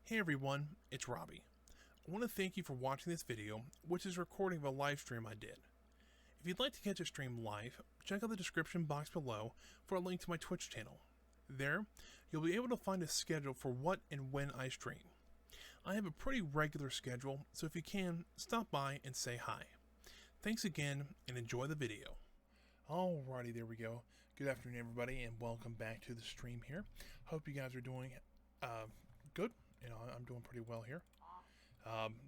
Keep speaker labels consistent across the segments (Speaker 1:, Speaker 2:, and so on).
Speaker 1: Hey everyone, it's Robbie. I want to thank you for watching this video, which is a recording of a live stream I did. If you'd like to catch a stream live, check out the description box below for a link to my Twitch channel. There, you'll be able to find a schedule for what and when I stream. I have a pretty regular schedule, so if you can, stop by and say hi. Thanks again, and enjoy the video. Alrighty, there we go. Good afternoon everybody, and welcome back to the stream here. Hope you guys are doing good. You know, I'm doing pretty well here.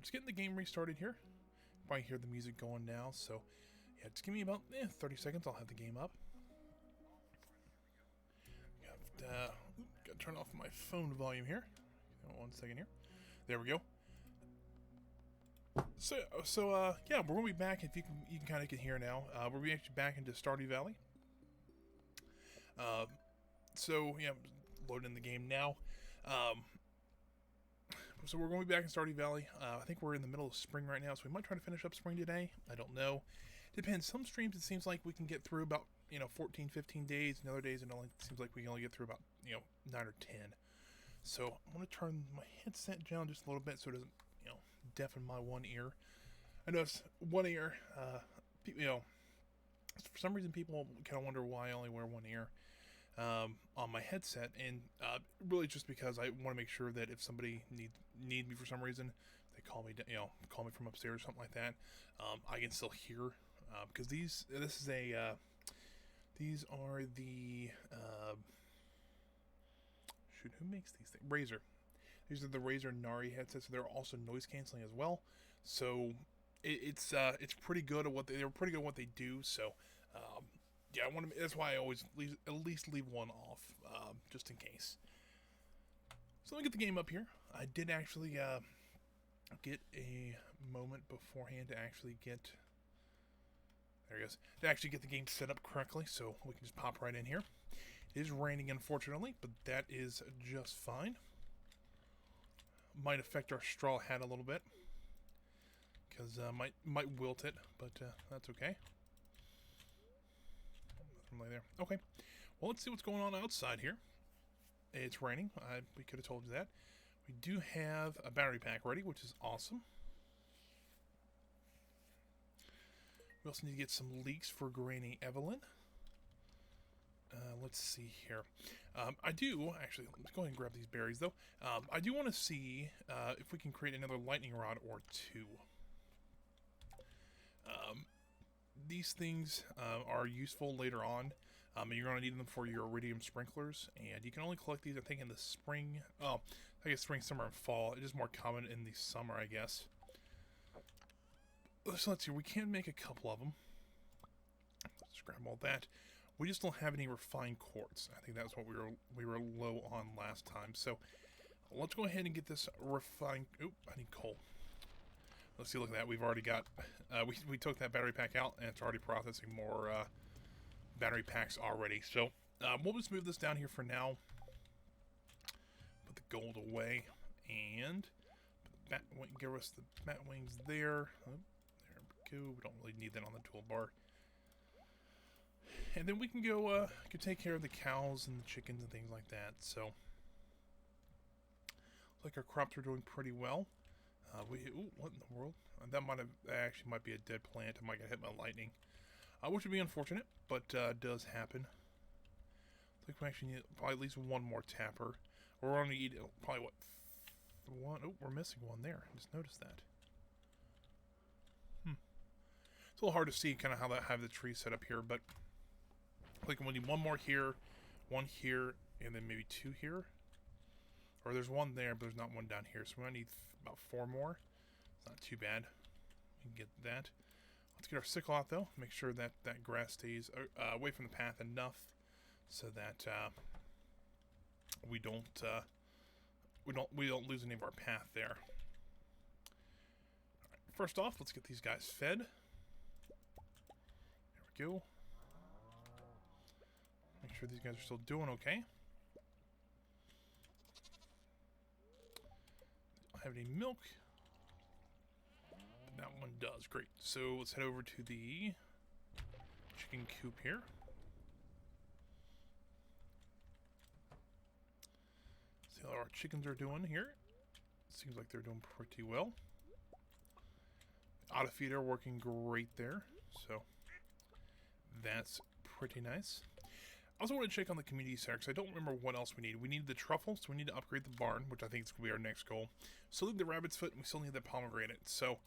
Speaker 1: Just getting the game restarted here. Probably hear the music going now, so yeah, just give me about 30 seconds. I'll have the game up. Gotta turn off my phone volume here. 1 second here. There we go. So yeah, we're gonna be back. If you can kind of can hear now. We're gonna be actually back into Stardew Valley. So yeah, loading the game now. So we're going to be back in Stardew Valley. I think we're in the middle of spring right now, so we might try to finish up spring today. I don't know. Depends. Some streams it seems like we can get through about 14, 15 days, and other days it only seems like we can only get through about 9 or 10. So I'm going to turn my headset down just a little bit so it doesn't deafen my one ear. I notice one ear. For some reason people kind of wonder why I only wear one ear on my headset, and really just because I want to make sure that if somebody need me for some reason, they call me from upstairs or something like that, I can still hear, because these are the who makes these things? Razer. These are the Razer Nari headsets. So they're also noise canceling as well. So it's pretty good at what they're pretty good at what they do. So yeah, that's why I always at least leave one off, just in case. So let me get the game up here. I did actually get a moment beforehand to actually get... There it goes. To actually get the game set up correctly, so we can just pop right in here. It is raining, unfortunately, but that is just fine. Might affect our straw hat a little bit, because might wilt it, but that's okay. Right there. Okay. Well, let's see what's going on outside here. It's raining. We could have told you that. We do have a battery pack ready, which is awesome. We also need to get some leeks for Granny Evelyn. Let's see here. I do, actually, let's go ahead and grab these berries, though. I do want to see if we can create another lightning rod or two. These things are useful later on. And you're going to need them for your iridium sprinklers. And you can only collect these, I think, in the spring. Oh, I guess spring, summer, and fall. It is more common in the summer, I guess. So let's see. We can make a couple of them. Let's grab all that. We just don't have any refined quartz. I think that's what we were low on last time. So let's go ahead and get this refined. Oop, I need coal. Let's see, look at that. We've already got... we took that battery pack out, and it's already processing more battery packs already. So we'll just move this down here for now. Put the gold away. And give us the bat wings there. Oh, there we go. We don't really need that on the toolbar. And then we can go can take care of the cows and the chickens and things like that. So, looks like our crops are doing pretty well. Ooh, what in the world? That actually might be a dead plant. I might get hit by lightning, which would be unfortunate, but does happen. I think we actually need probably at least one more tapper. We're only need probably one. Oh, we're missing one there. I just noticed that. It's a little hard to see kind of how that have the tree set up here, but like we need one more here, one here, and then maybe two here. Or there's one there, but there's not one down here. So we might need about 4 more. It's not too bad. We can get that. Let's get our sickle out, though. Make sure that that grass stays away from the path enough so that we don't lose any of our path there. All right, first off, let's get these guys fed. There we go. Make sure these guys are still doing okay. Have any milk? But that one does. Great. So let's head over to the chicken coop here. See how our chickens are doing here. Seems like they're doing pretty well. Auto feeder working great there, so that's pretty nice. I also want to check on the community center because I don't remember what else we need. We need the truffle, so we need to upgrade the barn, which I think is going to be our next goal. Still need the rabbit's foot, and we still need the pomegranate. So,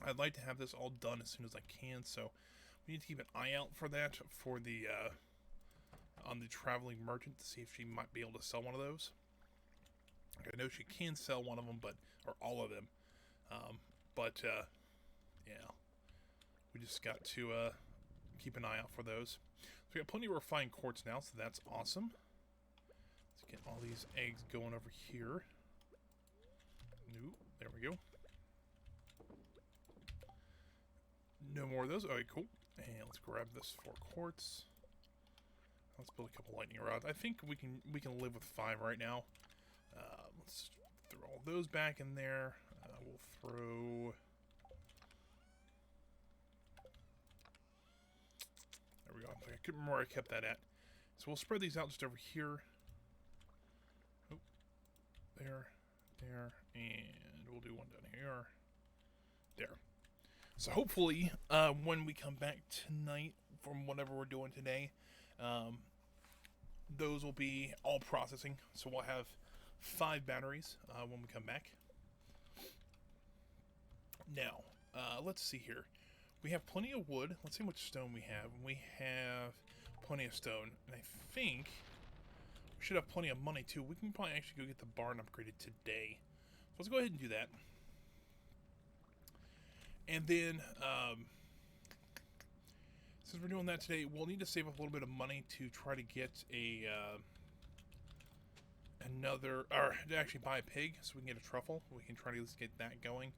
Speaker 1: I'd like to have this all done as soon as I can. So, we need to keep an eye out for that for the on the traveling merchant to see if she might be able to sell one of those. I know she can sell one of them, or all of them. Yeah, we just got to keep an eye out for those. So we got plenty of refined quartz now, so that's awesome. Let's get all these eggs going over here. Nope, there we go. No more of those. Alright, cool. And let's grab this 4 quartz. Let's build a couple lightning rods. I think we can live with 5 right now. Let's throw all those back in there. We'll throw. There we go. I couldn't remember where I kept that at. So we'll spread these out just over here. Oh, there, and we'll do one down here. There. So hopefully, when we come back tonight from whatever we're doing today, those will be all processing. So we'll have 5 batteries when we come back. Now, let's see here. We have plenty of wood. Let's see how much stone we have. We have plenty of stone. And I think we should have plenty of money, too. We can probably actually go get the barn upgraded today. So let's go ahead and do that. And then, since we're doing that today, we'll need to save up a little bit of money to try to get or to actually buy a pig so we can get a truffle. We can try to at least get that going.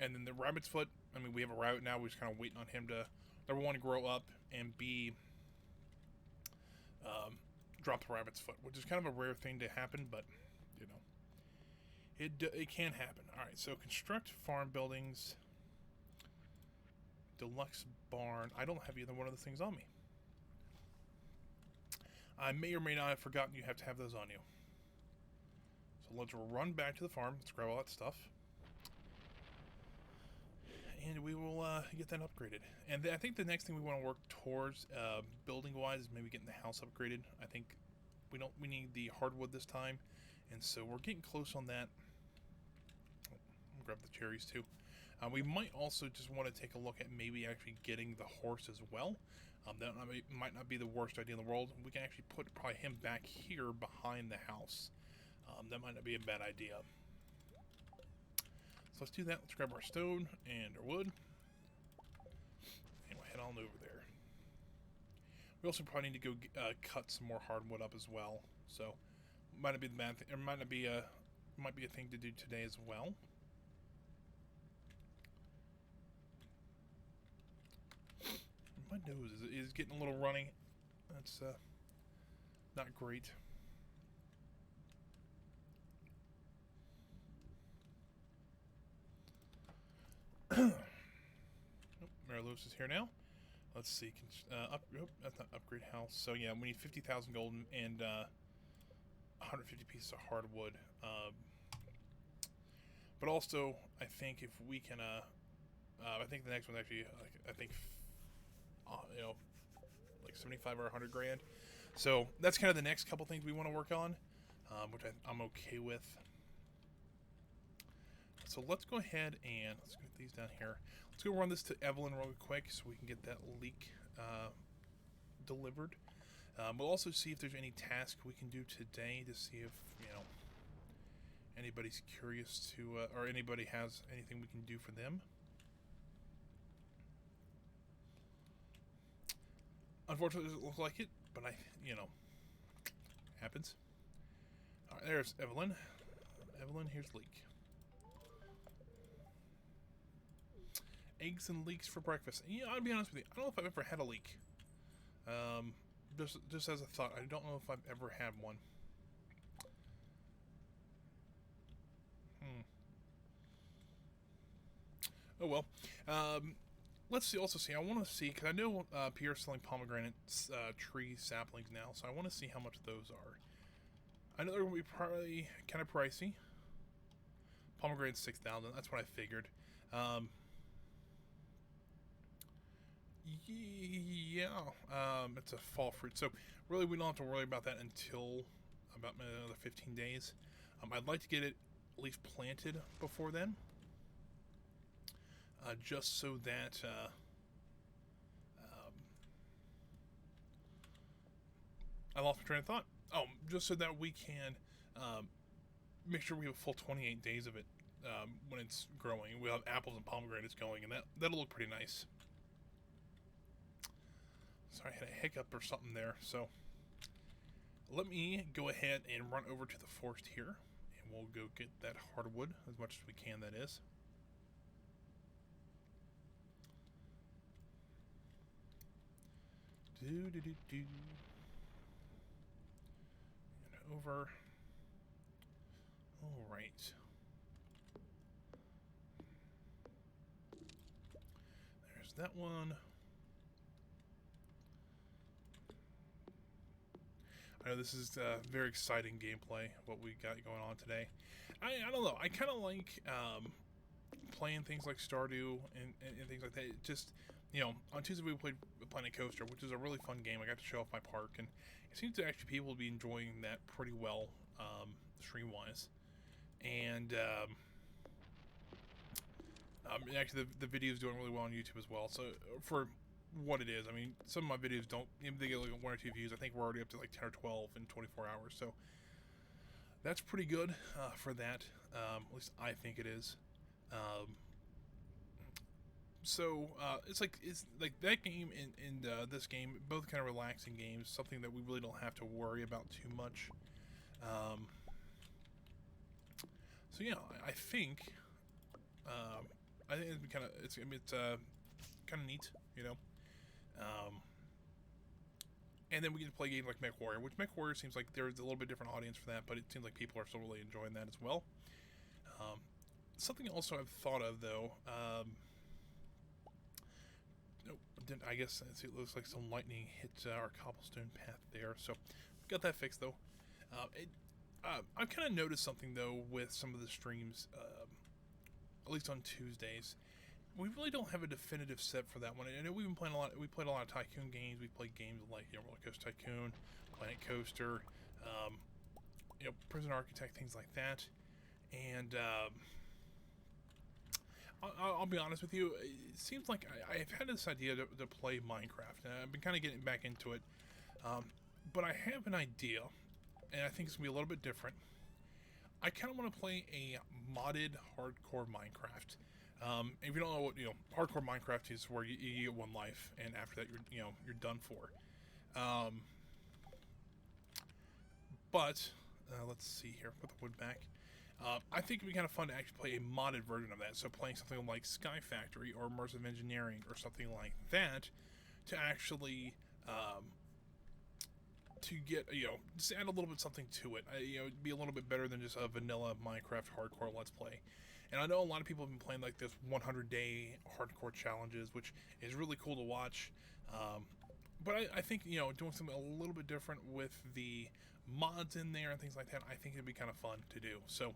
Speaker 1: And then the rabbit's foot, I mean, we have a rabbit now. We're just kind of waiting on him to, number 1, grow up, and B, drop the rabbit's foot, which is kind of a rare thing to happen, but, you know, it can happen. All right, so construct farm buildings, deluxe barn. I don't have either one of those things on me. I may or may not have forgotten you have to have those on you. So let's run back to the farm. Let's grab all that stuff. And we will get that upgraded. And I think the next thing we want to work towards, building-wise, is maybe getting the house upgraded. I think we need the hardwood this time, and so we're getting close on that. Oh, I'll grab the cherries too. We might also just want to take a look at maybe actually getting the horse as well. That might not be the worst idea in the world. We can actually put probably him back here behind the house. That might not be a bad idea. So let's do that. Let's grab our stone and our wood. And we'll head on over there. We also probably need to go cut some more hardwood up as well. So might not be the bad thing. It might not be might be a thing to do today as well. My nose is getting a little runny. That's not great. Marilos is here now. Let's see. That's not upgrade house. So yeah, we need 50,000 gold and 150 pieces of hardwood. But also, I think if we can, I think the next one actually, I think, you know, like 75 or 100 grand. So that's kind of the next couple things we want to work on, which I'm okay with. So let's go ahead and let's get these down here. Let's go run this to Evelyn real quick so we can get that leak delivered. We'll also see if there's any task we can do today to see if, you know, anybody's curious to, or anybody has anything we can do for them. Unfortunately, it doesn't look like it, but you know, happens. All right, there's Evelyn. Evelyn, here's leek. Eggs and leeks for breakfast. Yeah, I'll be honest with you. I don't know if I've ever had a leek. Just as a thought, I don't know if I've ever had one. Oh well. Let's see. Also see. I want to see because I know Pierre's selling pomegranate tree saplings now, so I want to see how much those are. I know they're going to be probably kind of pricey. Pomegranate 6,000. That's what I figured. Yeah, it's a fall fruit, so really we don't have to worry about that until about another 15 days. I'd like to get it at least planted before then, just so that I lost my train of thought. Oh, just so that we can make sure we have a full 28 days of it when it's growing. We'll have apples and pomegranates going, and that'll look pretty nice. Sorry, I had a hiccup or something there. So let me go ahead and run over to the forest here, and we'll go get that hardwood as much as we can, that is. Do. And over. All right. There's that one. I know this is very exciting gameplay, what we got going on today. I don't know. I kind of like playing things like Stardew and things like that. It just, on Tuesday we played Planet Coaster, which is a really fun game. I got to show off my park, and it seems to actually people be enjoying that pretty well, stream-wise. And actually the video is doing really well on YouTube as well. So for what it is, I mean, some of my videos don't, they get like 1 or 2 views. I think we're already up to like 10 or 12 in 24 hours. So that's pretty good for that. At least I think it is. So it's like that game and this game, both kind of relaxing games, something that we really don't have to worry about too much. So yeah, I think it'd be kind of it's kind of neat, and then we get to play games like MechWarrior, which MechWarrior seems like there's a little bit different audience for that, but it seems like people are still really enjoying that as well. Something also I've thought of though. Nope, I guess it looks like some lightning hit our cobblestone path there, so we got that fixed though. I've kind of noticed something though with some of the streams, at least on Tuesdays. We really don't have a definitive set for that one. I know we've been playing a lot. We played a lot of Tycoon games. We played games like Roller Coaster Tycoon, Planet Coaster, Prison Architect, things like that. And I'll be honest with you. It seems like I've had this idea to play Minecraft, and I've been kind of getting back into it. But I have an idea, and I think it's gonna be a little bit different. I kind of want to play a modded hardcore Minecraft. If you don't know what hardcore Minecraft is, where you get one life, and after that you're done for. But let's see here. Put the wood back. I think it'd be kind of fun to actually play a modded version of that. So playing something like Sky Factory or Immersive Engineering or something like that, to actually to get just add a little bit something to it. It'd be a little bit better than just a vanilla Minecraft hardcore Let's Play. And I know a lot of people have been playing like this 100-day hardcore challenges, which is really cool to watch. But I think doing something a little bit different with the mods in there and things like that, I think it'd be kind of fun to do. So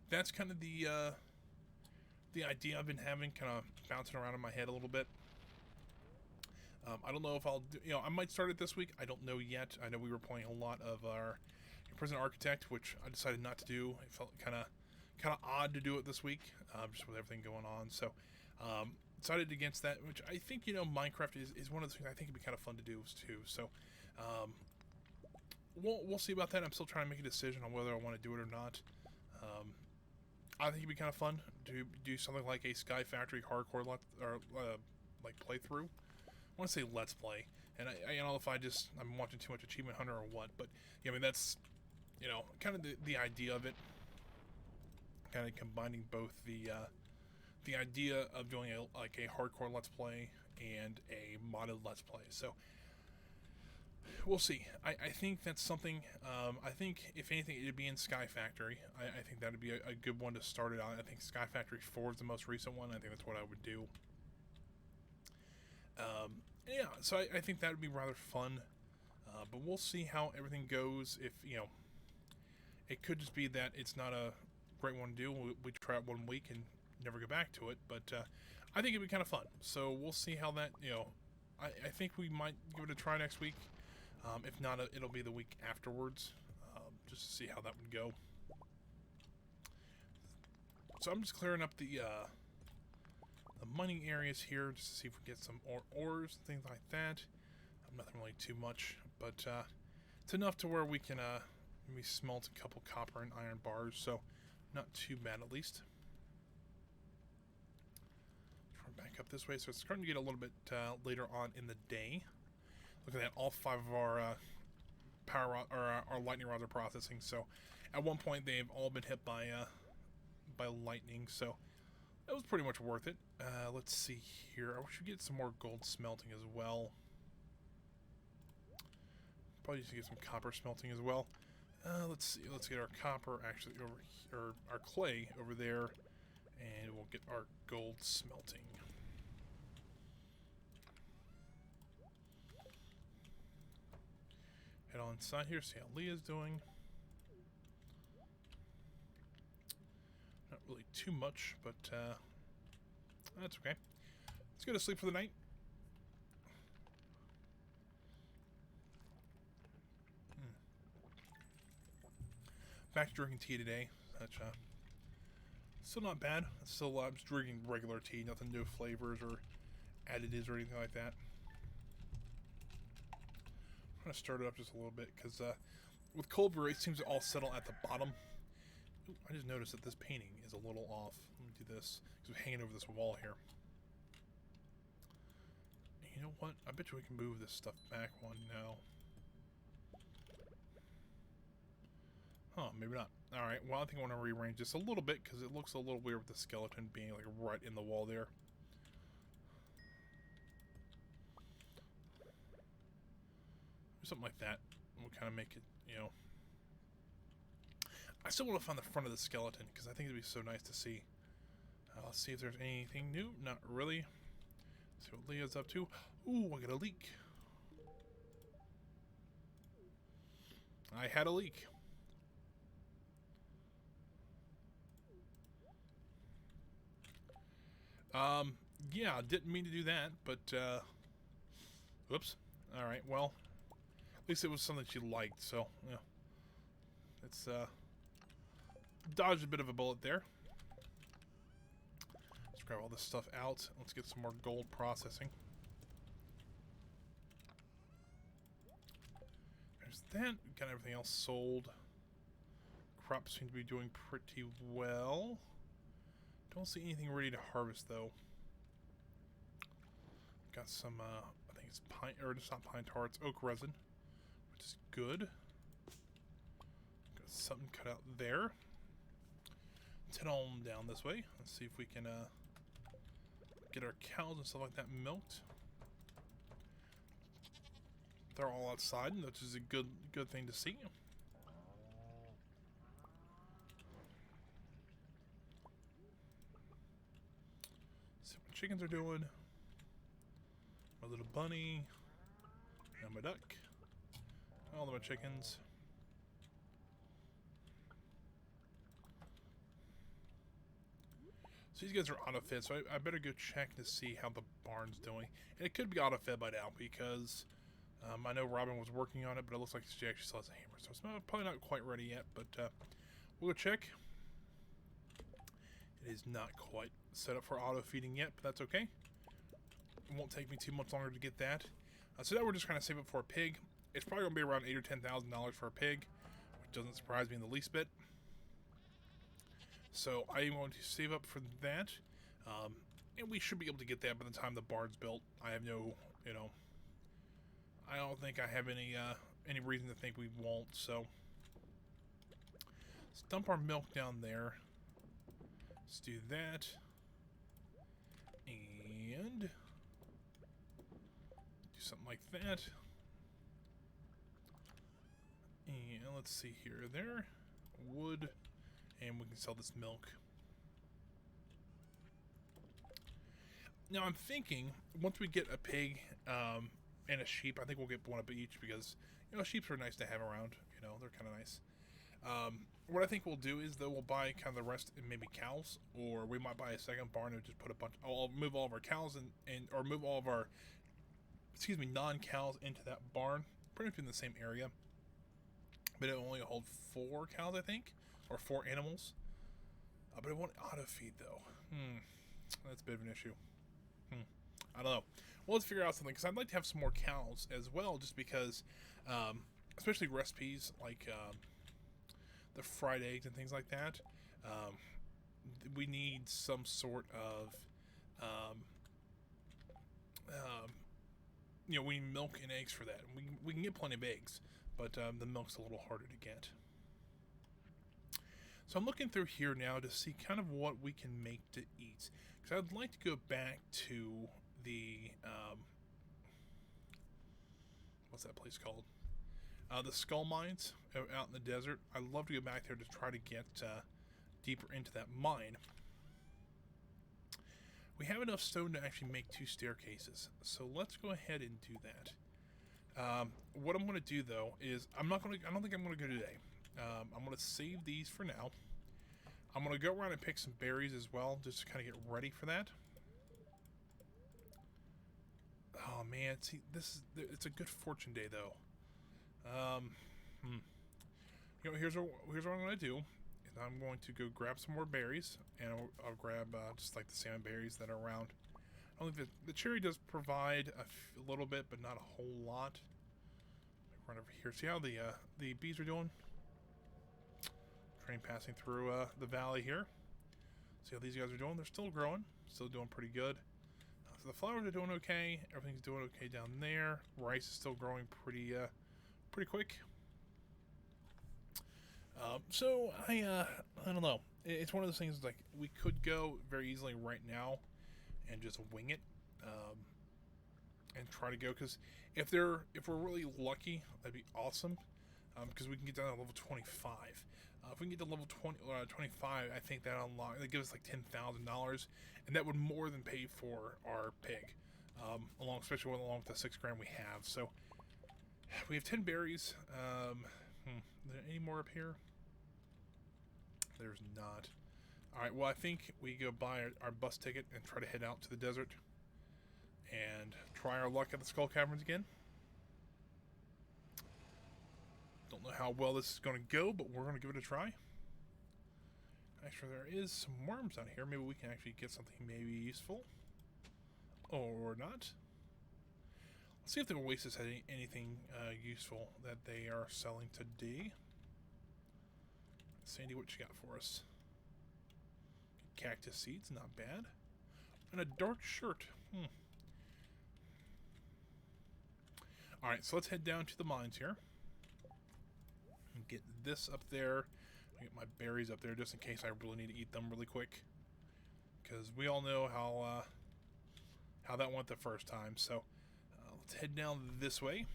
Speaker 1: that's kind of the idea I've been having, kind of bouncing around in my head a little bit. I don't know if I'll do, I might start it this week. I don't know yet. I know we were playing a lot of our Prison Architect, which I decided not to do. It felt kind of odd to do it this week, just with everything going on. So decided against that, which I think Minecraft is one of the things I think it'd be kind of fun to do too. So we'll see about that. I'm still trying to make a decision on whether I want to do it or not. I think it'd be kind of fun to do something like a Sky Factory hardcore like playthrough. I want to say Let's Play, and I don't know if I'm watching too much Achievement Hunter or what, but I mean that's kind of the idea of it, kind of combining both the idea of doing a hardcore Let's Play and a modded Let's Play. So we'll see. I think that's something. I think if anything, it'd be in Sky Factory. I think that'd be a good one to start it on. I think Sky Factory 4 is the most recent one. I think that's what I would do. Yeah, so I think that would be rather fun. But we'll see how everything goes. If, you know, it could just be that it's not a great one to do. We try it 1 week and never go back to it. But I think it'd be kind of fun. So we'll see how that, you know, I think we might give it a try next week. If not, it'll be the week afterwards, just to see how that would go. So I'm just clearing up the mining areas here, just to see if we get some ores and things like that. Nothing really too much, but it's enough to where we can maybe smelt a couple copper and iron bars, so not too bad at least. Back up this way, so it's starting to get a little bit later on in the day. Look at that, all 5 of our our lightning rods are processing. So at one point they've all been hit by lightning, so that was pretty much worth it. Let's see here. I wish we get some more gold smelting as well. Probably need to get some copper smelting as well. Let's see. Let's get our copper actually over here, or our clay over there, and we'll get our gold smelting. Head on inside here, see how Leah's doing. Not really too much, but that's okay. Let's go to sleep for the night. Back to drinking tea today. That's still not bad. Still, I'm just drinking regular tea, nothing new flavors or additives or anything like that. I'm going to start it up just a little bit, because with cold brew, it seems to all settle at the bottom. Ooh, I just noticed that this painting is a little off. Let me do this, because we're hanging over this wall here. And you know what? I bet you we can move this stuff back one now. Huh, maybe not. Alright, well, I think I want to rearrange this a little bit, because it looks a little weird with the skeleton being like right in the wall there. Something like that. We'll kind of make it, you know. I still want to find the front of the skeleton, because I think it'd be so nice to see. Let's see if there's anything new. Not really. Let's see what Leah's up to. Ooh, I got a leak. I had a leak. Yeah, didn't mean to do that, but, whoops. Alright, well, at least it was something she liked, so, yeah. It's, dodged a bit of a bullet there. Let's grab all this stuff out. Let's get some more gold processing. There's that. Got everything else sold. Crops seem to be doing pretty well. Don't see anything ready to harvest, though. Got some, I think it's pine, or it's not pine tar, it's oak resin, which is good. Got something cut out there. Let's head on down this way. Let's see if we can, get our cows and stuff like that milked. They're all outside, which is a good thing to see. See what my chickens are doing. My little bunny. And my duck. All of my chickens. So these guys are auto-fed, so I better go check to see how the barn's doing. And it could be auto-fed by now, because I know Robin was working on it, but it looks like she actually still has a hammer. So it's probably not quite ready yet, but we'll go check. It is not quite set up for auto-feeding yet, but that's okay. It won't take me too much longer to get that. So now we're just going to save up for a pig. It's probably going to be around $8,000 or $10,000 for a pig, which doesn't surprise me in the least bit. So I am going to save up for that, and we should be able to get that by the time the barn's built. I have no, you know, I don't think I have any reason to think we won't. So let's dump our milk down there. Let's do that, and do something like that. And let's see here, there, wood. And we can sell this milk. Now I'm thinking, once we get a pig, and a sheep. I think we'll get one up each because, you know, sheeps are nice to have around. You know, they're kind of nice. What I think we'll do is, though, we'll buy kind of the rest and maybe cows, or we might buy a second barn and just put a bunch. I'll move all of our cows or move all of our, non-cows into that barn, pretty much in the same area. But it will only hold 4 cows, I think, or 4 animals. But it won't auto feed though. That's a bit of an issue. I don't know. Well, let's figure out something, because I'd like to have some more cows as well, just because, especially recipes like the fried eggs and things like that. We need some sort of, we need milk and eggs for that. We can get plenty of eggs, but the milk's a little harder to get. So I'm looking through here now to see kind of what we can make to eat. Because I'd like to go back to the, what's that place called? The Skull Mines out in the desert. I'd love to go back there to try to get deeper into that mine. We have enough stone to actually make 2 staircases. So let's go ahead and do that. What I'm going to do, though, is I don't think I'm going to go today. I'm going to save these for now. I'm going to go around and pick some berries as well, just to kind of get ready for that. Oh man, see, it's a good fortune day though. You know, here's what I'm going to do. Is I'm going to go grab some more berries, and I'll grab just like the salmon berries that are around. I don't think the cherry does provide a little bit, but not a whole lot. Run over here. See how the bees are doing? Train passing through the valley here. See how these guys are doing? They're still growing, still doing pretty good. So the flowers are doing okay. Everything's doing okay down there. Rice is still growing pretty quick. So I don't know. It's one of those things like we could go very easily right now and just wing it and try to go, because if we're really lucky, that'd be awesome, because we can get down to level 25. If we can get to level 25, I think that gives us like $10,000, and that would more than pay for our pig, especially along with the 6 grand we have. So we have 10 berries. Are there any more up here? There's not. All right. Well, I think we go buy our bus ticket and try to head out to the desert and try our luck at the Skull Caverns again. Don't know how well this is going to go, but we're going to give it a try. Actually, there is some worms out here. Maybe we can actually get something maybe useful. Or not. Let's see if the Oasis has anything useful that they are selling today. Sandy, what you got for us? Cactus seeds, not bad. And a dark shirt. Alright, so let's head down to the mines here. Get this up there. Get my berries up there just in case I really need to eat them really quick, because we all know how that went the first time. So let's head down this way.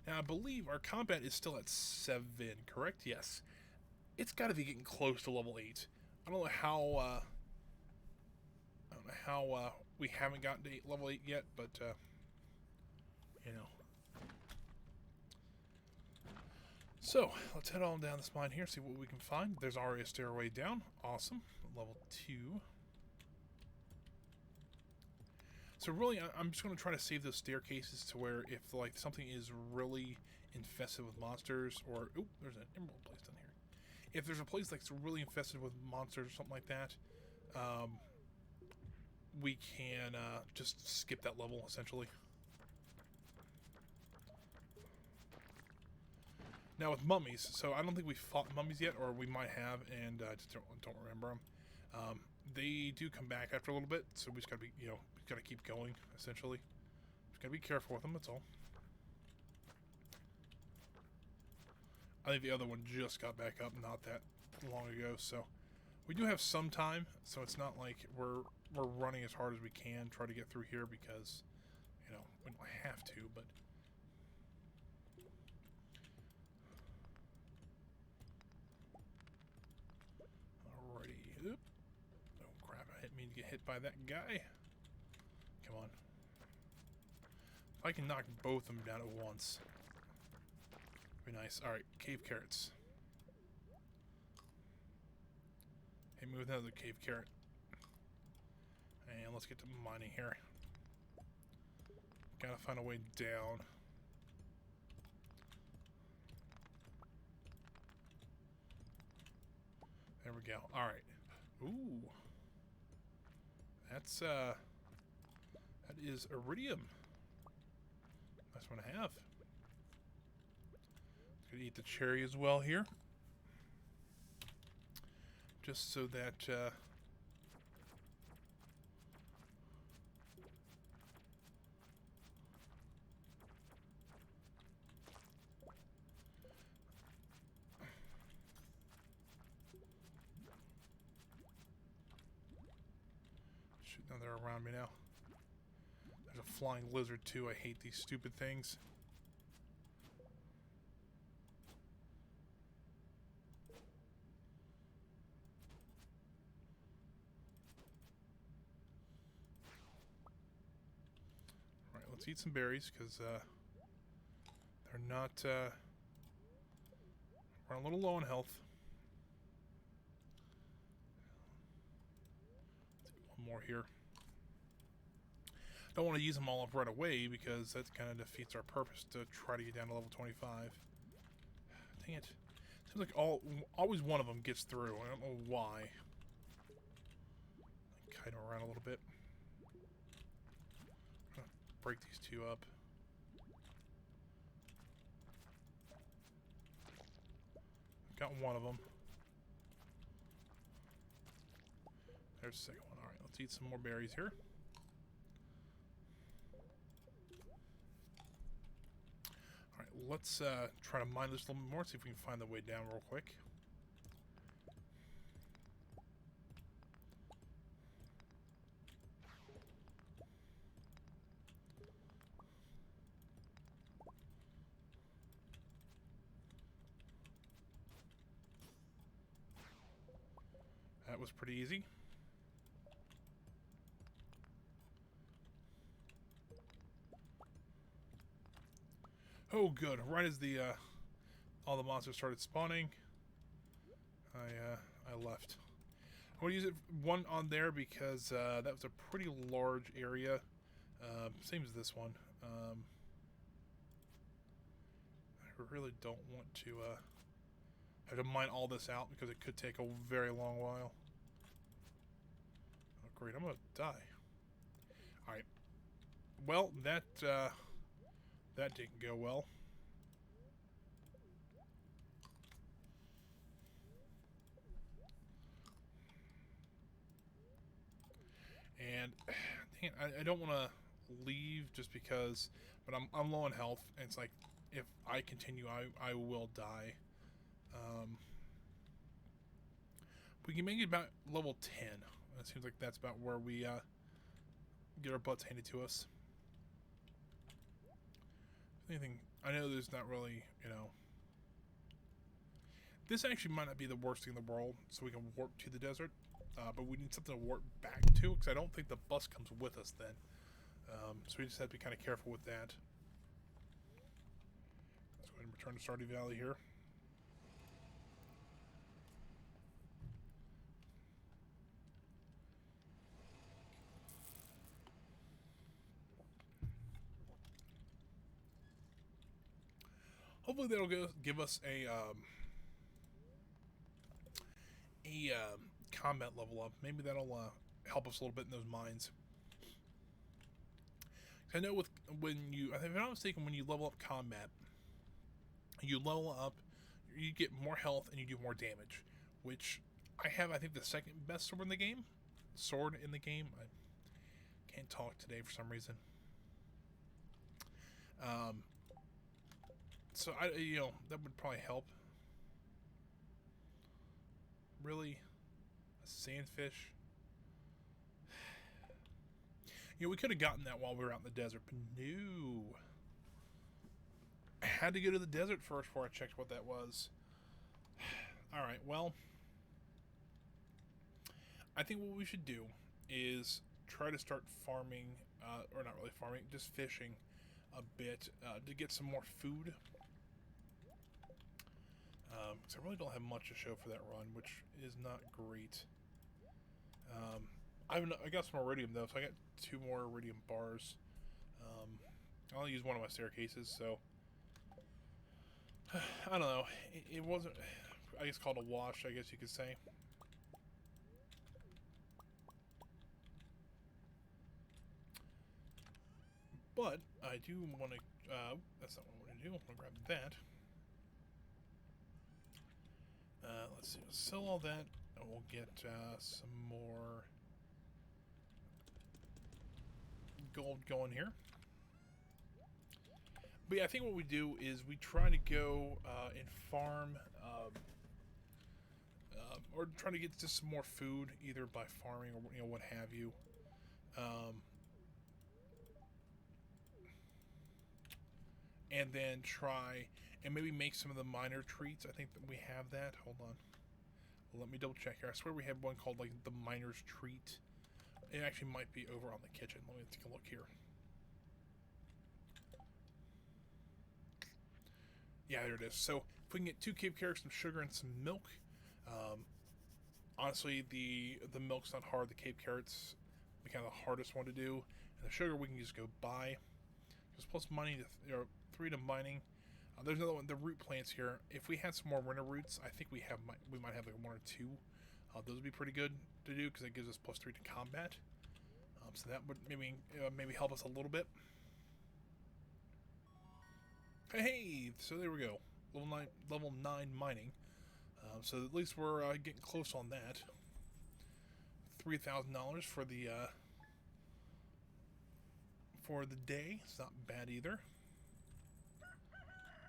Speaker 1: Now I believe our combat is still at 7, correct? Yes. It's got to be getting close to level 8. I don't know how we haven't gotten to level 8 yet, but you know. So, let's head on down this mine here, see what we can find. There's already a stairway down. Awesome. Level 2. So really, I'm just going to try to save those staircases to where if like something is really infested with monsters, or... Oop, there's an emerald place down here. If there's a place that's really infested with monsters or something like that, we can just skip that level, essentially. Now with mummies, so I don't think we've fought mummies yet, or we might have, and I just don't remember them. They do come back after a little bit, so we just gotta be, gotta keep going, essentially. Just gotta be careful with them, that's all. I think the other one just got back up not that long ago, so we do have some time, so it's not like we're running as hard as we can, try to get through here, because, we don't have to, but... Oop. Oh crap, I didn't mean to get hit by that guy. Come on. I can knock both of them down at once. Be nice. Alright, cave carrots. Hit me with another cave carrot. And let's get to mining here. Gotta find a way down. There we go. Alright. Ooh. That's, that is iridium. Nice one to have. Gonna eat the cherry as well here. Just so that, shoot, now they're around me now. There's a flying lizard too. I hate these stupid things. Alright, let's eat some berries, because they're not, we're a little low on health. One more here. Don't want to use them all up right away because that kind of defeats our purpose to try to get down to level 25. Dang it. Seems like always one of them gets through. I don't know why. Kite them around a little bit. I'm gonna break these two up. Got one of them. There's the second one. Alright, let's eat some more berries here. Alright, let's try to mine this a little bit more, see if we can find the way down real quick. That was pretty easy. Oh, good. Right as the all the monsters started spawning, I left. I want to use it one on there because that was a pretty large area. Same as this one. I really don't want to have to mine all this out because it could take a very long while. Oh, great. I'm going to die. Alright. Well, that didn't go well. And dang it, I don't want to leave just because, but I'm low on health, and it's like if I continue, I will die. We can make it about level 10. It seems like that's about where we get our butts handed to us. Anything? I know there's not really, you know. This actually might not be the worst thing in the world, so we can warp to the desert. But we need something to warp back to, because I don't think the bus comes with us then. So we just have to be kind of careful with that. Let's go ahead and return to Stardew Valley here. Hopefully that'll give us a combat level up. Maybe that'll help us a little bit in those mines. I know when you, if I'm not mistaken, when you level up combat, you level up, you get more health and you do more damage. Which I have, I think, the second best sword in the game. I can't talk today for some reason. So that would probably help. Really? A sandfish? We could have gotten that while we were out in the desert, but no. I had to go to the desert first before I checked what that was. Alright, well, I think what we should do is try to start farming, or not really farming, just fishing a bit to get some more food. Because I really don't have much to show for that run, which is not great. I got some iridium though, so I got 2 more iridium bars. I only used one of my staircases, so I don't know. It wasn't, I guess, called a wash, I guess you could say. But I do want to. That's not what I want to do. I want to grab that. Let's see. We'll sell all that, and we'll get some more gold going here. But yeah, I think what we do is we try to go and farm, or try to get just some more food, either by farming or what have you. And then try and maybe make some of the minor treats. I think that we have that. Hold on. Let me double check here. I swear we have one called like the miner's treat. It actually might be over on the kitchen. Let me take a look here. Yeah, there it is. So if we can get 2 cave carrots, some sugar, and some milk. Honestly, the milk's not hard. The cave carrots are kind of the hardest one to do. And the sugar we can just go buy. Just plus money to 3 to mining. There's another one, the root plants here. If we had some more winter roots, I think we might have like 1 or 2. Those would be pretty good to do because it gives us plus 3 to combat. So that would maybe help us a little bit. Hey, so there we go. Level 9 mining. So at least we're getting close on that. $3,000 for the day. It's not bad either.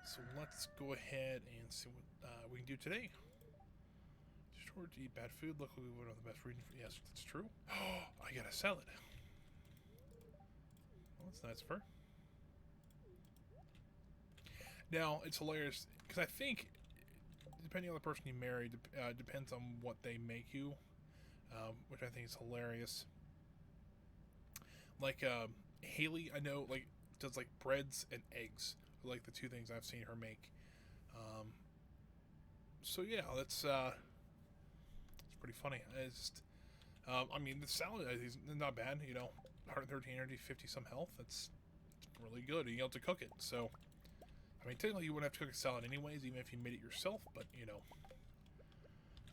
Speaker 1: So let's go ahead and see what we can do today. Sure to eat bad food. Luckily, we went on the best reading. Yes, that's true. Oh, I got a salad. Well, that's nice of her. Now, it's hilarious, because I think, depending on the person you marry, depends on what they make you, which I think is hilarious. Like, Haley, I know, like, does, like, breads and eggs, like the 2 things I've seen her make. So, yeah, that's pretty funny. It's just, I mean, the salad is not bad, you know, 113 energy, 50-some health, it's really good, and you don't have to cook it, so... I mean, technically you wouldn't have to cook a salad anyways, even if you made it yourself, but, you know,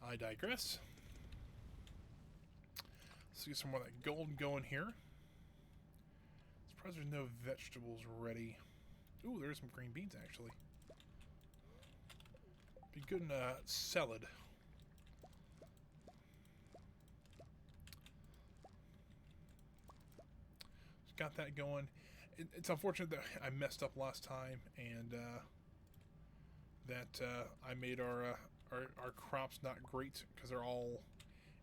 Speaker 1: I digress. Let's get some more of that gold going here. Surprised there's no vegetables ready. Ooh, there's some green beans, actually. Be good in a salad. Just got that going. It's unfortunate that I messed up last time, and that I made our crops not great because they're all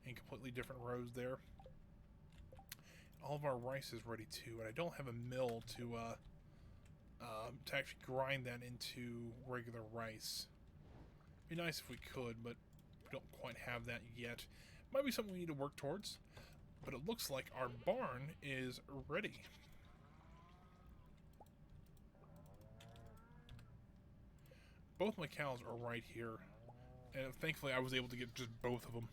Speaker 1: in completely different rows there. All of our rice is ready too, and I don't have a mill to actually grind that into regular rice. It'd be nice if we could, but we don't quite have that yet. Might be something we need to work towards, but it looks like our barn is ready. Both my cows are right here, and thankfully I was able to get just both of them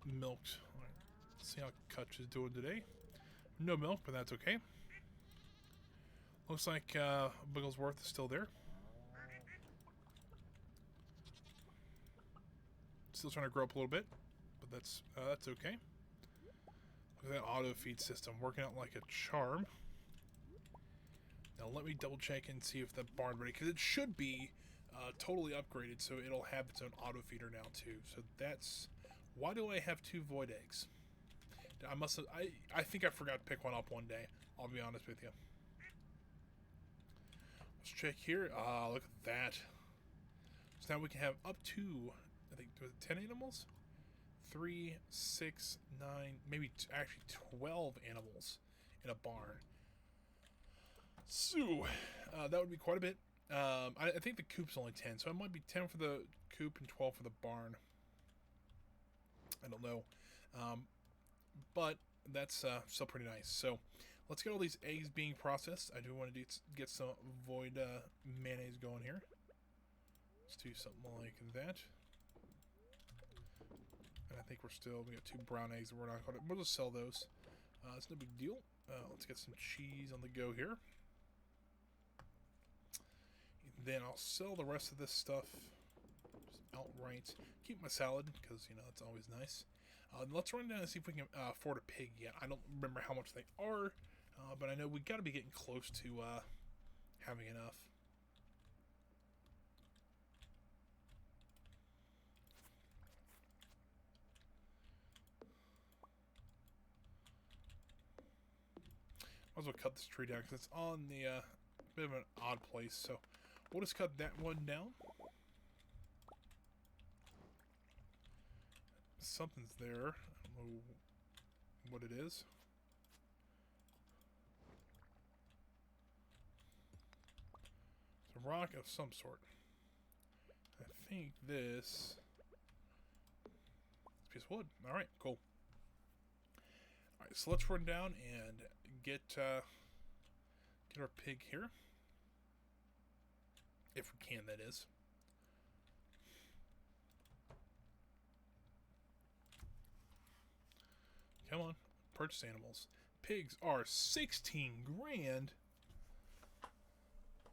Speaker 1: milked. All right. Let's see how Kutch is doing today. No milk, but that's okay. Looks like Bigglesworth is still there. Still trying to grow up a little bit, but that's okay. Look at that auto feed system working out like a charm. Now let me double check and see if the barn ready, because it should be totally upgraded, so it'll have its own auto feeder now too. So that's why do I have 2 void eggs? I must have. I think I forgot to pick one up one day. I'll be honest with you. Let's check here. Look at that. So now we can have up to, I think, 10 animals? 3, 6, 9, maybe actually 12 animals in a barn. So, that would be quite a bit. I think the coop's only 10, so it might be 10 for the coop and 12 for the barn. I don't know. But that's still pretty nice. So, let's get all these eggs being processed. I do want to get some void mayonnaise going here. Let's do something like that. And I think we got 2 brown eggs that we're not going to, we'll just sell those. It's no big deal. Let's get some cheese on the go here. Then I'll sell the rest of this stuff just outright. Keep my salad, because, you know, it's always nice. Let's run down and see if we can afford a pig yet. I don't remember how much they are, but I know we got to be getting close to having enough. Might as well cut this tree down because it's on the bit of an odd place. So we'll just cut that one down. Something's there. I don't know what it is. It's a rock of some sort. I think this... It's a piece of wood. Alright, cool. Alright, so let's run down and get our pig here. If we can, that is. Come on, purchase animals. Pigs are 16 grand.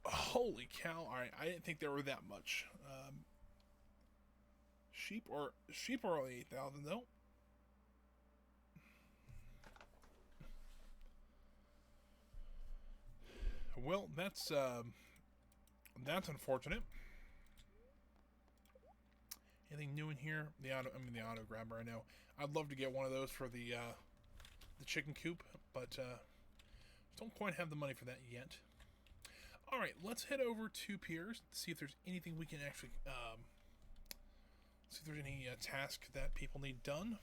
Speaker 1: Holy cow! All right, I didn't think there were that much. Sheep are only 8,000 though. Well, that's unfortunate. Anything new in here? The auto grabber. I know. I'd love to get one of those for the chicken coop, but don't quite have the money for that yet. All right, let's head over to Pierre's to see if there's anything we can actually see if there's any task that people need done.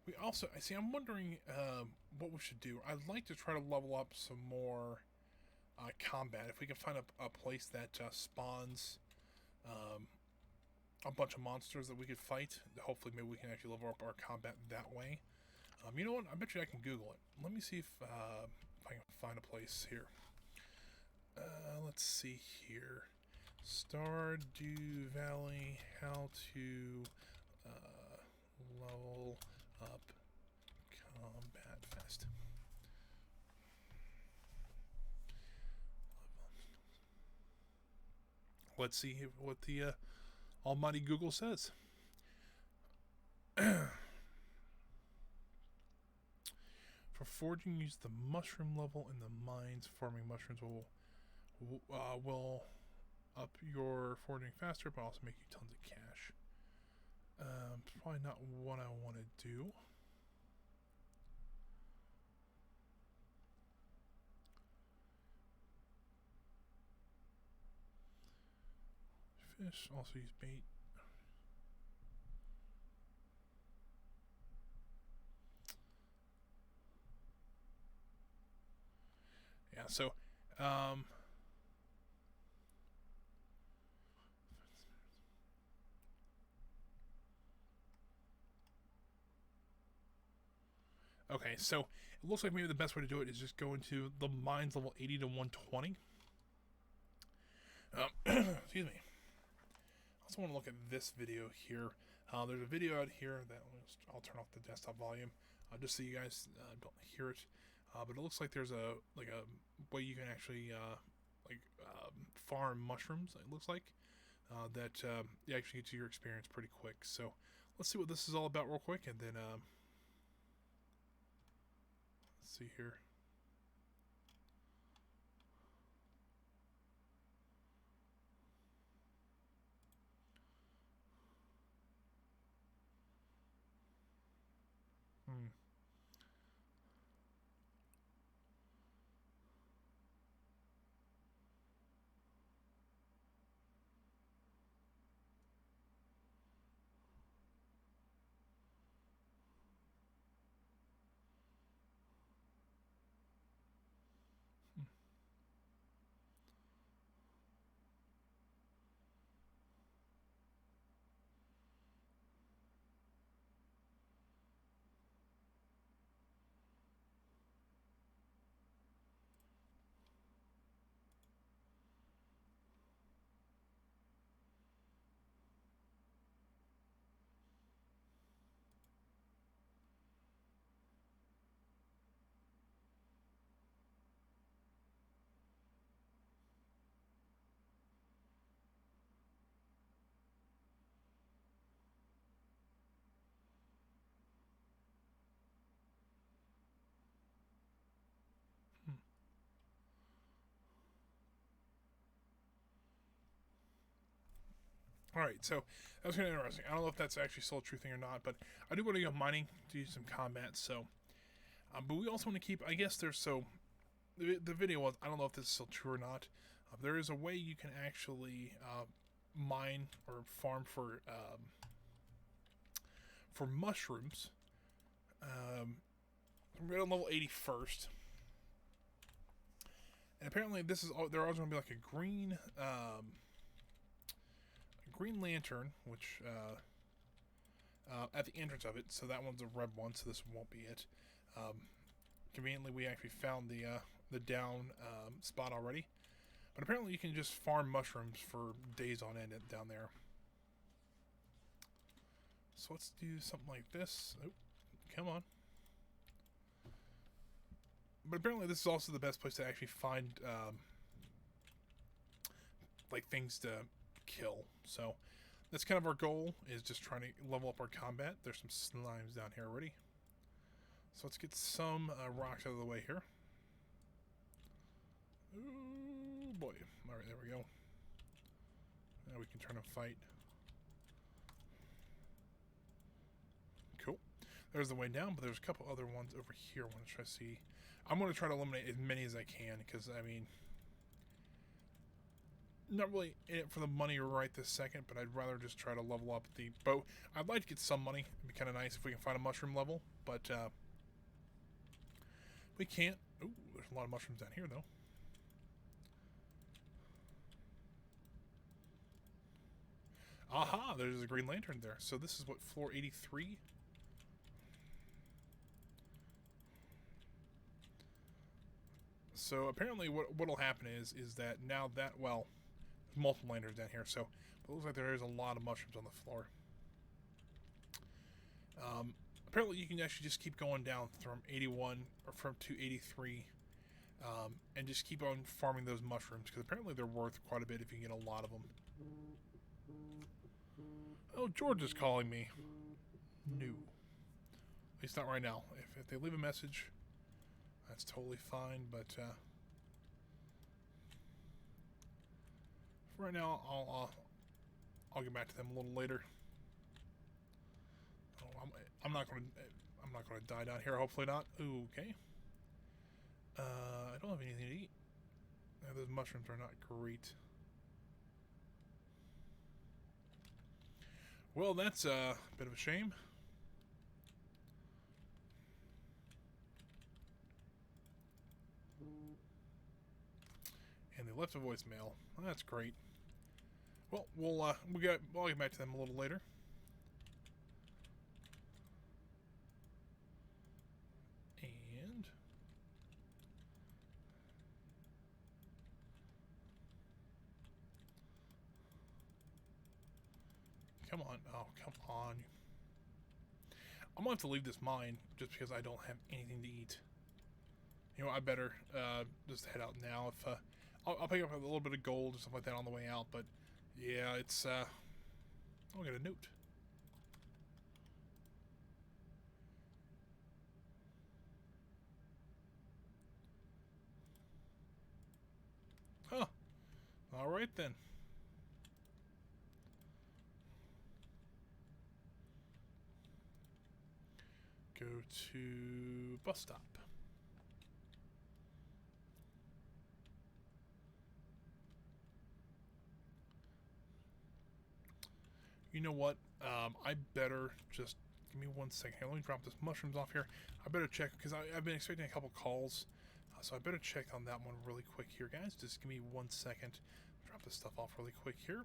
Speaker 1: We also, I'm wondering what we should do. I'd like to try to level up some more combat. If we can find a place that spawns a bunch of monsters that we could fight, hopefully maybe we can actually level up our combat that way. You know what? I bet you I can Google it. Let me see if I can find a place here. Let's see here. Stardew Valley, how to level up combat fast. Let's see what the almighty Google says. For foraging, use the mushroom level in the mines. Farming mushrooms will up your foraging faster, but also make you tons of cash. It's probably not what I want to do. Fish, also use bait. Yeah, so okay, so it looks like maybe the best way to do it is just go into the mines level 80 to 120. Excuse me. I also want to look at this video here. There's a video out here that I'll turn off the desktop volume just so you guys don't hear it. But it looks like there's a way you can actually farm mushrooms. It looks like that you actually get to your experience pretty quick. So let's see what this is all about real quick, and then let's see here. All right, so that was kind of interesting. I don't know if that's actually still a true thing or not, but I do want to go mining to do some combat. So, but we also want to keep. I guess there's so the video was. I don't know if this is still true or not. There is a way you can actually mine or farm for mushrooms. We're on level 81st, and apparently this is there always going to be like a green lantern, which at the entrance of it. So that one's a red one, so this won't be it. Conveniently, we actually found the down spot already. But apparently you can just farm mushrooms for days on end down there. So let's do something like this. Oh, come on. But apparently this is also the best place to actually find like things to kill. So that's kind of our goal, is just trying to level up our combat. There's some slimes down here already. So let's get some rocks out of the way here. Ooh, boy. Alright, there we go. Now we can turn and fight. Cool. There's the way down, but there's a couple other ones over here I want to try to see. I'm going to try to eliminate as many as I can, because, I mean, not really in it for the money right this second, but I'd rather just try to level up the bow. I'd like to get some money. It'd be kind of nice if we can find a mushroom level, but we can't. Ooh, there's a lot of mushrooms down here, though. Aha, there's a green lantern there. So this is what, floor 83? So apparently what'll happen is that now that, well, there's multiple lanterns down here, so it looks like there is a lot of mushrooms on the floor. Apparently you can actually just keep going down from 81 or from to 83, and just keep on farming those mushrooms, because apparently they're worth quite a bit if you get a lot of them. Oh, George is calling me. No. At least not right now. If they leave a message, that's totally fine, but for right now, I'll get back to them a little later. Oh, I'm not gonna die down here. Hopefully not. Ooh, okay. I don't have anything to eat. Those mushrooms are not great. Well, that's a bit of a shame. And they left a voicemail. That's great. Well, we'll get back to them a little later. And come on. Oh, come on. I'm gonna have to leave this mine just because I don't have anything to eat. You know, I better just head out now. If I'll pick up a little bit of gold or stuff like that on the way out, but yeah, it's I'll get a note. Huh. All right then. Go to bus stop. You know what? I better just give me 1 second here. Let me drop this mushrooms off here. I better check, because I've been expecting a couple calls, so I better check on that one really quick here, guys. Just give me 1 second. Drop this stuff off really quick here.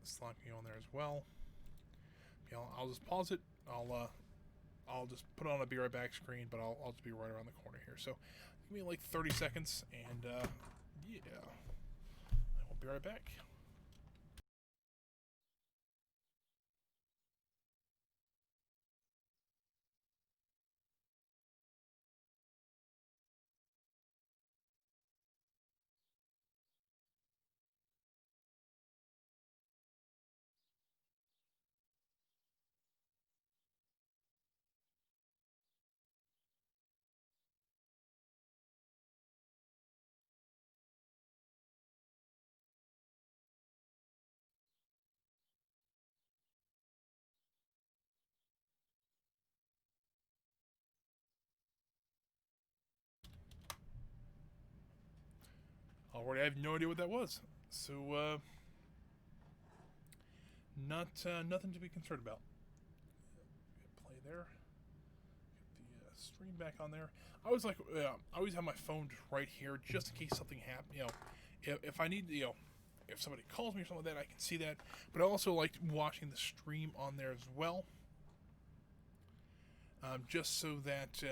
Speaker 1: Slime can go on there as well. Yeah, I'll just pause it. I'll just put it on a be right back screen, but I'll just be right around the corner here. So give me like 30 seconds, and yeah, I will be right back. Already, I have no idea what that was. So, nothing to be concerned about. Play there. Get the stream back on there. I always I always have my phone just right here, just in case something happens. You know, if I need, if somebody calls me or something like that, I can see that. But I also like watching the stream on there as well, just so that.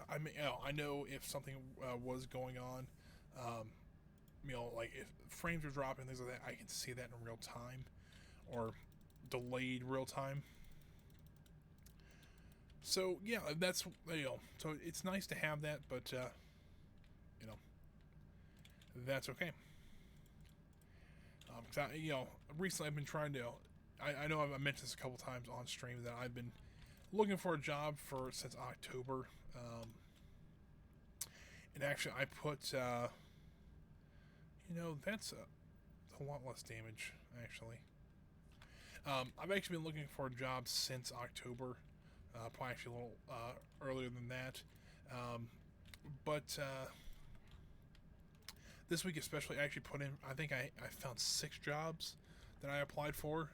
Speaker 1: I mean, I know if something was going on, like if frames are dropping, things like that, I can see that in real time, or delayed real time. So yeah, that's so it's nice to have that, but that's okay. Recently I've been trying to. I know I've mentioned this a couple times on stream that I've been looking for a job since October, and actually I put that's a lot less damage actually. I've actually been looking for a job since October, probably actually a little earlier than that, but this week especially I actually put in, I think I found 6 jobs that I applied for,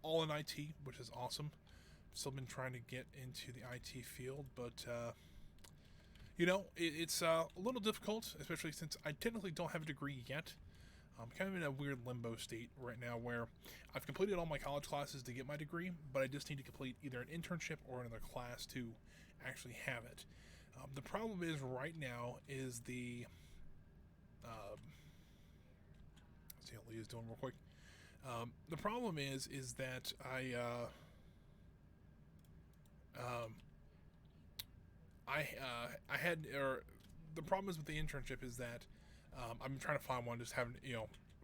Speaker 1: all in IT, which is awesome. Still been trying to get into the IT field, but it's a little difficult, especially since I technically don't have a degree yet. I'm kind of in a weird limbo state right now where I've completed all my college classes to get my degree, but I just need to complete either an internship or another class to actually have it. The problem is right now is the let's see how Leah's doing real quick. The problem is that I had, or the problem is with the internship is that I'm trying to find one. Just having,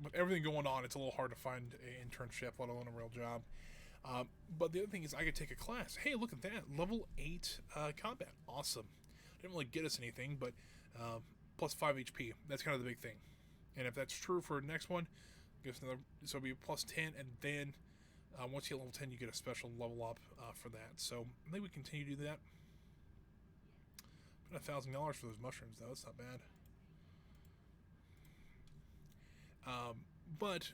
Speaker 1: with everything going on, it's a little hard to find an internship, let alone a real job. But the other thing is I could take a class. Hey, look at that, level 8 combat, awesome. Didn't really get us anything, but plus 5 HP. That's kind of the big thing. And if that's true for the next one, gives another, so it'll be plus 10, and then once you get level 10, you get a special level up for that. So I think we continue to do that. $1,000 for those mushrooms, though. That's not bad. But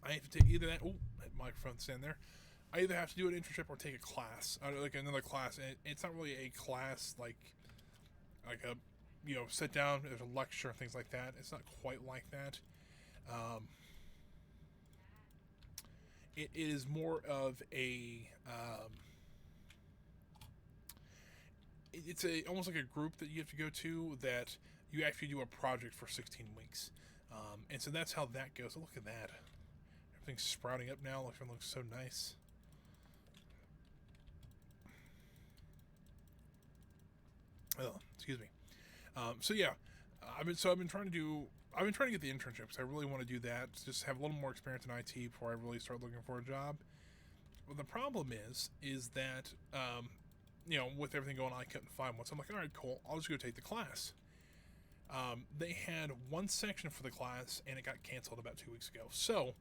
Speaker 1: I have to take either that. Oh, that microphone stand there. I either have to do an internship or take a class, like another class. And it's not really a class like a sit down. There's a lecture and things like that. It's not quite like that. It is more of a it's almost like a group that you have to go to that you actually do a project for 16 weeks. And so that's how that goes. Oh, look at that. Everything's sprouting up now. It looks so nice. Oh, excuse me. So yeah, I've been trying to get the internship because I really want to do that. Just have a little more experience in IT before I really start looking for a job. Well, the problem is that with everything going on, I couldn't find one. So I'm like, all right, cool. I'll just go take the class. They had one section for the class, and it got canceled about 2 weeks ago. So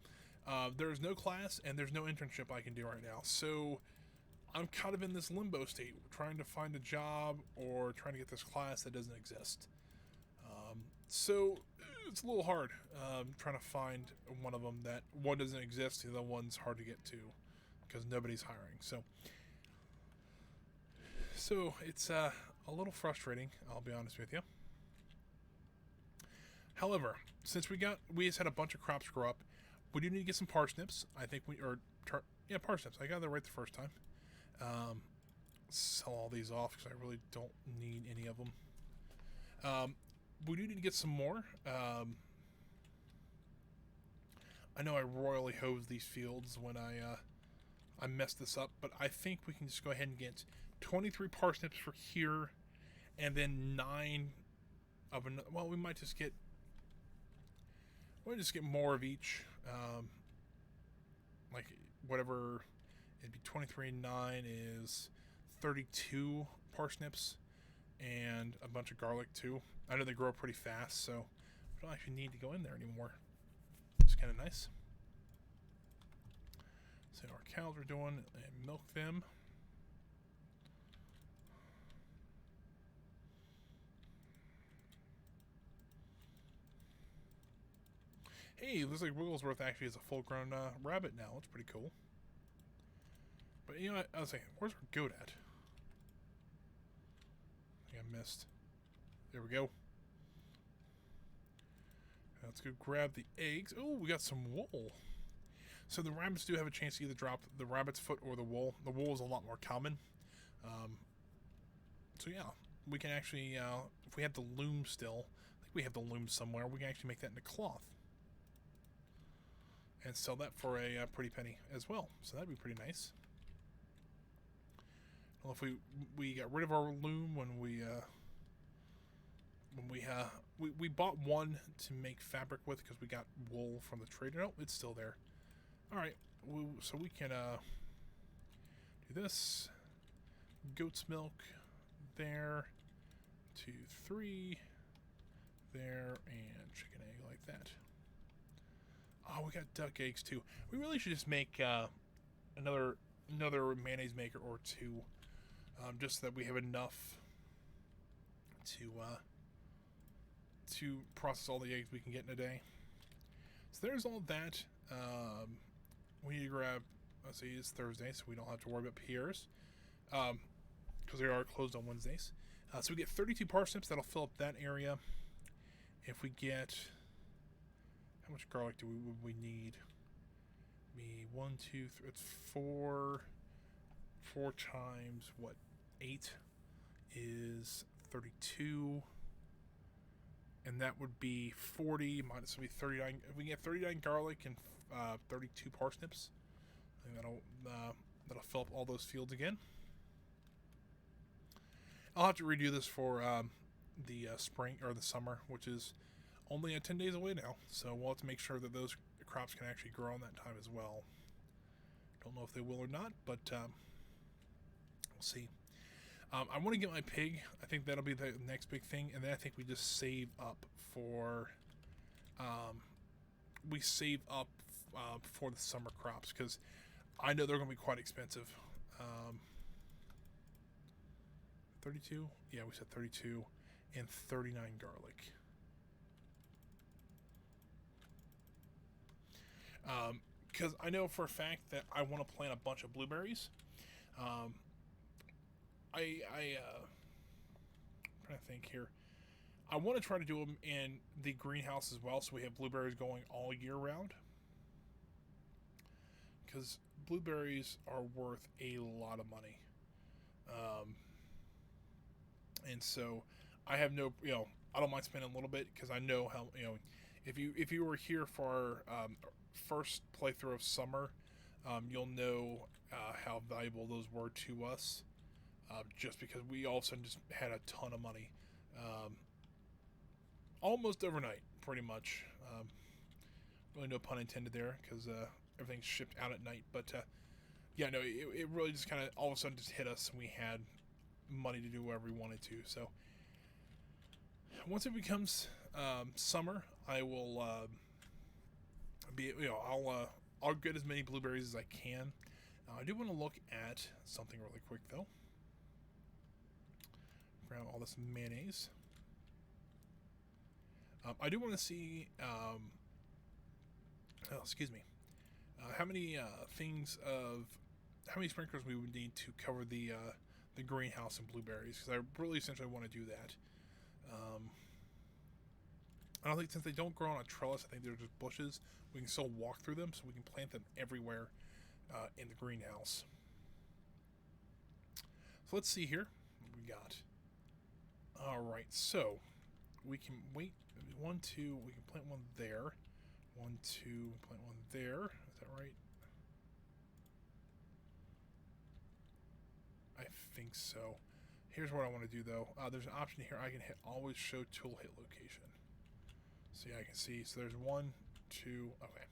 Speaker 1: there's no class, and there's no internship I can do right now. So I'm kind of in this limbo state, trying to find a job or trying to get this class that doesn't exist. So it's a little hard trying to find one of them that one doesn't exist, the other one's hard to get to because nobody's hiring. So it's a little frustrating, I'll be honest with you. However, since we just had a bunch of crops grow up, we do need to get some parsnips. I think parsnips. I got that right the first time. Sell all these off because I really don't need any of them. We do need to get some more. I know I royally hosed these fields when I messed this up, but I think we can just go ahead and get 23 parsnips for here, and then 9 of another. Well, we might just get. We'll just get more of each. Like whatever. It'd be 23 and 9 is 32 parsnips and a bunch of garlic too. I know they grow pretty fast, so we don't actually need to go in there anymore. It's kind of nice. So our cows are doing and milk them. Hey, looks like Wigglesworth actually is a full-grown rabbit now. That's pretty cool. But you know what? I was like, where's our goat at? I think I missed. There we go. Let's go grab the eggs. Oh, we got some wool. So the rabbits do have a chance to either drop the rabbit's foot or the wool. The wool is a lot more common. So yeah, we can actually, if we have the loom still, I think we have the loom somewhere, we can actually make that into cloth. And sell that for a pretty penny as well. So that'd be pretty nice. Well, if we got rid of our loom when we bought one to make fabric with because we got wool from the trader. No, it's still there. All right, so we can do this. Goat's milk there, 2, 3 there, and chicken egg like that. Oh, we got duck eggs too. We really should just make another mayonnaise maker or two, just so that we have enough to process all the eggs we can get in a day. So there's all that. We need to grab. Let's see, it's Thursday, so we don't have to worry about pears, because they are closed on Wednesdays. So we get 32 parsnips. That'll fill up that area. If we get, how much garlic would we need? Be 1, 2, 3. It's 4. 4 times what? 8 is 32, and that would be 40 minus would be 39. If we get 39 garlic and 32 parsnips, I think that'll fill up all those fields again. I'll have to redo this for the spring or the summer, which is only 10 days away now. So we'll have to make sure that those crops can actually grow in that time as well. Don't know if they will or not, but we'll see. I want to get my pig. I think that'll be the next big thing, and then I think we just save up for for the summer crops, because I know they're going to be quite expensive. 32? Yeah, we said 32 and 39 garlic. Because I know for a fact that I want to plant a bunch of blueberries. I'm trying to think here. I want to try to do them in the greenhouse as well, so we have blueberries going all year round. Because blueberries are worth a lot of money. And so I have no, I don't mind spending a little bit, because I know how, if you were here for our first playthrough of summer, you'll know how valuable those were to us, just because we all of a sudden just had a ton of money, almost overnight, pretty much. Really no pun intended there, because everything's shipped out at night, but yeah, no, it really just kind of all of a sudden just hit us, and we had money to do whatever we wanted to. So once it becomes summer, I will I'll get as many blueberries as I can. I do want to look at something really quick though. Grab all this mayonnaise. I do want to see how many how many sprinklers we would need to cover the greenhouse and blueberries, because I really essentially want to do that. I don't think, since they don't grow on a trellis, I think they're just bushes, we can still walk through them, so we can plant them everywhere in the greenhouse. So let's see here what we got. Alright, so we can wait. 1, 2, we can plant one there. 1, 2, plant one there. Is that right? I think so. Here's what I want to do though. There's an option here. I can hit always show tool hit location. So yeah, I can see. So there's 1, 2. Okay.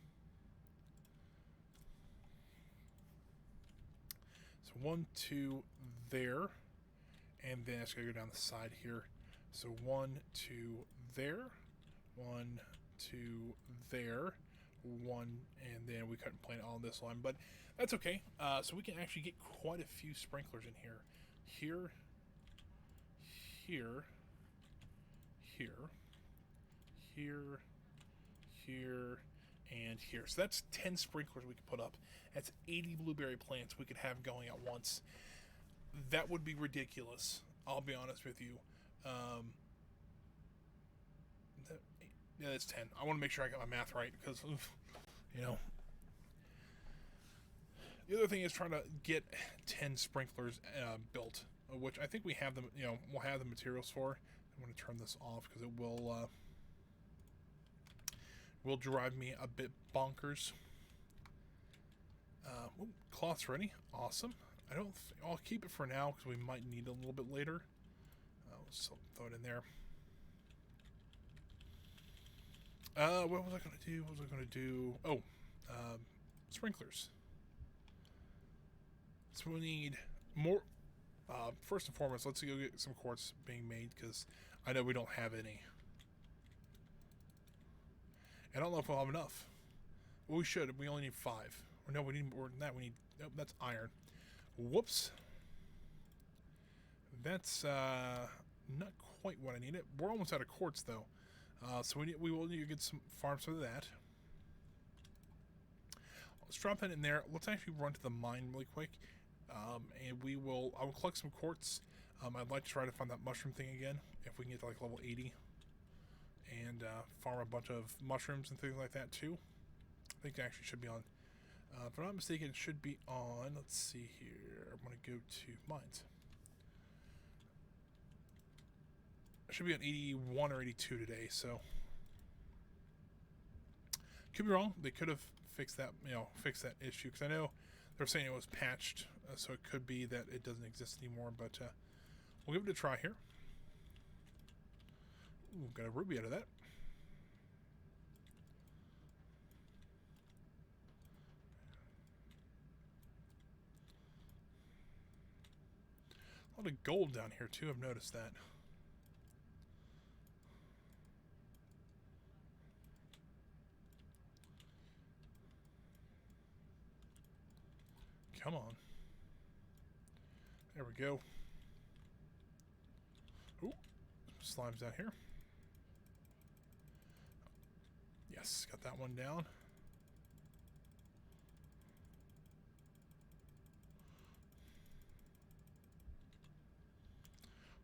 Speaker 1: So 1, 2 there, and then it's gonna go down the side here. So 1, 2 there, 1, 2 there, 1, and then we couldn't plant all this line, but that's okay. So we can actually get quite a few sprinklers in here. Here, here, here, here, here, and here. So that's 10 sprinklers we could put up. That's 80 blueberry plants we could have going at once. That would be ridiculous. I'll be honest with you. Yeah, that's 10. I want to make sure I got my math right because, you know. The other thing is trying to get 10 sprinklers built, which I think we have them. You know, we'll have the materials for. I'm going to turn this off because it will drive me a bit bonkers. Cloth's ready. Awesome. I'll keep it for now because we might need it a little bit later. So throw it in there. What was I going to do? Oh, sprinklers. So we need more. First and foremost, let's go get some quartz being made because I know we don't have any. I don't know if we'll have enough. Well, we should. We only need 5. Or no, we need more than that. We need. Nope, that's iron. Whoops. That's not quite what I needed. We're almost out of quartz though, so we will need to get some farms for that. Let's drop that in there. Let's actually run to the mine really quick, and I will collect some quartz. I'd like to try to find that mushroom thing again if we can get to like level 80, and farm a bunch of mushrooms and things like that too. I think it actually should be on. If I'm not mistaken, it should be on. Let's see here. I'm going to go to mines. It should be on 81 or 82 today, so could be wrong. They could have fixed that, fixed that issue because I know they're saying it was patched, so it could be that it doesn't exist anymore. But we'll give it a try here. Ooh, got a ruby out of that. A lot of gold down here too. I've noticed that. Come on. There we go. Ooh, slime's down here. Yes, got that one down.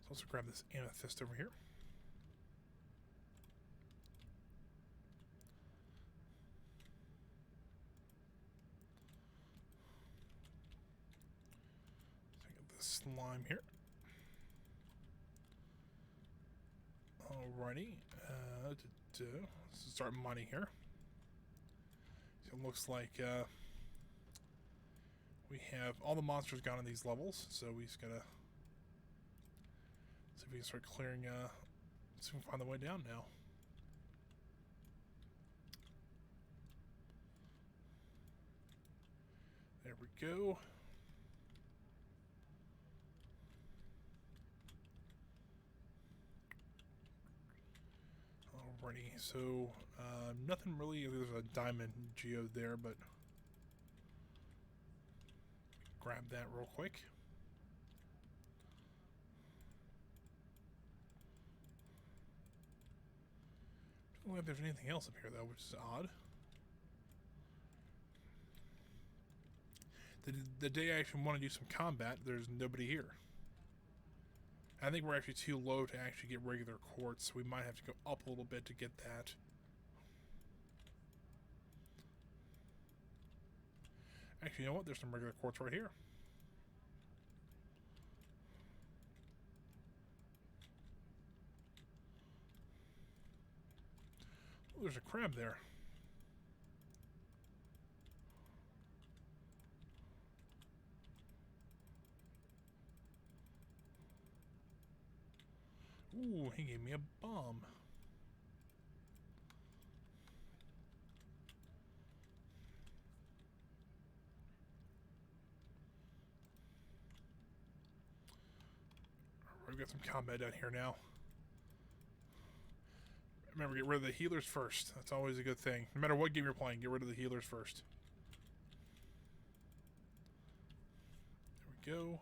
Speaker 1: Let's also grab this amethyst over here. Slime here. Alrighty. Let's start mining here. So it looks like we have all the monsters gone on these levels, so we just gotta see if we can start clearing. See if we can find the way down now. There we go. Alrighty, so nothing really. There's a diamond geode there, but grab that real quick. Don't know if there's anything else up here though, which is odd. The day I actually want to do some combat, there's nobody here. I think we're actually too low to actually get regular quartz. We might have to go up a little bit to get that. Actually, you know what? There's some regular quartz right here. Oh, there's a crab there. Ooh, he gave me a bomb. We've got some combat down here now. Remember, get rid of the healers first. That's always a good thing. No matter what game you're playing, get rid of the healers first. There we go.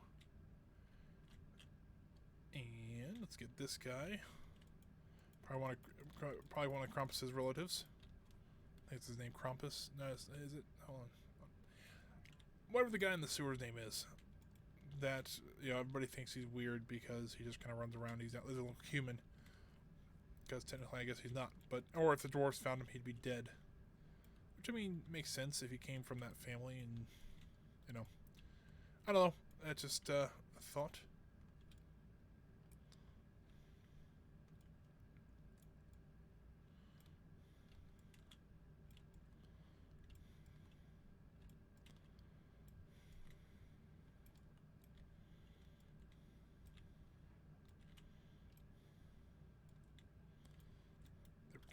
Speaker 1: And let's get this guy. Probably one of Krampus's relatives. think it's his name, Krampus. No, is it? Hold on. Whatever the guy in the sewer's name is. That, everybody thinks he's weird because he just kind of runs around. He's a little human. Because technically, I guess he's not. But or if the dwarves found him, he'd be dead. Which, I mean, makes sense if he came from that family and, I don't know. That's just a thought.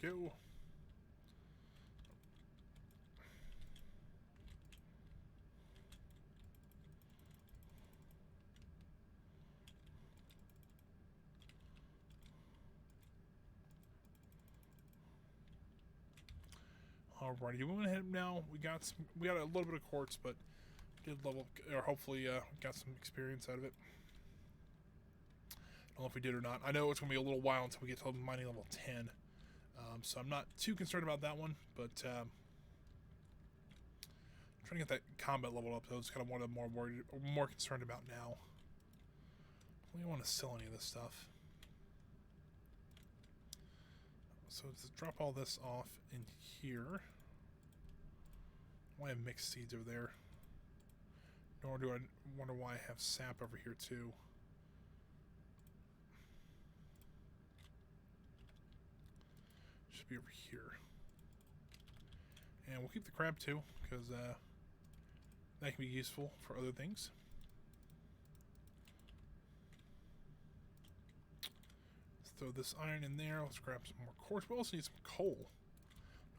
Speaker 1: There we go. Alrighty, we went ahead now. We got a little bit of quartz, but did level, or hopefully got some experience out of it. I don't know if we did or not. I know it's gonna be a little while until we get to mining level 10, so I'm not too concerned about that one. But trying to get that combat level up, though, is kind of what I'm more concerned about now. I don't want to sell any of this stuff. So let's drop all this off in here. Why I have mixed seeds over there? Nor do I wonder why I have sap over here too. Should be over here. And we'll keep the crab too, because that can be useful for other things. Let's throw this iron in there. Let's grab some more quartz. We also need some coal,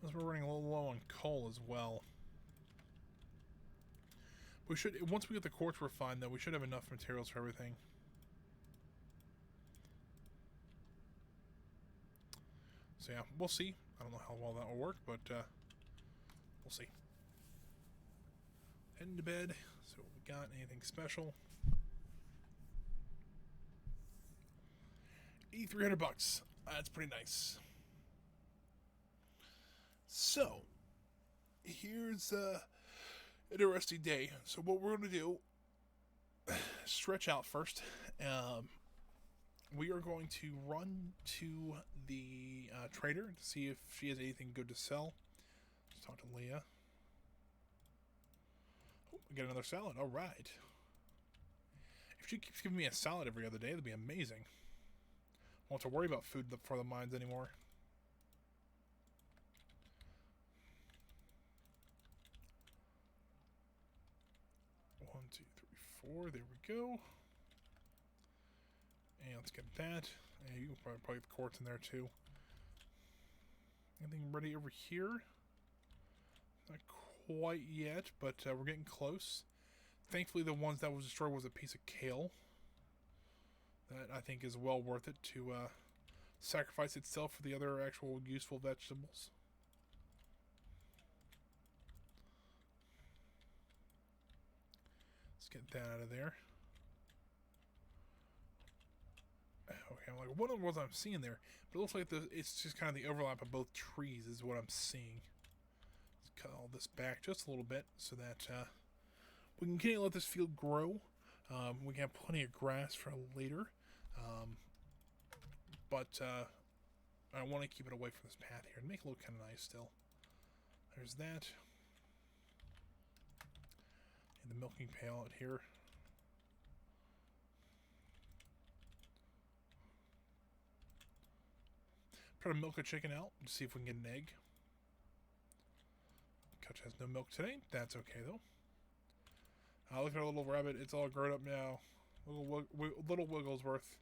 Speaker 1: because we're running a little low on coal as well. We should, once we get the quartz refined, though, we should have enough materials for everything. So yeah, we'll see. I don't know how well that will work, but we'll see. Heading to bed. So we got anything special? $8,300. That's pretty nice. So here's an interesting day. So what we're going to do, stretch out first. We are going to run to the trader to see if she has anything good to sell. Let's talk to Leah. Oh, we get another salad. All right. If she keeps giving me a salad every other day, that'd be amazing. I won't have to worry about food for the mines anymore. One, two, three, 4. There we go. And let's get that. And you can probably get the quartz in there too. Anything ready over here? Not quite yet, but we're getting close. Thankfully, the ones that was destroyed was a piece of kale. That I think is well worth it to sacrifice itself for the other actual useful vegetables. Let's get that out of there. Okay, I'm like, what was I'm seeing there? But it looks like it's just kind of the overlap of both trees is what I'm seeing. Let's cut all this back just a little bit so that we can continue to let this field grow. We can have plenty of grass for later. But I want to keep it away from this path here and make it look kind of nice still. There's that. And the milking pail out here. Try to milk a chicken out to see if we can get an egg. Couch has no milk today. That's okay though. Look at our little rabbit. It's all grown up now. Little Wigglesworth.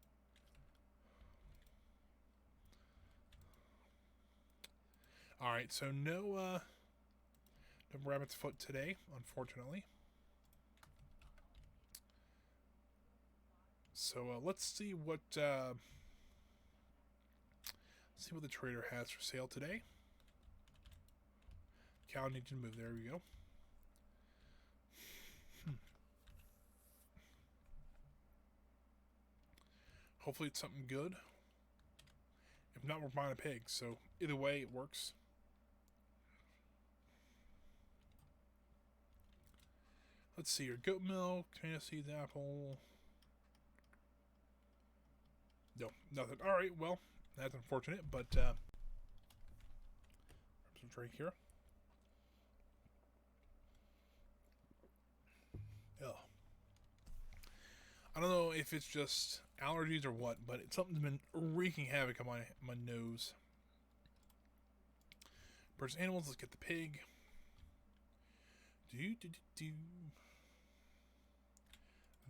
Speaker 1: Alright, so no rabbit's foot today, unfortunately. So let's see what the trader has for sale today. Cow needs to move. There we go. Hopefully it's something good. If not, we're buying a pig. So either way, it works. Let's see here. Goat milk, tomato seeds, apple. No, nothing. Alright, well, that's unfortunate, but some drink here. Ugh. I don't know if it's just allergies or what, but something's been wreaking havoc on my nose. Birds and animals, let's get the pig.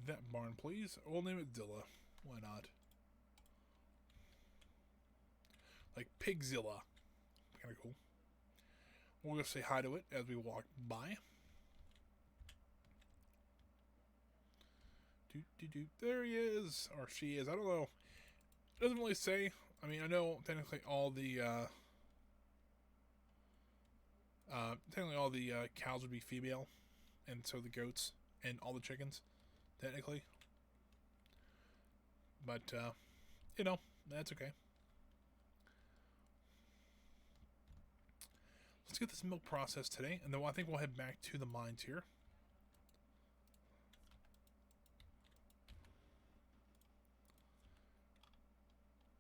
Speaker 1: That barn, please. We'll name it Zilla. Why not? Like Pigzilla. Kind of cool. We'll go say hi to it as we walk by. There he is, or she is. I don't know. It doesn't really say. I mean, I know technically all the cows would be female, and so the goats and all the chickens, technically. But you know, that's okay. Let's get this milk processed today, and then I think we'll head back to the mines here.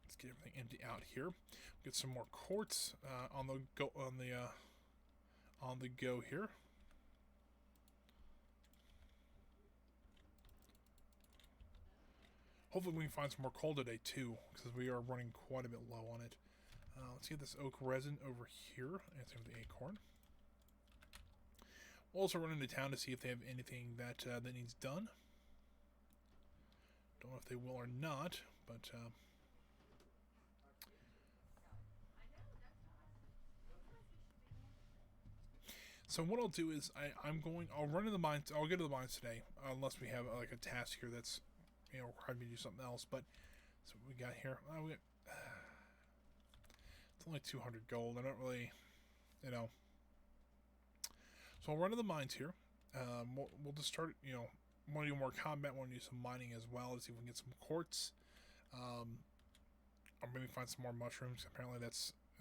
Speaker 1: Let's get everything empty out here. Get some more quartz on the go here. Hopefully we can find some more coal today too, because we are running quite a bit low on it. Let's get this oak resin over here, and same with the acorn. We'll also run into town to see if they have anything that that needs done. Don't know if they will or not, but so what I'll do is I'll run to the mines. I'll get to the mines today, unless we have like a task here that's required me to do something else. But so what we got here, it's only 200 gold. I don't really, So I'll run to the mines here. We'll just start. Want to do more combat. Want to do some mining as well to see if we can get some quartz. Or maybe find some more mushrooms. Apparently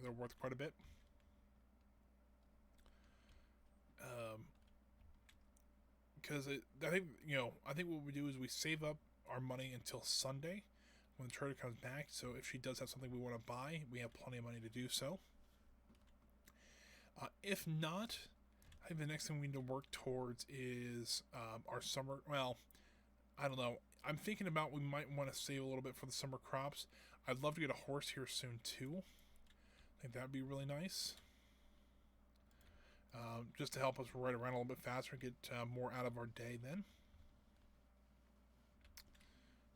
Speaker 1: they're worth quite a bit. Because I think what we do is we save up our money until Sunday when the trader comes back. So if she does have something we want to buy, we have plenty of money to do so. If not, I think the next thing we need to work towards is our summer. Well, I don't know. I'm thinking about we might want to save a little bit for the summer crops. I'd love to get a horse here soon too. I think that'd be really nice. Just to help us ride around a little bit faster and get more out of our day then.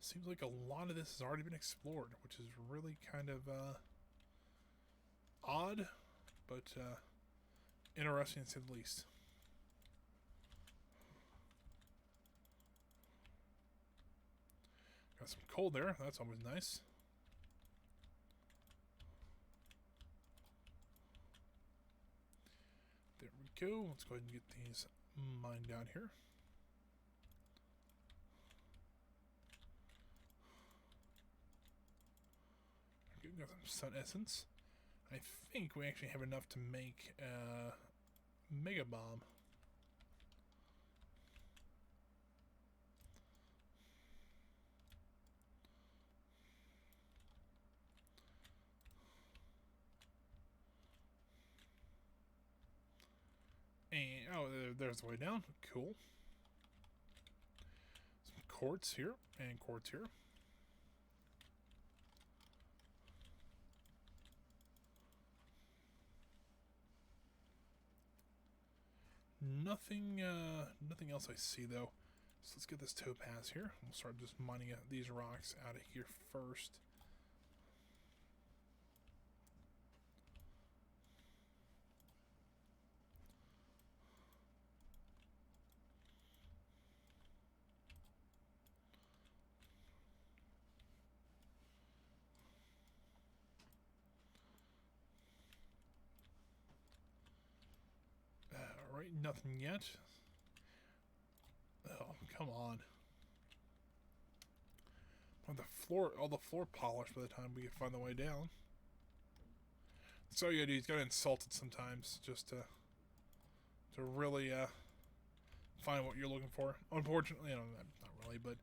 Speaker 1: Seems like a lot of this has already been explored, which is really kind of odd, but interesting to say the least. Got some coal there, that's always nice. There we go. Let's go ahead and get these mined down here. Okay, we got some sun essence. I think we actually have enough to make a mega bomb. And, oh, there's the way down. Cool. Some quartz here and quartz here. Nothing else I see though. So let's get this topaz here. We'll start just mining these rocks out of here first. Alright, nothing yet. Oh, come on. All the floor polished by the time we can find the way down. So yeah, dude, he's got insulted sometimes just to really find what you're looking for. Unfortunately, not really, but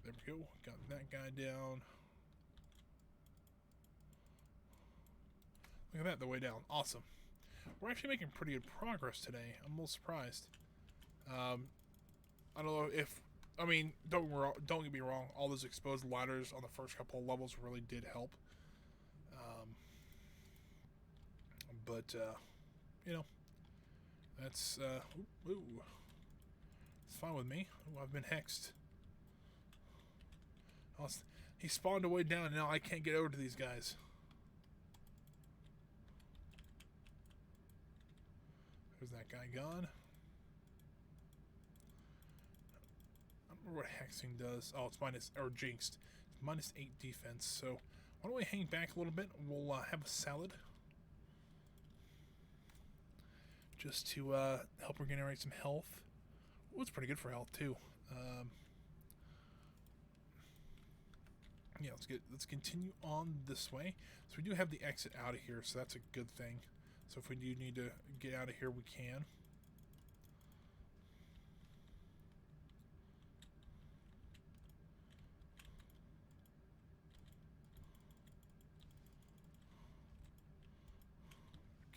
Speaker 1: there we go. Got that guy down. Look at that, the way down. Awesome. We're actually making pretty good progress today. I'm a little surprised. I don't know if... I mean, don't get me wrong. All those exposed ladders on the first couple of levels really did help. But, you know, that's... it's fine with me. Ooh, I've been hexed. He spawned away down, and now I can't get over to these guys. There's that guy gone. I don't remember what hexing does. Oh, it's minus, or jinxed. It's minus 8 defense. So why don't we hang back a little bit? We'll have a salad. Just to help regenerate some health. Oh, it's pretty good for health too. Yeah, let's continue on this way. So we do have the exit out of here, so that's a good thing. So if we do need to get out of here, we can.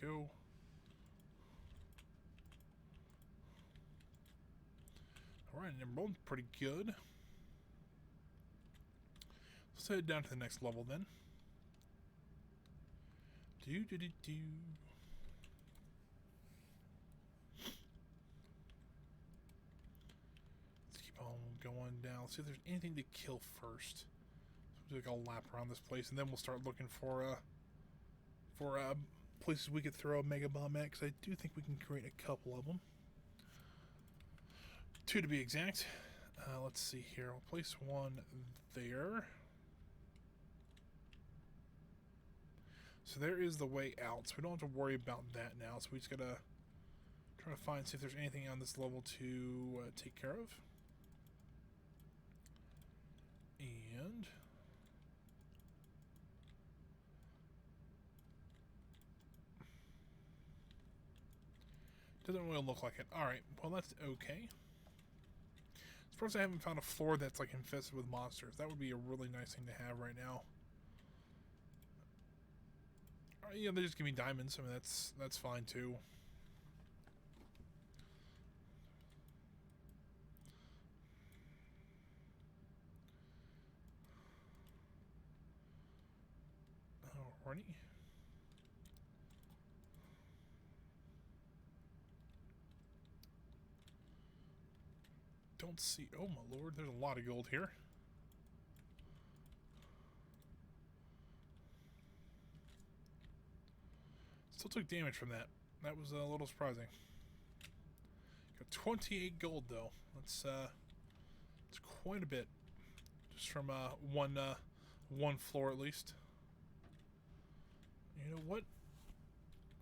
Speaker 1: Go. Alright, and we're both pretty good. Let's head down to the next level then. Let's keep on going down. Let's see if there's anything to kill first. So we'll do like a lap around this place, and then we'll start looking for places we could throw a mega bomb at, because I do think we can create a couple of them. 2 to be exact. Let's see here. I'll place one there. So there is the way out, so we don't have to worry about that now. So we just gotta try to see if there's anything on this level to take care of. And doesn't really look like it. Alright, well that's okay. As far as I haven't found a floor that's like infested with monsters. That would be a really nice thing to have right now. Yeah, they just give me diamonds. I mean, that's fine too. Alrighty. Don't see. Oh my lord, there's a lot of gold here. Still took damage from that. That was a little surprising. Got 28 gold though. That's it's quite a bit, just from one floor at least. You know what?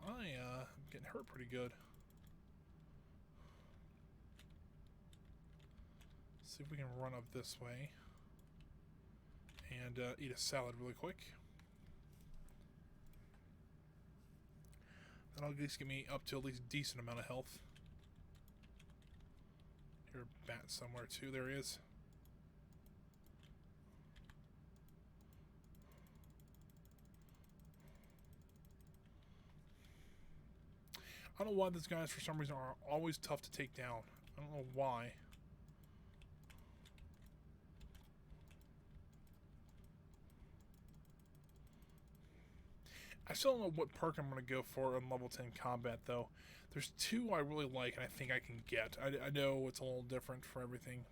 Speaker 1: I'm getting hurt pretty good. Let's see if we can run up this way and eat a salad really quick. That'll at least get me up to at least a decent amount of health. Here's a bat somewhere too. There he is. I don't know why these guys for some reason are always tough to take down. I don't know why. I still don't know what perk I'm going to go for in level 10 combat, though. There's 2 I really like and I think I can get. I know it's a little different for everything.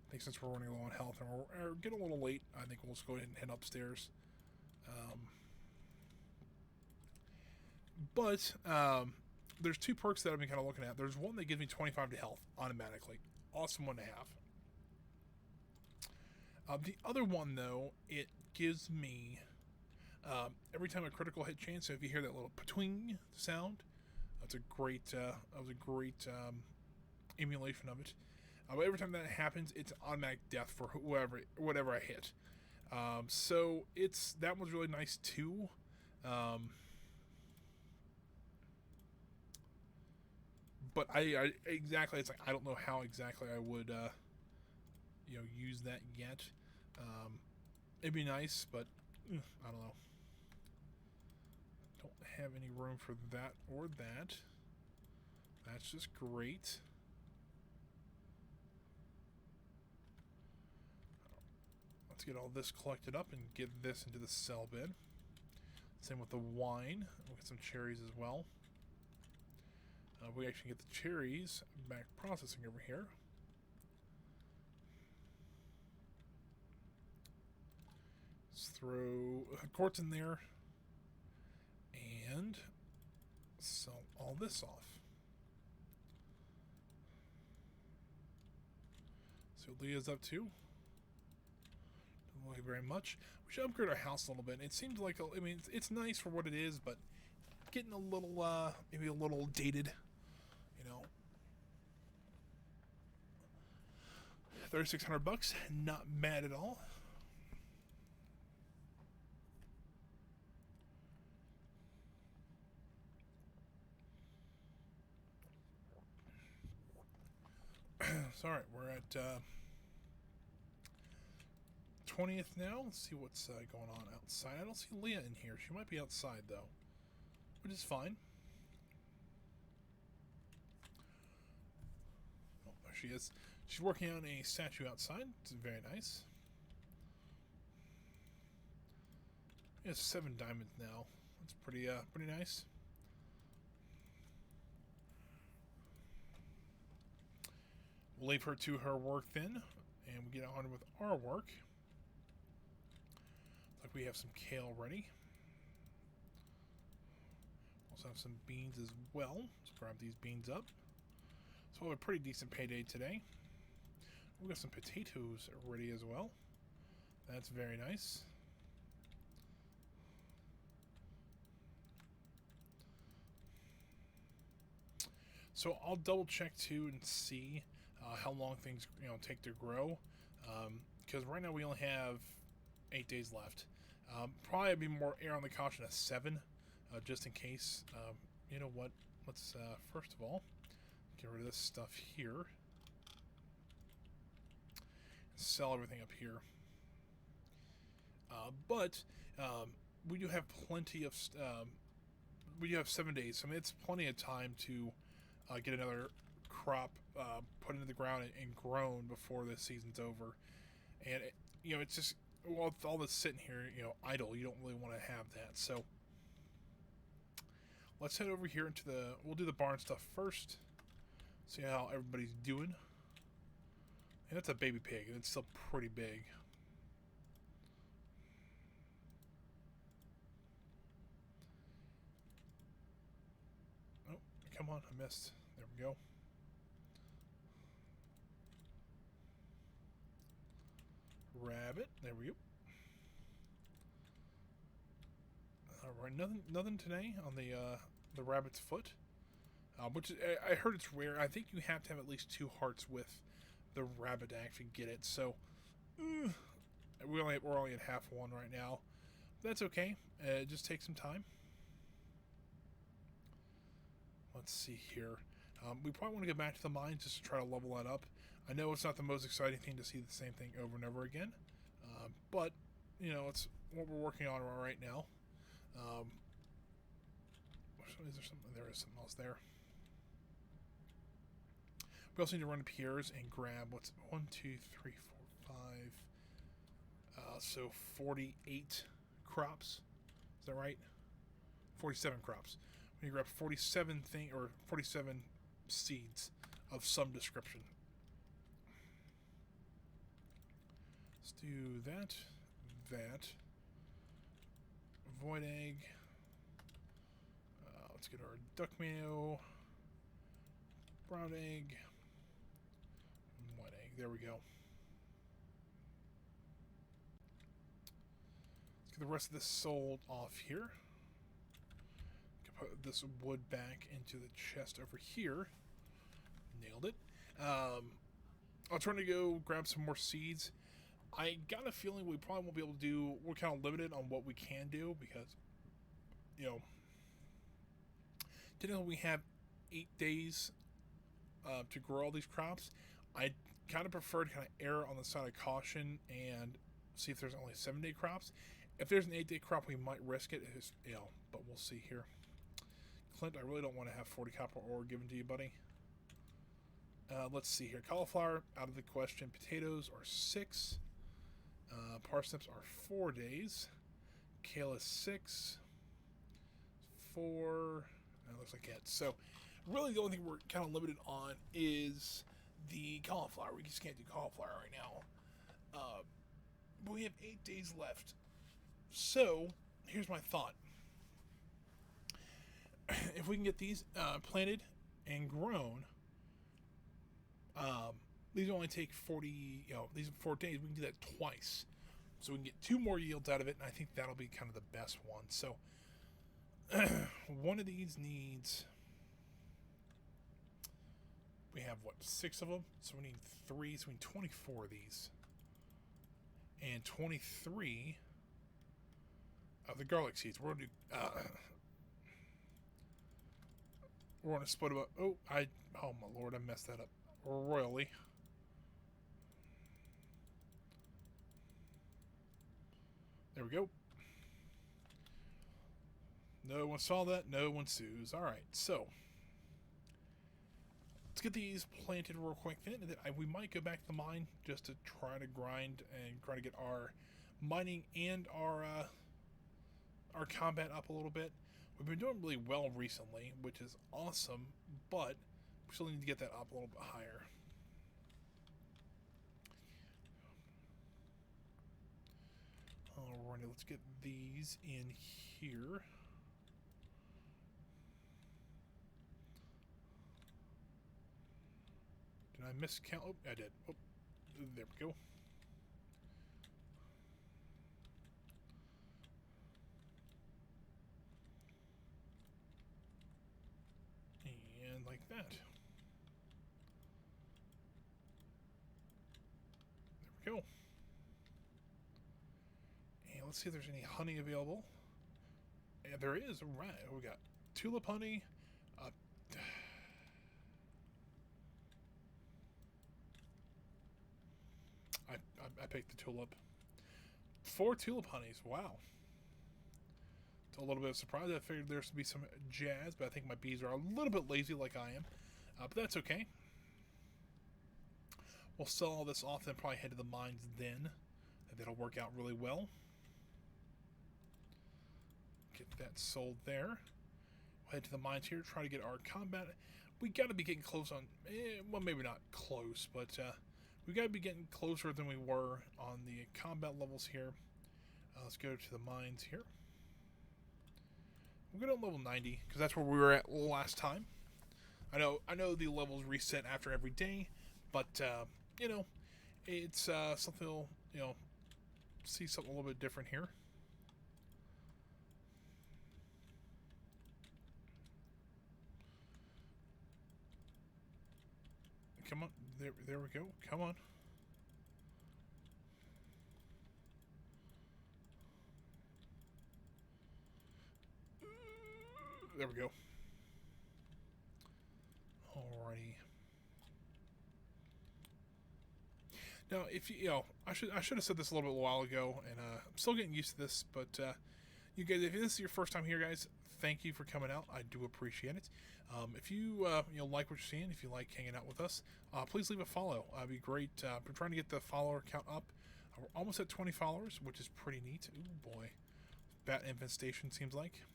Speaker 1: I think since we're running low on health and we're getting a little late, I think we'll just go ahead and head upstairs. There's 2 perks that I've been kind of looking at. There's one that gives me 25 to health automatically. Awesome one to have. The other one, though, it gives me... every time a critical hit chance, so if you hear that little patwing sound, that's a great, emulation of it. But every time that happens, it's automatic death for whatever I hit. So that one's really nice too. But I exactly, it's like I don't know how exactly I would use that yet. It'd be nice, but I don't know. Don't have any room for that or that. That's just great. Let's get all this collected up and get this into the sell bin. Same with the wine. We'll get some cherries as well. We actually get the cherries back processing over here. Let's throw quartz in there and sell all this off. So Leah's up to. Don't like very much. We should upgrade our house a little bit. It seems like, I mean, it's nice for what it is, but getting a little, maybe a little dated, you know. $3,600, not bad at all. Sorry, we're at 20th now. Let's see what's going on outside. I don't see Leah in here. She might be outside though, which is fine. Oh, there she is. She's working on a statue outside. It's very nice. He has 7 diamonds now. That's pretty nice. We'll leave her to her work then, and we get on with our work. Looks like we have some kale ready. Also have some beans as well. Let's grab these beans up. So we'll have a pretty decent payday today. We've got some potatoes ready as well. That's very nice. So I'll double check too and see how long things take to grow, because right now we only have 8 days left. Probably be more air on the caution of 7, just in case. You know what? Let's first of all get rid of this stuff here. Sell everything up here. But we do have plenty of. We do have 7 days, so I mean it's plenty of time to get another crop put into the ground and grown before the season's over. And it's just with all this sitting here, idle. You don't really want to have that. So let's head over here into the. We'll do the barn stuff first. See how everybody's doing. And that's a baby pig, and it's still pretty big. Oh, come on, I missed. There we go. Rabbit, there we go. Alright, nothing today on the rabbit's foot. Which I heard it's rare. I think you have to have at least 2 hearts with the rabbit to actually get it. So we're only at half one right now. That's okay. Just take some time. Let's see here. We probably want to get back to the mines just to try to level that up. I know it's not the most exciting thing to see the same thing over and over again, but it's what we're working on right now. Is there something? There is something else there. We also need to run up here and grab what's 1, 2, 3, 4, 5. So 48 crops. Is that right? 47 crops. We need to grab 47 seeds of some description. Let's do that. Void egg. Let's get our duck mayo. Brown egg. White egg. There we go. Let's get the rest of this sold off here. Put this wood back into the chest over here. Nailed it. I'm trying to go grab some more seeds. I got a feeling we probably won't be able to do. We're kind of limited on what we can do because, technically we have 8 days to grow all these crops. I kind of prefer to kind of err on the side of caution and see if there's only 7-day crops. If there's an 8-day crop, we might risk it. It's, but we'll see here. Clint, I really don't want to have 40 copper ore given to you, buddy. Let's see here. Cauliflower, out of the question. Potatoes are 6. Parsnips are 4 days. Kale is 6. 4. That looks like it. So, really the only thing we're kind of limited on is the cauliflower. We just can't do cauliflower right now. But we have 8 days left. So, here's my thought. If we can get these planted and grown, these only take 40, these 4 days. We can do that twice. So we can get 2 more yields out of it, and I think that'll be kind of the best one. So, one of these needs, we have, 6 of them? So we need 3, so we need 24 of these. And 23 of the garlic seeds. We're going to do, we're going to split them up. Oh my lord, I messed that up royally. There we go. No one saw that. No one sues. All right, so let's get these planted real quick. We might go back to the mine just to try to grind and try to get our mining and our combat up a little bit. We've been doing really well recently, which is awesome, but we still need to get that up a little bit higher. Alrighty, let's get these in here. Did I miscount? Oh, I did. Oh, there we go. And like that. There we go. And let's see if there's any honey available. And there is. Right. We got tulip honey. I picked the tulip. 4 tulip honeys. Wow. It's a little bit of a surprise. I figured there should be some jazz, but I think my bees are a little bit lazy like I am. But that's okay. We'll sell all this off and probably head to the mines then. That'll work out really well. Get that sold there. We'll head to the mines here, try to get our combat. We got to be getting close on, well, maybe not close, but we got to be getting closer than we were on the combat levels here. Let's go to the mines here. We'll go to level 90 because that's where we were at last time. I know the levels reset after every day, but it's something, see something a little bit different here. Come on, there we go. Come on. There we go. Alrighty. Now, if I should have said this a little bit a while ago, and I'm still getting used to this. But you guys, if this is your first time here, guys, thank you for coming out. I do appreciate it. If you like what you're seeing, if you like hanging out with us, please leave a follow. It'd be great. We're trying to get the follower count up. We're almost at 20 followers, which is pretty neat. Ooh boy, bat infestation seems like.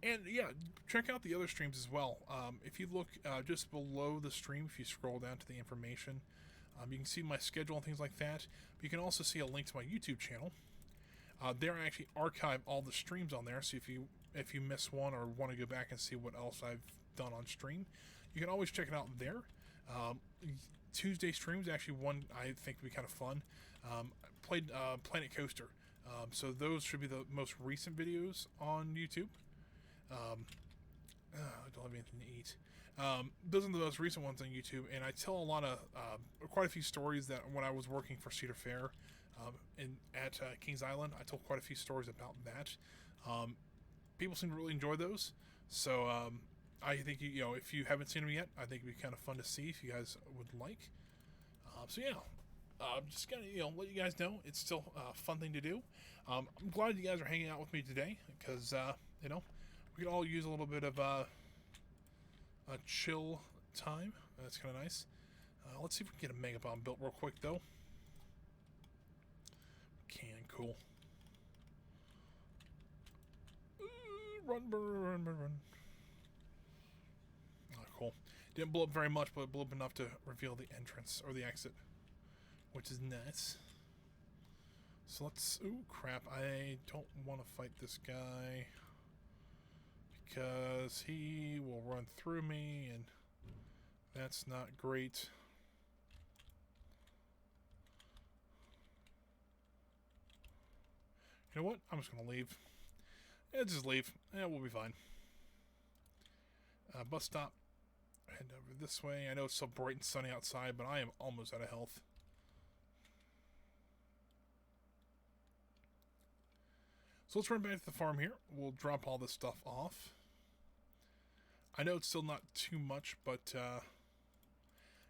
Speaker 1: And yeah, check out the other streams as well. If you look just below the stream, if you scroll down to the information, you can see my schedule and things like that. But you can also see a link to my YouTube channel. There I actually archive all the streams on there, so if you miss one or want to go back and see what else I've done on stream, you can always check it out there. Tuesday streams actually one I think would be kind of fun. I played Planet Coaster, so those should be the most recent videos on YouTube. I don't have anything to eat. Those are the most recent ones on YouTube, and I tell a lot of quite a few stories that when I was working for Cedar Fair at Kings Island, I told quite a few stories about that. People seem to really enjoy those, so I think you know if you haven't seen them yet, I think it'd be kind of fun to see if you guys would like. So yeah, I'm just gonna let you guys know it's still a fun thing to do. I'm glad you guys are hanging out with me today because we could all use a little bit of a chill time. That's kind of nice. Let's see if we can get a mega bomb built real quick though. Cool. Run, run, run, run. Oh, cool. Didn't blow up very much, but it blew up enough to reveal the entrance or the exit, which is nice. So let's. Ooh, crap! I don't want to fight this guy because he will run through me, and that's not great. You know what? I'm just gonna leave. Yeah, just leave. Yeah, we'll be fine. Bus stop. Head over this way. I know it's so bright and sunny outside, but I am almost out of health. So let's run back to the farm here. We'll drop all this stuff off. I know it's still not too much, but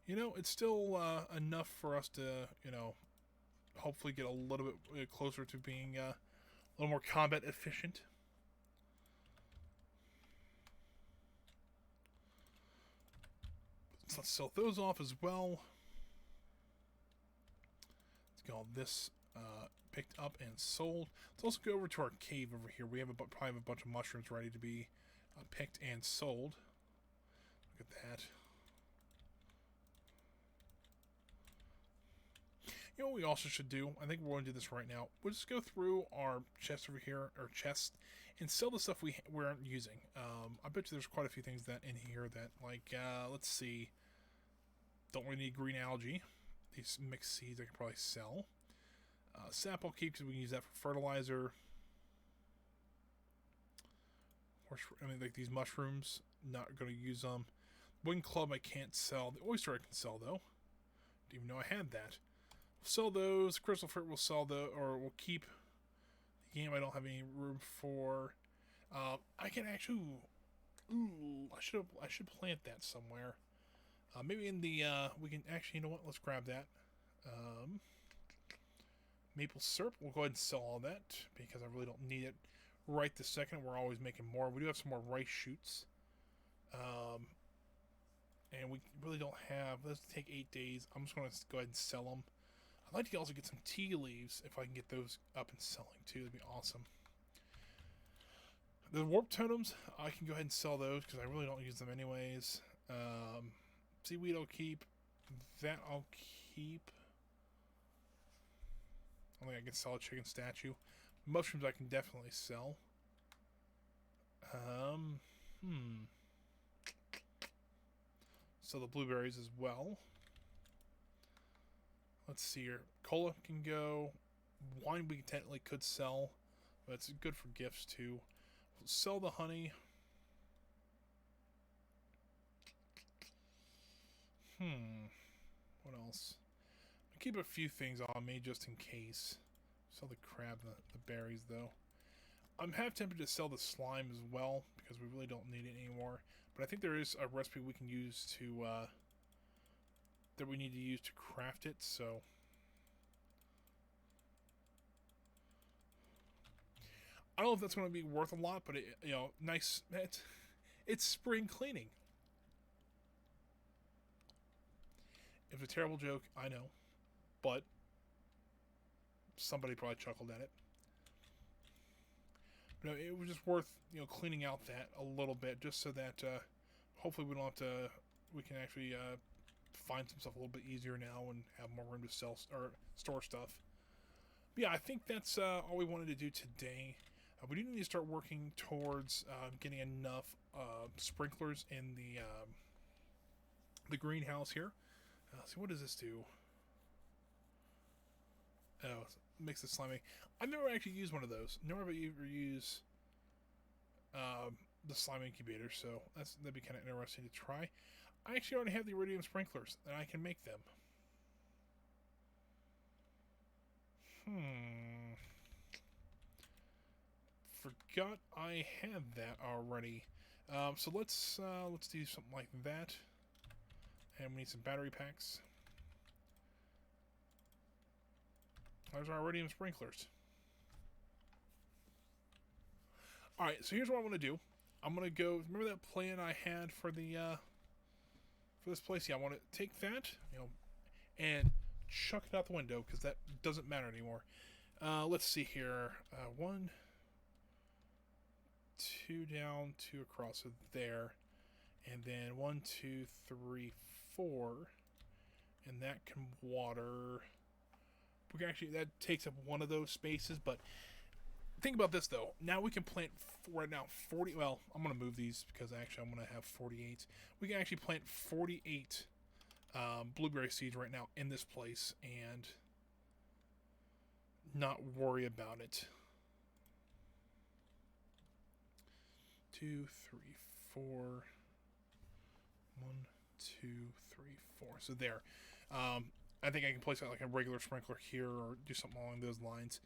Speaker 1: it's still enough for us to, hopefully get a little bit closer to being a little more combat efficient. So let's sell those off as well. Let's get all this picked up and sold. Let's also go over to our cave over here. We have probably have a bunch of mushrooms ready to be picked and sold. Look at that. You know what we also should do? I think we're going to do this right now. We'll just go through our chest over here, or chest, and sell the stuff we aren't using. I bet you there's quite a few things that in here that, like, let's see. Don't really need green algae. These mixed seeds I can probably sell. Sap I'll keep because we can use that for fertilizer. I mean, like these mushrooms, not going to use them. Wing club I can't sell. The oyster I can sell though. Didn't even know I had that. We'll sell those. Crystal fruit we'll sell or we'll keep. The game I don't have any room for. I can actually. Ooh, I should plant that somewhere. Maybe in the we can actually. You know what? Let's grab that. Maple syrup. We'll go ahead and sell all that because I really don't need it right this second. We're always making more. We do have some more rice shoots. And we really don't have. Let's take 8 days. I'm just going to go ahead and sell them. I'd like to also get some tea leaves if I can get those up and selling too. That'd be awesome. The warp totems, I can go ahead and sell those because I really don't use them anyways. Seaweed I'll keep. That I'll keep. I think I can sell a chicken statue. Mushrooms I can definitely sell. Sell the blueberries as well. Let's see here. Cola can go. Wine we technically could sell. But it's good for gifts too. We'll sell the honey. What else? I'll keep a few things on me just in case. Sell the crab, the berries though. I'm half tempted to sell the slime as well because we really don't need it anymore. But I think there is a recipe we can use to that we need to use to craft it. So I don't know if that's going to be worth a lot, but nice. It's spring cleaning. It's a terrible joke, I know, but somebody probably chuckled at it. But it was just worth cleaning out that a little bit, just so that hopefully we don't have to. We can actually find some stuff a little bit easier now and have more room to sell or store stuff. But yeah, I think that's all we wanted to do today. We do need to start working towards getting enough sprinklers in the greenhouse here. See, what does this do? Oh, makes it slimy. I've never actually used one of those. Nor have I ever used the slime incubator, so that'd be kind of interesting to try. I actually already have the iridium sprinklers, and I can make them. Forgot I had that already. So let's do something like that. And we need some battery packs. There's our iridium sprinklers. Alright, so here's what I'm going to do. I'm going to go... Remember that plan I had for the... for this place? Yeah, I want to take that, and chuck it out the window, because that doesn't matter anymore. Let's see here. 1, 2 down, 2 across, so there. And then 1, 2, 3, 4. And that can water... We can actually... That takes up one of those spaces, but... Think about this, though. Now we can plant, right now, 40... Well, I'm going to move these because actually I'm going to have 48. We can actually plant 48 blueberry seeds right now in this place and not worry about it. 2, 3, 4. 1, 2, 3, 4. So there. I think I can place like a regular sprinkler here or do something along those lines.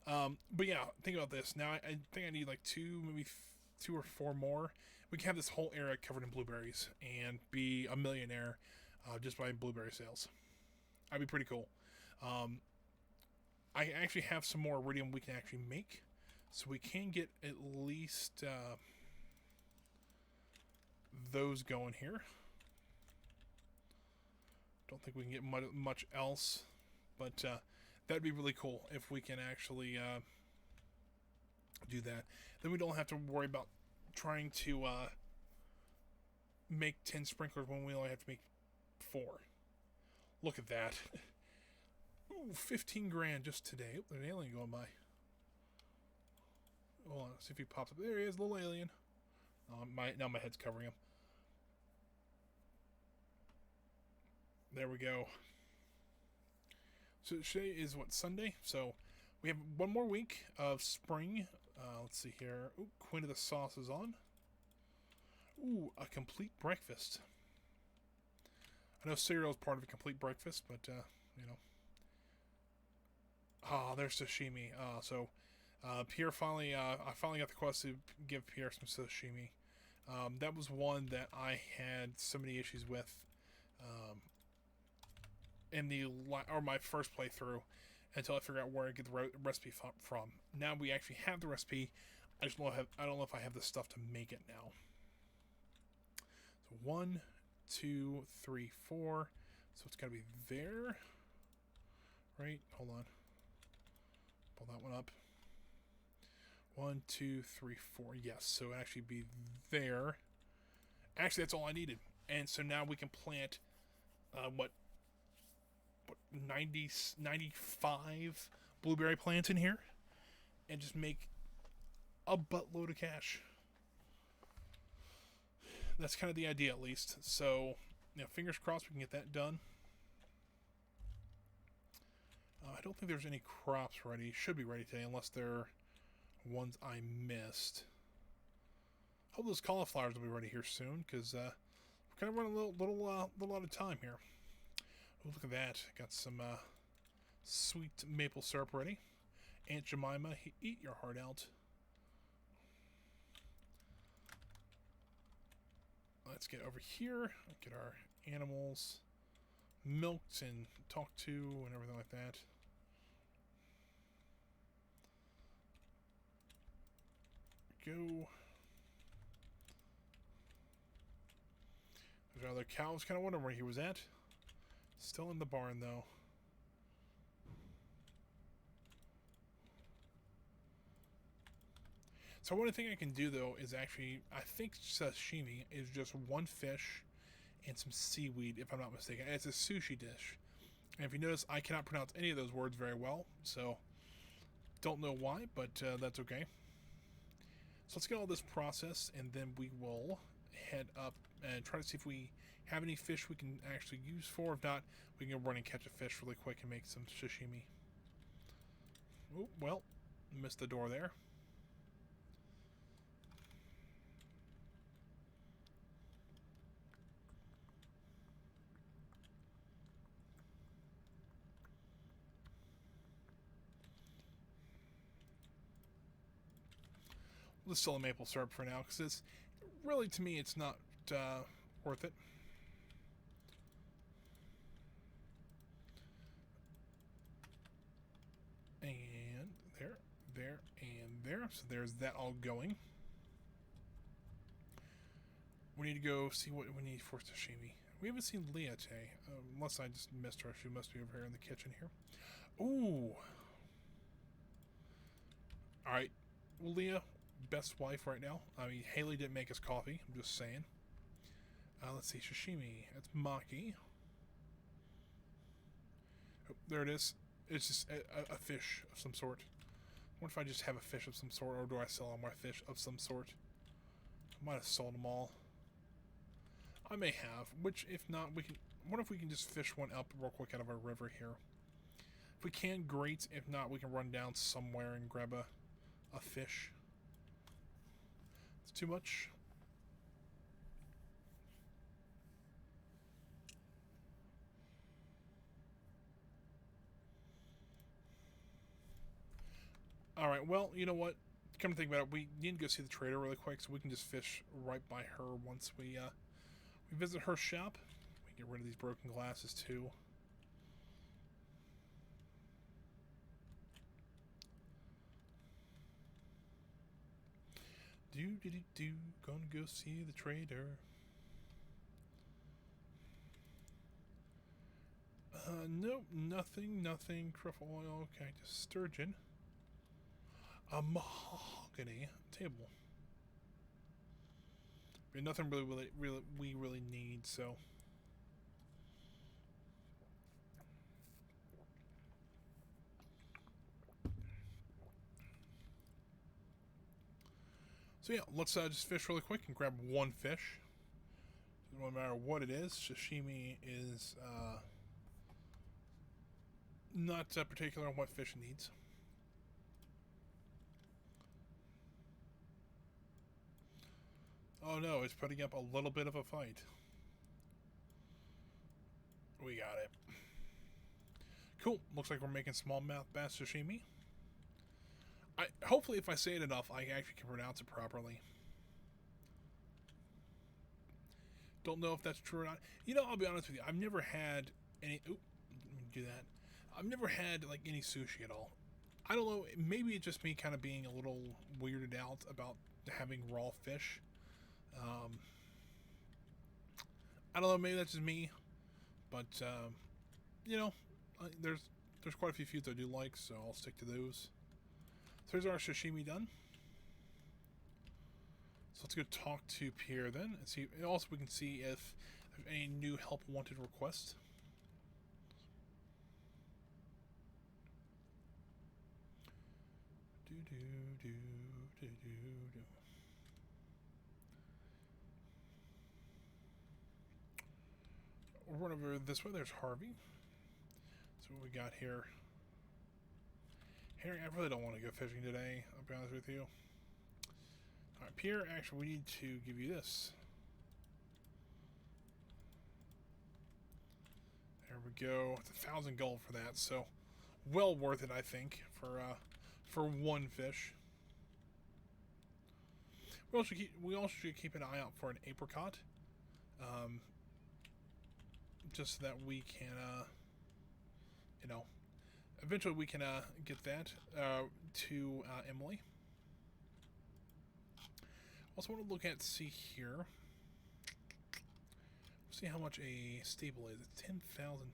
Speaker 1: But yeah, think about this. Now I think I need like 2, maybe 2 or 4 more. We can have this whole area covered in blueberries and be a millionaire just by blueberry sales. That'd be pretty cool. I actually have some more iridium we can actually make, so we can get at least those going here. Don't think we can get much else, but that'd be really cool if we can actually do that. Then we don't have to worry about trying to make 10 sprinklers when we only have to make 4. Look at that. Ooh, 15 grand just today. Oh, there's an alien going by. Hold on, let's see if he pops up. There he is, little alien. Now my head's covering him. There we go. So today is what, Sunday? So we have one more week of spring. Let's see here. Ooh, Queen of the Sauce is on. Ooh, a complete breakfast. I know cereal is part of a complete breakfast, but Ah, there's sashimi. Pierre finally, I finally got the quest to give Pierre some sashimi. That was one that I had so many issues with in my first playthrough until I figured out where I get the recipe from. Now we actually have the recipe. I don't know if I have the stuff to make it now. So 1, 2, 3, 4. So it's got to be there, right? Hold on. Pull that one up. 1, 2, 3, 4. Yes, so it actually be there. Actually, that's all I needed. And so now we can plant, 95 blueberry plants in here and just make a buttload of cash. That's kind of the idea, at least. So, fingers crossed we can get that done. I don't think there's any crops ready. Should be ready today, unless they're ones I missed. Hope those cauliflowers will be ready here soon, because we're kind of running a little out of time here. Oh, look at that. Got some sweet maple syrup ready. Aunt Jemima, eat your heart out. Let's get over here. Get our animals milked and talked to and everything like that. Go. There's our other cows. Kind of wondering where he was at. Still in the barn, though. So one thing I can do, though, is actually, I think sashimi is just one fish and some seaweed, if I'm not mistaken. It's a sushi dish. And if you notice, I cannot pronounce any of those words very well, so don't know why, but that's okay. So let's get all this processed, and then we will head up and try to see if we have any fish we can actually use for. If not, we can go run and catch a fish really quick and make some sashimi. Oh, well, missed the door there. Let's sell the maple syrup for now, because it's really, to me, it's not worth it. And there, and there. So there's that all going. We need to go see what we need for sashimi. We haven't seen Leah today, unless I just missed her. She must be over here in the kitchen here. Ooh. Alright. Well, Leah, best wife right now. I mean, Haley didn't make us coffee. I'm just saying. Let's see. Sashimi. That's maki. Oh, there it is. It's just a fish of some sort. What if I just have a fish of some sort, or do I sell all my fish of some sort? I might have sold them all. I may have, which if not, we can. What if we can just fish one up real quick out of our river here? If we can, great. If not, we can run down somewhere and grab a fish. It's too much. Alright, well, you know what? Come to think about it, we need to go see the trader really quick so we can just fish right by her once we visit her shop. We can get rid of these broken glasses too. Gonna go see the trader. Nope, nothing. Truffle oil, okay, just sturgeon. A mahogany table. But nothing we really need, so. So yeah, let's just fish really quick and grab one fish. No matter what it is, sashimi is not particular on what fish it needs. Oh no, it's putting up a little bit of a fight. We got it. Cool. Looks like we're making smallmouth bass sashimi. Hopefully, if I say it enough, I actually can pronounce it properly. Don't know if that's true or not. You know, I'll be honest with you. I've never had any. Oop, let me do that. I've never had like any sushi at all. I don't know. Maybe it's just me kind of being a little weirded out about having raw fish. I don't know. Maybe that's just me, but you know, there's quite a few foods I do like, so I'll stick to those. So there's our sashimi done. So let's go talk to Pierre then and see. And also, we can see if there's any new help wanted requests. We'll run over this way. There's Harvey. So what we got here? Harry, I really don't want to go fishing today. I'll be honest with you. All right, Pierre. Actually, we need to give you this. There we go. It's 1,000 gold for that. So well worth it, I think, for one fish. We also should keep an eye out for an apricot, just so that we can, you know, eventually we can get that to Emily. Also, want to look at see here. See how much a stable is. It's 10,000.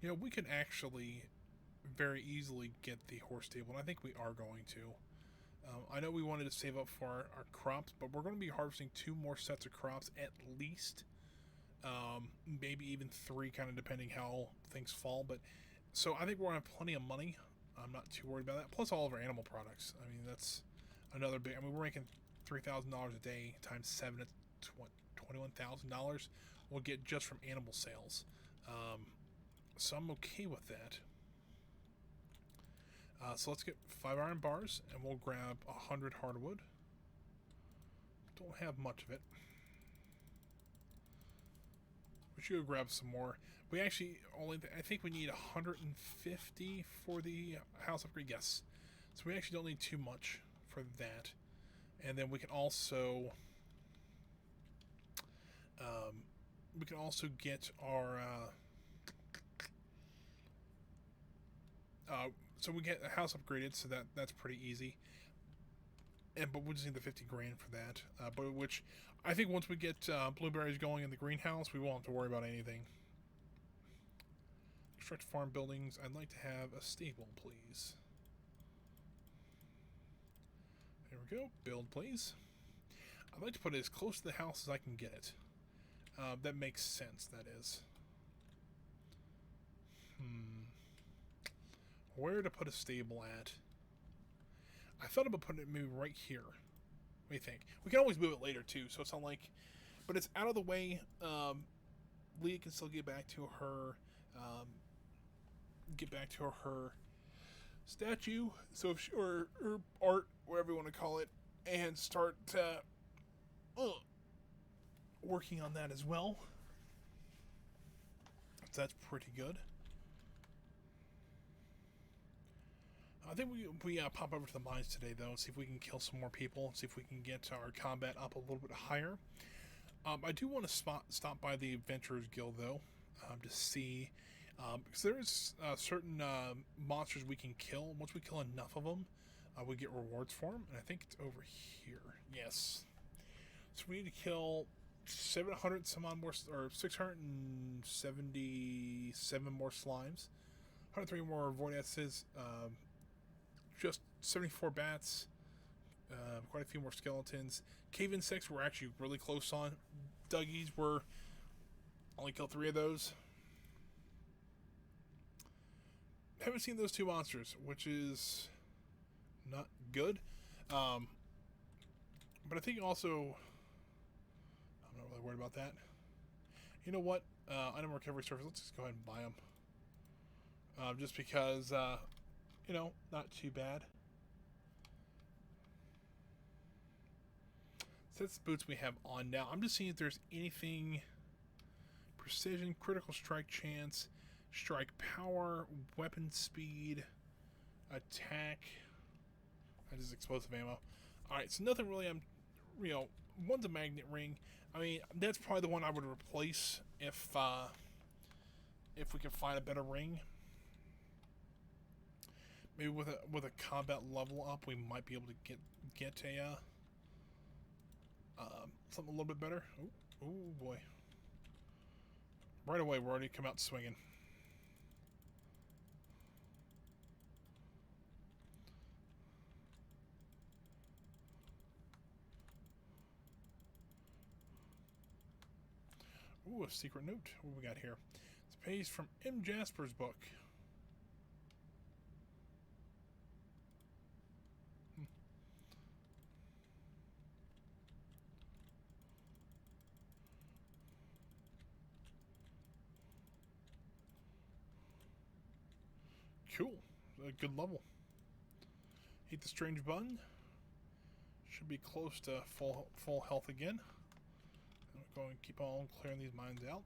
Speaker 1: You know, we could actually very easily get the horse stable, and I think we are going to. I know we wanted to save up for our crops, but we're going to be harvesting 2 more sets of crops at least. Maybe even 3, kind of depending how things fall. But so I think we're going to have plenty of money. I'm not too worried about that. Plus all of our animal products. I mean, that's another big. I mean, we're making $3,000 a day times 7. It's what, $21,000 we'll get just from animal sales. So I'm okay with that. So let's get 5 iron bars, and we'll grab 100 hardwood. Don't have much of it. We should go grab some more. We actually only, I think we need 150 for the house upgrade. Yes. So we actually don't need too much for that. And then we can also get our so we get a house upgraded, so that's pretty easy. But we'll just need the 50 grand for that. But which I think once we get blueberries going in the greenhouse, we won't have to worry about anything. Construct farm buildings. I'd like to have a stable, please. There we go. Build, please. I'd like to put it as close to the house as I can get it. That makes sense, that is. Where to put a stable at? I thought about putting it maybe right here. What do you think? We can always move it later, too, so it's not like... But it's out of the way. Leah can still get back to her... her statue, so if she, or her art, whatever you want to call it, and start working on that as well. So that's pretty good. I think we pop over to the mines today, though, and see if we can kill some more people, see if we can get our combat up a little bit higher. I do want to stop by the Adventurers Guild, though, to see, because there's certain monsters we can kill. Once we kill enough of them, we get rewards for them, and I think it's over here. Yes. So we need to kill 700 some odd more, or 677 more slimes, 103 more voidesses, just 74 bats, quite a few more skeletons. Cave insects were actually really close on. Duggies were only killed 3 of those. Haven't seen those 2 monsters, which is not good. But I think also, I'm not really worried about that. You know what? Item recovery surface. Let's just go ahead and buy them. Just because, you know, not too bad. So that's the boots we have on now. I'm just seeing if there's anything. Precision, critical strike chance, strike power, weapon speed, attack. That is explosive ammo. Alright, so nothing really one's a magnet ring. I mean, that's probably the one I would replace if we can find a better ring. Maybe with a combat level up, we might be able to get a something a little bit better. Oh boy! Right away, we're already come out swinging. Ooh, a secret note. What do we got here? It's a page from M. Jasper's book. Cool. A good level. Eat the strange bun. Should be close to full health again. I'm going to keep on clearing these mines out.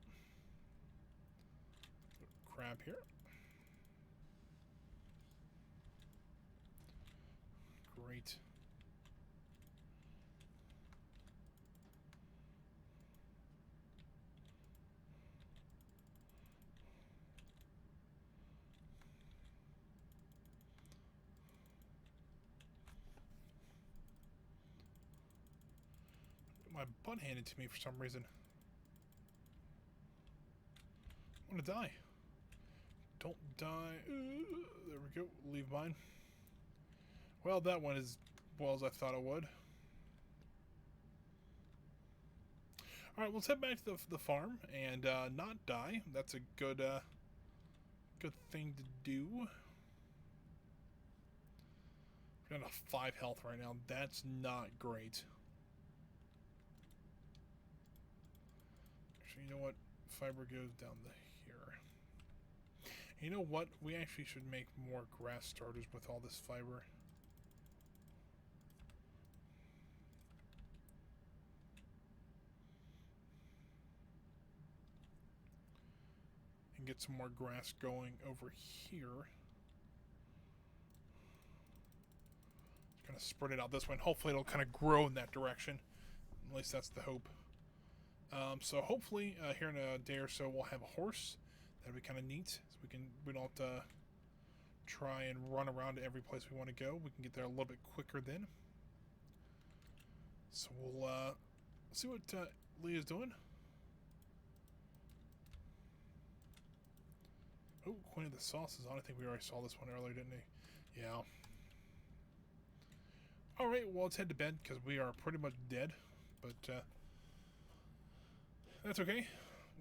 Speaker 1: Crab here. Great. My butt handed to me for some reason. I want to die. Don't die. There we go. Leave mine. Well, that went as well as I thought it would. Alright, let's head back to the farm and not die. That's a good thing to do. We're at a 5 health right now. That's not great. Actually, you know what? Fiber goes down to here. You know what? We actually should make more grass starters with all this fiber. And get some more grass going over here. Just of spread it out this way, and hopefully it'll kind of grow in that direction. At least that's the hope. So hopefully here in a day or so we'll have a horse. That'll be kind of neat. So we don't have to try and run around to every place we want to go. We can get there a little bit quicker then. So we'll see what Leah's doing. Oh, Queen of the Sauce is on. I think we already saw this one earlier, didn't we? Yeah. Alright, well, let's head to bed because we are pretty much dead. But that's okay.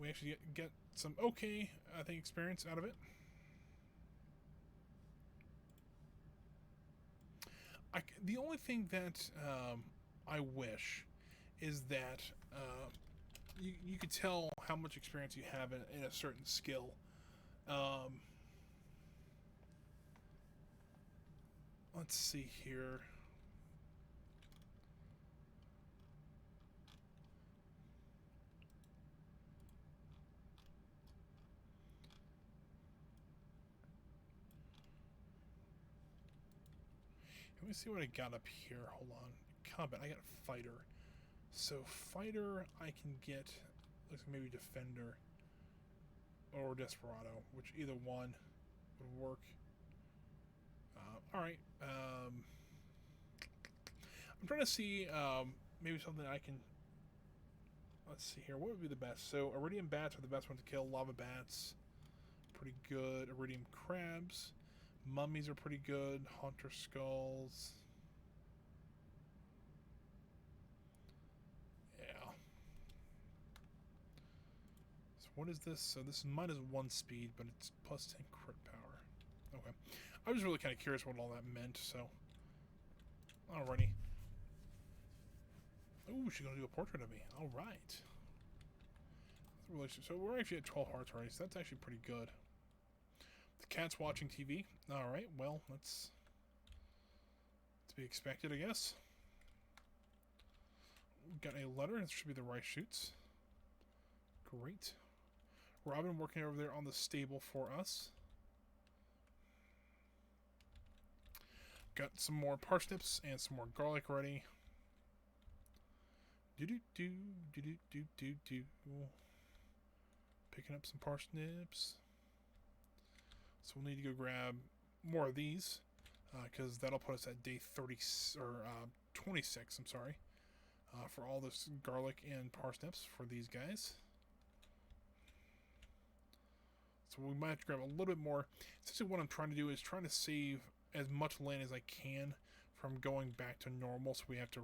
Speaker 1: We actually get some okay, I think, experience out of it. The only thing that I wish is that you could tell how much experience you have in a certain skill. Let's see here. Let me see what I got up here. Hold on. Combat. I got fighter. So fighter, I can get looks like maybe defender or desperado, which either one would work. All right. I'm trying to see maybe something I can. Let's see here. What would be the best? So iridium bats are the best one to kill. Lava bats, pretty good. Iridium crabs. Mummies are pretty good. Haunter skulls. Yeah. So what is this? So this mine is 1 speed, but it's plus 10 crit power. Okay. I was really kind of curious what all that meant, so. Alrighty. Ooh, she's gonna do a portrait of me. Alright. So we're actually at 12 hearts already, so that's actually pretty good. The cat's watching TV. Alright, well, that's to be expected, I guess. We got a letter. It should be the rice shoots. Great. Robin working over there on the stable for us. Got some more parsnips and some more garlic ready. Do. Picking up some parsnips. So we'll need to go grab more of these because that'll put us at day 30 or 26. I'm sorry, for all this garlic and parsnips for these guys. So we might have to grab a little bit more. Essentially, what I'm trying to do is trying to save as much land as I can from going back to normal. So we have to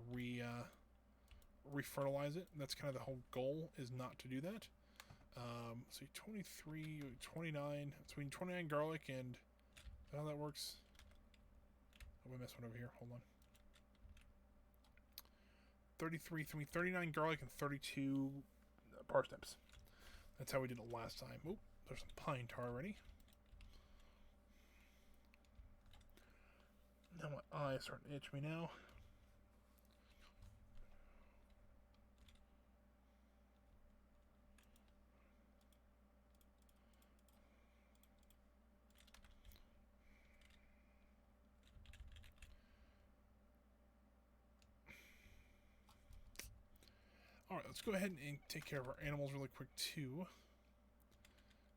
Speaker 1: refertilize it. That's kind of the whole goal, is not to do that. So 23, 29, between 29 garlic and, is that how that works? Oh, we missed one over here, hold on. 33, 39 garlic and 32 parsnips. That's how we did it last time. Oop, there's some pine tar already. Now my eyes starting to itch me now. Alright, let's go ahead and take care of our animals really quick too.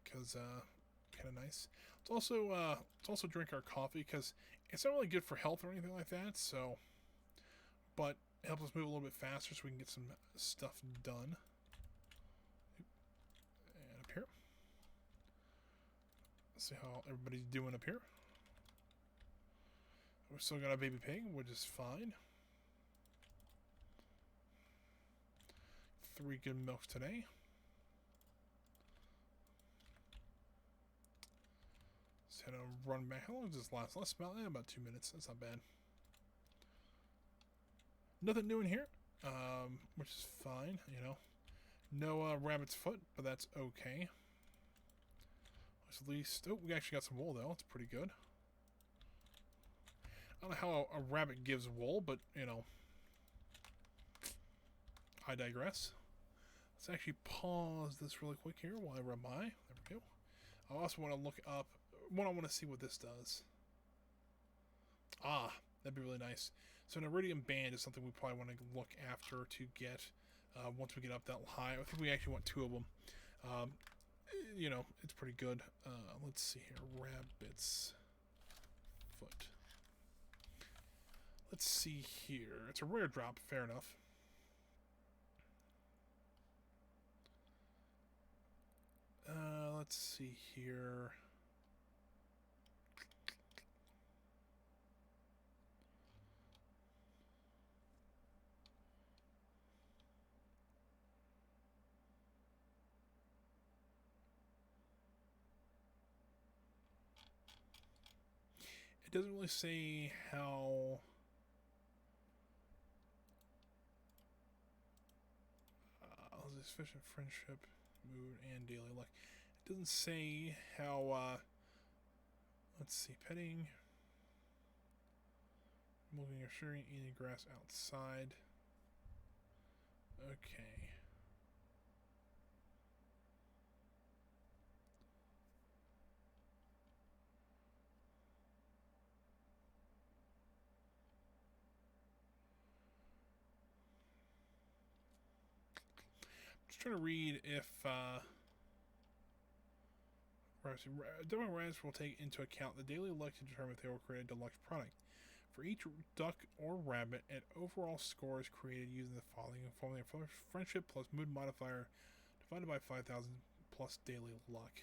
Speaker 1: Because, kind of nice. Let's also drink our coffee, because it's not really good for health or anything like that, so. But it helps us move a little bit faster so we can get some stuff done. And up here. Let's see how everybody's doing up here. We've still got a baby pig, which is fine. 3 good milks today. Just had to run back. How long does this last? Last about 2 minutes. That's not bad. Nothing new in here, which is fine, you know. No rabbit's foot, but that's okay. At least, oh, we actually got some wool though. That's pretty good. I don't know how a rabbit gives wool, but you know, I digress. Let's actually pause this really quick here while I run by. There we go. I also want to look up. I want to see what this does. Ah, That'd be really nice. So an iridium band is something we probably want to look after to get once we get up that high. I think we actually want 2 of them. You know, it's pretty good. Let's see here. Rabbit's foot. Let's see here. It's a rare drop. Fair enough. Let's see here. It doesn't really say how... this efficient friendship, mood, and daily life. It doesn't say how, let's see, petting, milking or sugaring, eating grass outside. Okay. Just trying to read if different rabbits will take into account the daily luck to determine if they will create a deluxe product. For each duck or rabbit, an overall score is created using the following formula: friendship plus mood modifier divided by 5,000 plus daily luck.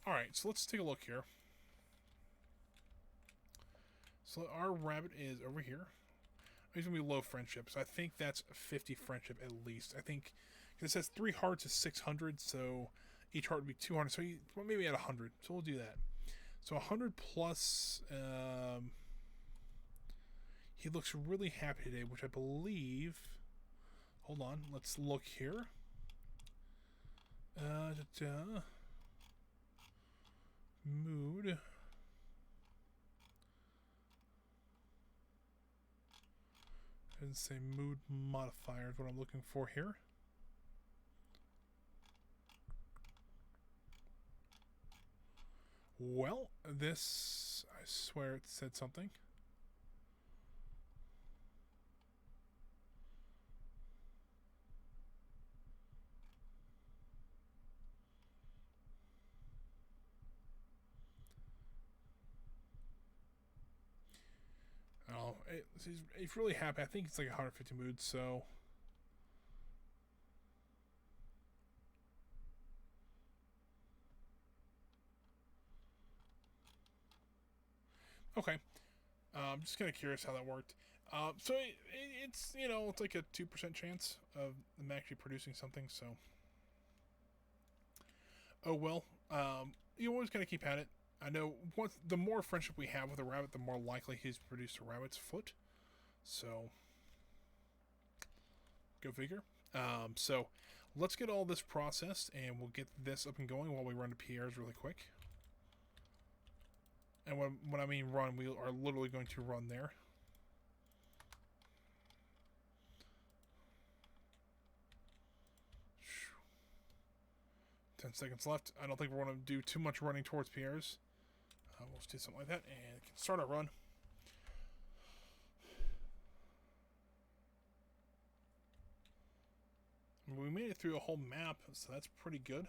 Speaker 1: Alright, so let's take a look here. So our rabbit is over here. He's going to be low friendship, so I think that's 50 friendship at least. I think, because it says 3 hearts is 600, so each heart would be 200, so well, maybe at 100, so we'll do that. So 100 plus, he looks really happy today, which I believe, hold on, let's look here. Mood. And say mood modifier is what I'm looking for here. Well, this, I swear it said something. Oh, he's really happy. I think it's like 150 moods, so... Okay. I'm just kind of curious how that worked. So it's, you know, it's like a 2% chance of them actually producing something, so... Oh, well. You always got to keep at it. I know the more friendship we have with a rabbit, the more likely he's to produce a rabbit's foot. So, go figure. So, let's get all this processed, and we'll get this up and going while we run to Pierre's really quick. And when I mean run, we are literally going to run there. Ten seconds left. I don't think we're going to do too much running towards Pierre's. We'll just do something like that and start our run. We made it through a whole map, so that's pretty good.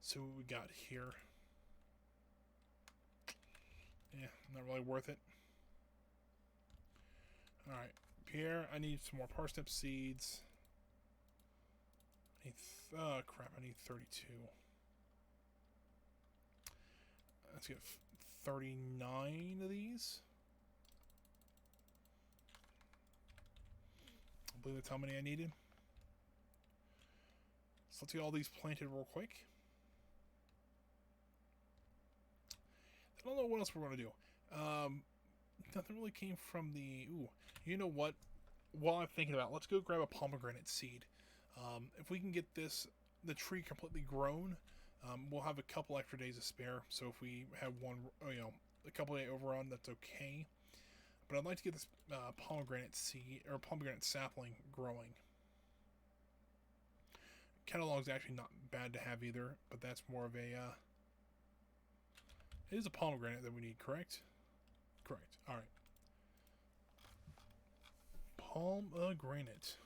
Speaker 1: So what we got here. Yeah, not really worth it. Alright, Pierre, I need some more parsnip seeds. Crap, I need 32. Let's get 39 of these. I believe that's how many I needed. So let's get all these planted real quick. I don't know what else we're going to do. Nothing really came from the... Ooh, you know what? While I'm thinking about it, let's go grab a pomegranate seed. If we can get the tree completely grown, we'll have a couple extra days to spare. So if we have a couple day overrun, that's okay. But I'd like to get this pomegranate seed or pomegranate sapling growing. catalog's actually not bad to have either, but that's more of a, it is a pomegranate that we need, correct? Correct. Alright. Pomegranate.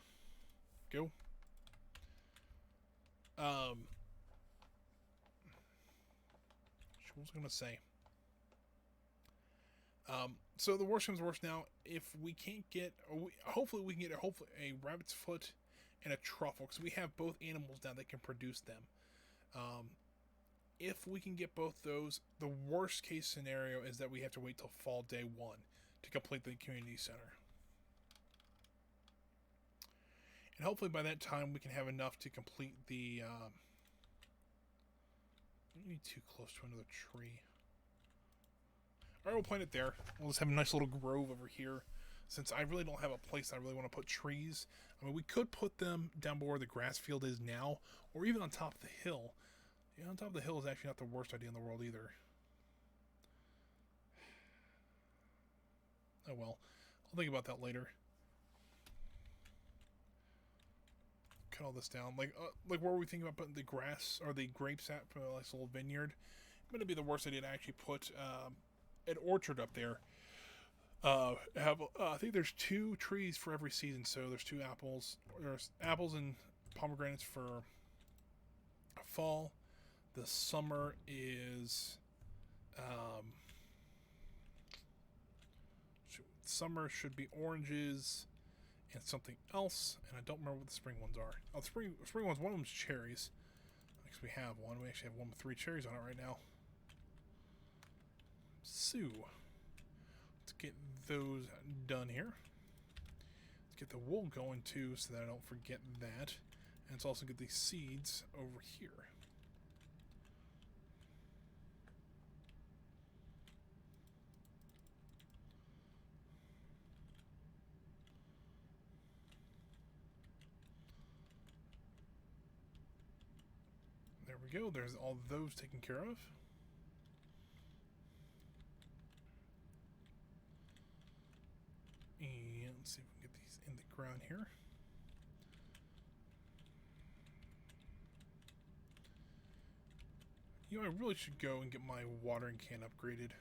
Speaker 1: Go. What was I going to say? So the worst comes to worst now, if we can't get, hopefully we can get a rabbit's foot and a truffle, because we have both animals now that can produce them. If we can get both those, the worst case scenario is that we have to wait till fall day 1 to complete the community center. And hopefully by that time we can have enough to complete the, maybe too close to another tree. Alright, we'll plant it there. We'll just have a nice little grove over here. Since I really don't have a place I really want to put trees. I mean, we could put them down where the grass field is now, or even on top of the hill. Yeah, on top of the hill is actually not the worst idea in the world either. Oh well. I'll think about that later. Cut all this down. Like where were we thinking about putting the grass or the grapes at for a nice little vineyard? It's going to be the worst idea to actually put an orchard up there. I think there's 2 trees for every season, so there's 2 apples. There's apples and pomegranates for fall. The summer is summer should be oranges and something else, and I don't remember what the spring ones are. Oh, the spring ones, one of them's cherries. Because we have one. We actually have one with 3 cherries on it right now. So let's get those done here. Let's get the wool going too, so that I don't forget that. And let's also get these seeds over here. There we go. There's all those taken care of. And let's see if we can get these in the ground here. You know, I really should go and get my watering can upgraded.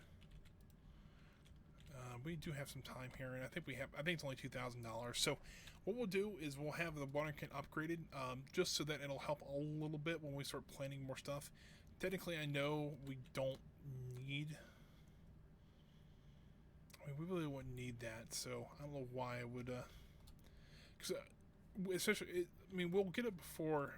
Speaker 1: We do have some time here, and I think it's only $2,000. So what we'll do is we'll have the watering can upgraded, just so that it'll help a little bit when we start planting more stuff. Technically, I know we don't need. I mean, we really wouldn't need that, so I don't know why I would. Because especially, I mean, we'll get it before.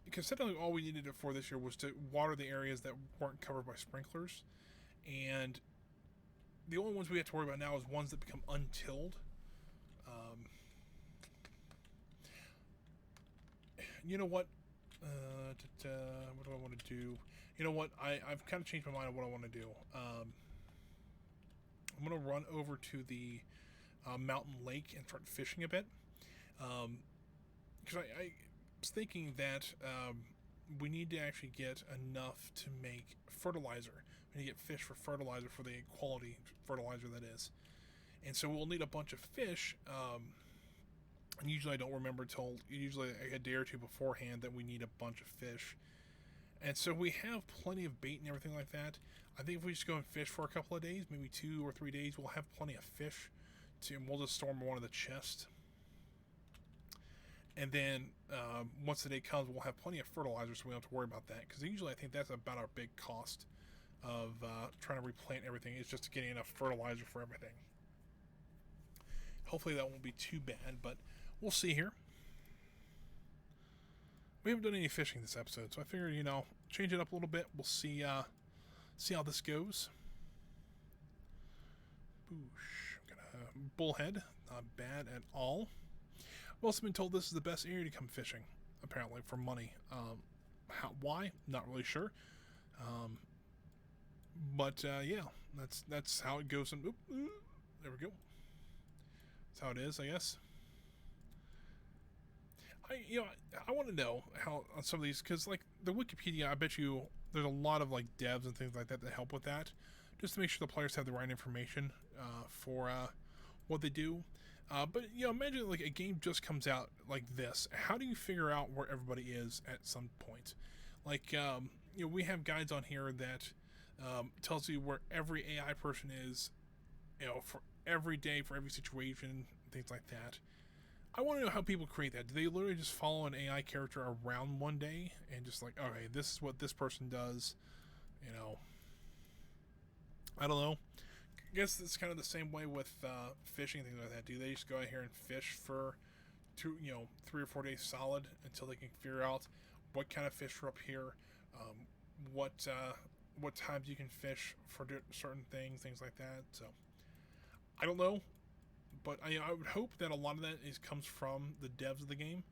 Speaker 1: Because technically, all we needed it for this year was to water the areas that weren't covered by sprinklers. And the only ones we have to worry about now is ones that become untilled. You know what? What do I want to do? You know what? I've kind of changed my mind on what I want to do. I'm going to run over to the mountain lake and start fishing a bit. Because I was thinking that we need to actually get enough to make fertilizer. We need to get fish for fertilizer, for the quality fertilizer that is. And so we'll need a bunch of fish. And usually I don't remember till usually a day or two beforehand that we need a bunch of fish. And so we have plenty of bait and everything like that. I think if we just go and fish for a couple of days, maybe 2 or 3 days, we'll have plenty of fish. And we'll just store them in one of the chests. And then once the day comes, we'll have plenty of fertilizer, so we don't have to worry about that. Because usually I think that's about our big cost of trying to replant everything. It's just getting enough fertilizer for everything. Hopefully that won't be too bad, but we'll see here. We haven't done any fishing this episode, so I figured, you know, change it up a little bit. We'll see how this goes. Boosh. Got a bullhead. Not bad at all. I've also been told this is the best area to come fishing, apparently, for money. Why? Not really sure. But yeah, that's how it goes. And there we go. That's how it is, I guess. I want to know how on some of these, because like the Wikipedia, I bet you there's a lot of like devs and things like that that help with that, just to make sure the players have the right information for what they do. But you know, imagine like a game just comes out like this. How do you figure out where everybody is at some point? Like, you know, we have guides on here that tells you where every AI person is, you know, for every day, for every situation, things like that. I want to know how people create that. Do they literally just follow an AI character around one day and just like, okay, this is what this person does? You know, I don't know. I guess it's kind of the same way with fishing, things like that. Do they just go out here and fish for 3 or 4 days solid until they can figure out what kind of fish are up here, um, what times you can fish for certain things like that. So I don't know, but I would hope that a lot of that comes from the devs of the game.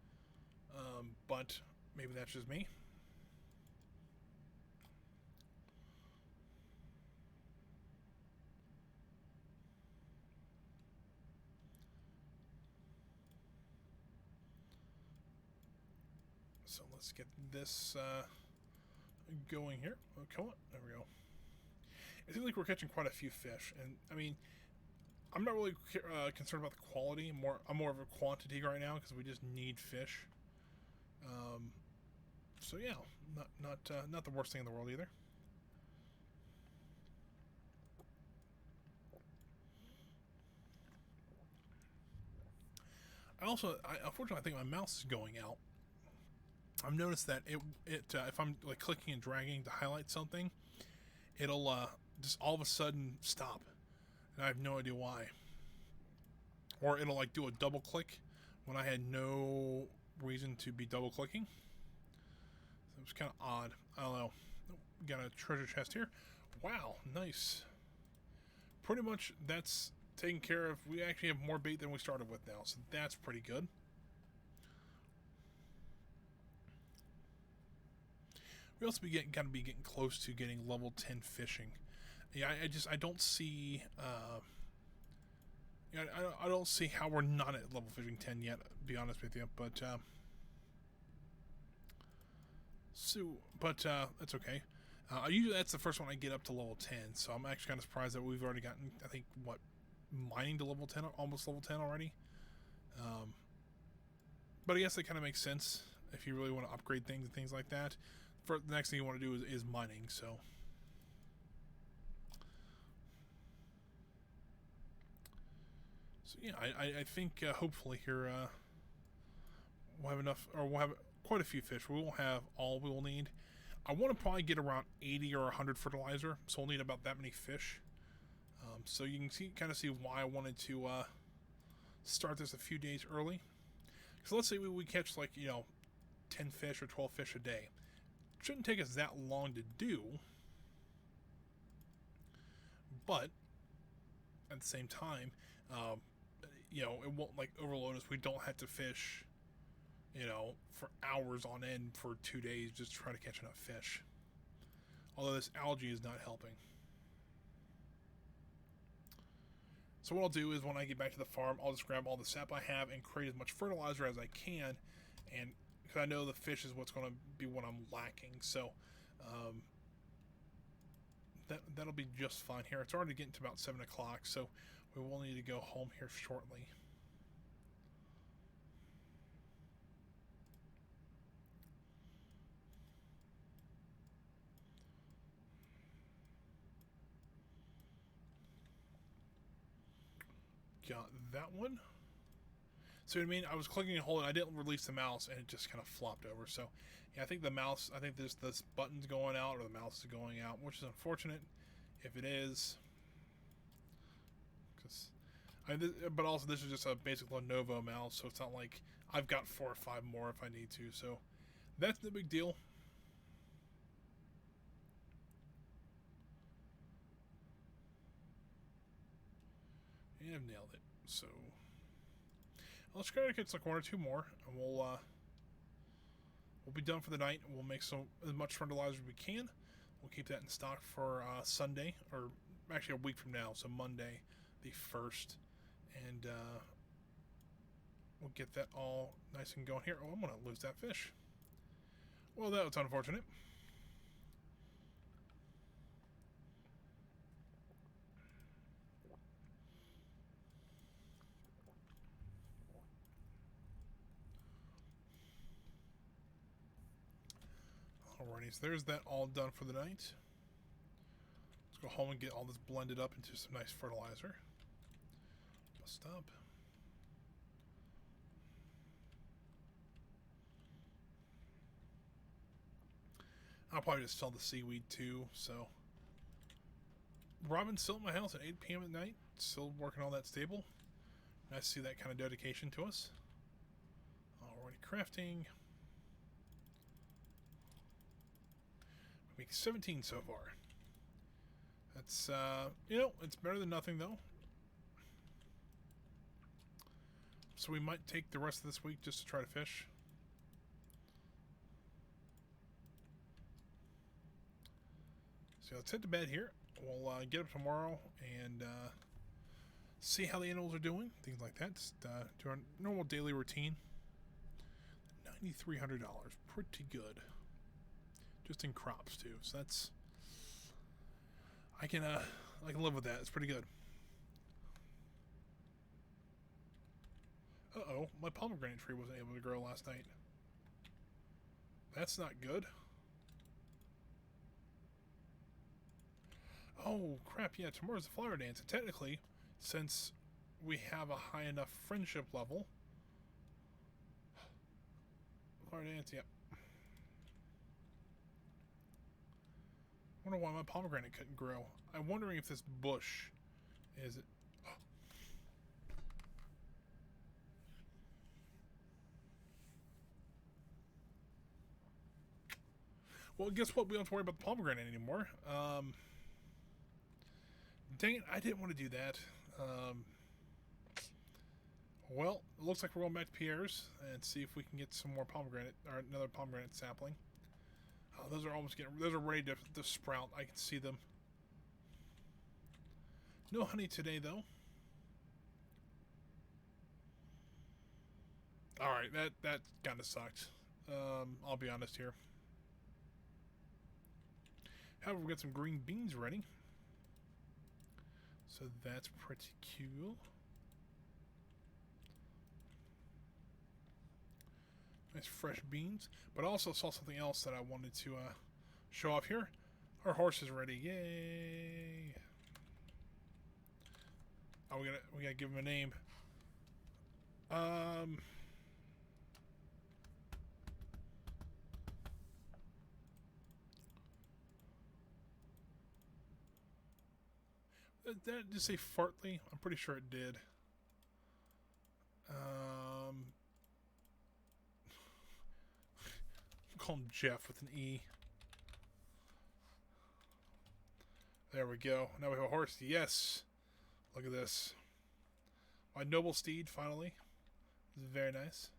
Speaker 1: But maybe that's just me. So let's get this going here. Oh, come on, there we go. It seems like we're catching quite a few fish, and I mean, I'm not really concerned about the quality. I'm more of a quantity right now because we just need fish. So yeah, not the worst thing in the world either. Unfortunately, I think my mouse is going out. I've noticed that if I'm like clicking and dragging to highlight something, it'll just all of a sudden stop, and I have no idea why. Or it'll like do a double click when I had no reason to be double clicking. So it was kind of odd. I don't know. Got a treasure chest here. Wow, nice. Pretty much that's taken care of. We actually have more bait than we started with now, so that's pretty good. We also gotta be getting close to getting level 10 fishing. Yeah, I don't see. I don't see how we're not at level fishing 10 yet. To be honest with you, but that's okay. Usually that's the first one I get up to level 10, so I'm actually kind of surprised that we've already gotten, I think, mining to level 10, almost level 10 already. But I guess that kind of makes sense if you really want to upgrade things and things like that. For the next thing you want to do is mining, so. So yeah, I think hopefully here we'll have enough, or we'll have quite a few fish. We won't have all we will need. I want to probably get around 80 or 100 fertilizer, so we'll need about that many fish. So you can kind of see why I wanted to start this a few days early. So let's say we catch 10 fish or 12 fish a day. It shouldn't take us that long to do, but at the same time, it won't overload us. We don't have to fish, for hours on end for 2 days just to try to catch enough fish. Although this algae is not helping. So what I'll do is when I get back to the farm, I'll just grab all the sap I have and create as much fertilizer as I can, and because I know the fish is what's going to be what I'm lacking. So that'll be just fine here. It's already getting to about 7 o'clock, so we will need to go home here shortly. Got that one. So what I mean, I was clicking and holding, I didn't release the mouse, and it just kind of flopped over. So yeah, I think this button's going out, or the mouse is going out, which is unfortunate if it is. But also this is just a basic Lenovo mouse, so it's not like I've got 4 or 5 more if I need to. So that's the big deal. And I've nailed it. So let's try to get 1 or 2 more, and we'll be done for the night. We'll make as much fertilizer as we can. We'll keep that in stock for Sunday, or actually a week from now, so Monday the 1st, and we'll get that all nice and going here. Oh, I'm gonna lose that fish. Well, that was unfortunate. Alrighty, so there's that all done for the night. Let's go home and get all this blended up into some nice fertilizer. Bust up. I'll probably just sell the seaweed too, so. Robin's still at my house at 8 p.m. at night, still working on that stable. Nice to see that kind of dedication to us. Already crafting. We make 17 so far. That's, you know, it's better than nothing though. So we might take the rest of this week just to try to fish. So let's head to bed here. We'll get up tomorrow and see how the animals are doing, things like that. Just do our normal daily routine. $9,300, pretty good. Just in crops too. So that's I can live with that. It's pretty good. Uh-oh, my pomegranate tree wasn't able to grow last night. That's not good. Oh, crap, yeah, tomorrow's the flower dance. And technically, since we have a high enough friendship level... Flower dance, yep. I wonder why my pomegranate couldn't grow. I'm wondering if this bush is... Well, guess what? We don't have to worry about the pomegranate anymore. Dang it, I didn't want to do that. Well, it looks like we're going back to Pierre's and see if we can get some more pomegranate, or another pomegranate sapling. Oh, those are almost getting, those are ready to sprout. I can see them. No honey today, though. Alright, that kind of sucked. I'll be honest here. However, we got some green beans ready. So that's pretty cool. Nice fresh beans. But I also saw something else that I wanted to show off here. Our horse is ready. Yay! Oh, we gotta give him a name. Did that just say Fartley? I'm pretty sure it did. Call him Jeff with an E. There we go. Now we have a horse. Yes. Look at this. My noble steed, finally. This is very nice.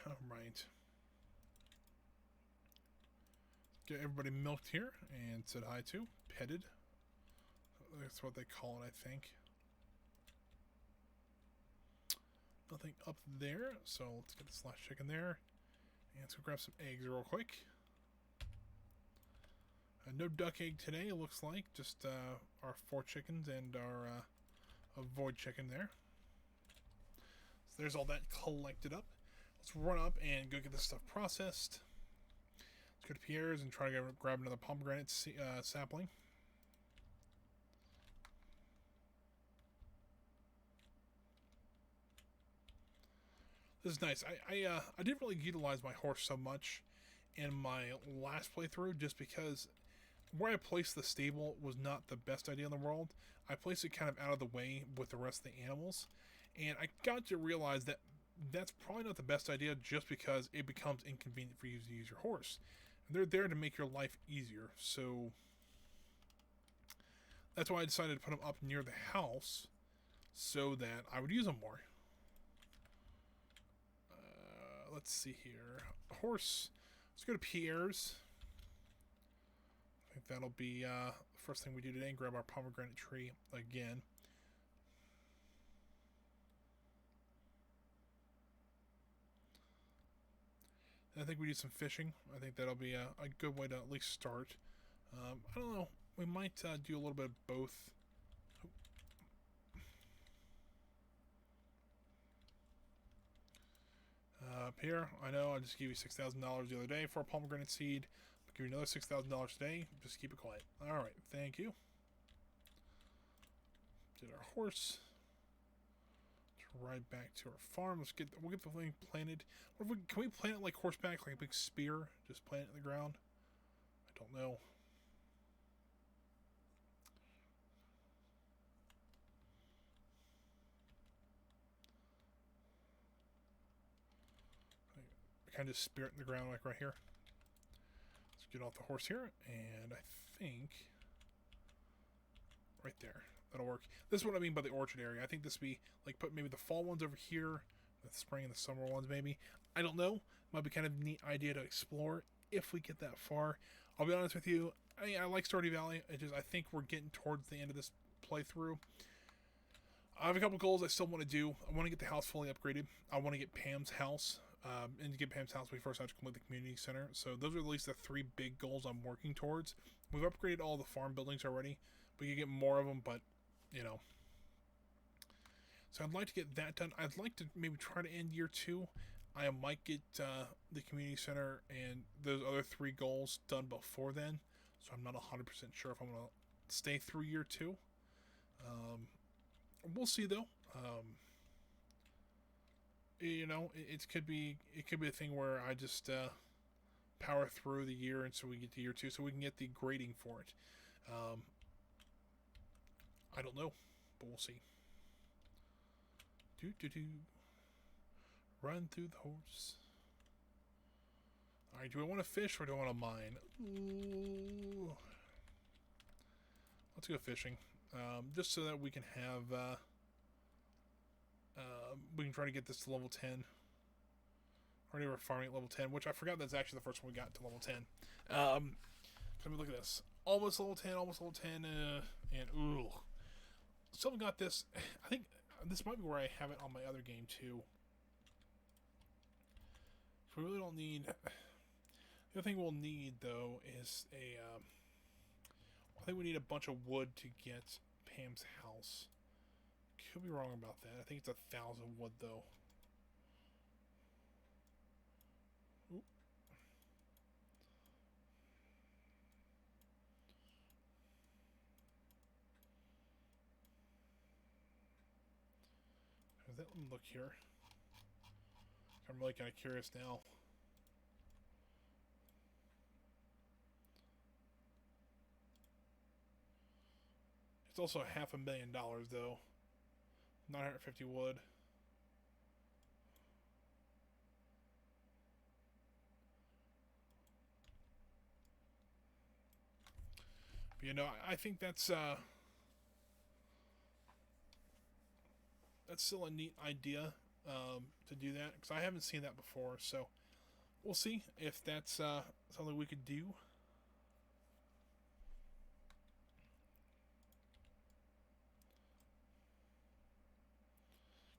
Speaker 1: Alright. Get everybody milked here and said hi to. Petted. That's what they call it, I think. Nothing up there, so let's get this last chicken there. And let's go grab some eggs real quick. No duck egg today, it looks like. Just our 4 chickens and our void chicken there. So there's all that collected up. Let's run up and go get this stuff processed. Let's go to Pierre's and try to grab another pomegranate sapling. This is nice. I didn't really utilize my horse so much in my last playthrough just because where I placed the stable was not the best idea in the world. I placed it kind of out of the way with the rest of the animals, and I got to realize that that's probably not the best idea just because it becomes inconvenient for you to use your horse. And they're there to make your life easier, so that's why I decided to put them up near the house so that I would use them more. Let's see here. Horse. Let's go to Pierre's. I think that'll be the first thing we do today and grab our pomegranate tree again. And I think we do some fishing. I think that'll be a good way to at least start. I don't know. We might do a little bit of both. Up here, I know I just gave you $6,000 the other day for a pomegranate seed. I'll give you another $6,000 today. Just keep it quiet. All right, thank you. Did our horse. Let's ride back to our farm. We'll get the thing planted. Can we plant it like horseback, like a big spear? Just plant it in the ground? I don't know. Kind of spear it in the ground like right here. Let's get off the horse here, and I think right there. That'll work. This is what I mean by the orchard area. I think this would be like put maybe the fall ones over here, the spring and the summer ones maybe. I don't know. Might be kind of a neat idea to explore if we get that far. I'll be honest with you. I like Stardew Valley. I think we're getting towards the end of this playthrough. I have a couple goals I still want to do. I want to get the house fully upgraded. I want to get Pam's house. And to get Pam's house, we first have to complete the community center. So those are at least the 3 big goals I'm working towards. We've upgraded all the farm buildings already. We can get more of them, but, you know. So I'd like to get that done. I'd like to maybe try to end year 2. I might get the community center and those other 3 goals done before then. So I'm not 100% sure if I'm going to stay through year 2. We'll see, though. You know, it could be a thing where I just power through the year, and so we get to year 2, so we can get the grading for it. I don't know, but we'll see. Run through the horse. All right, do I want to fish or do I want to mine? Ooh. Let's go fishing, just so that we can have. We can try to get this to level 10. Already we're farming at level 10, which I forgot that's actually the first one we got to level 10. Let me look at this. Almost level 10, and ooh. Still got this. I think this might be where I have it on my other game, too. We really don't need... The other thing we'll need, though, is a... I think we need a bunch of wood to get Pam's house. Could be wrong about that. I think it's 1,000 wood, though. Oop. Let me look here. I'm really kind of curious now. It's also $500,000, though. 950 wood. But, you know, I think that's still a neat idea to do that, because I haven't seen that before. So we'll see if that's something we could do.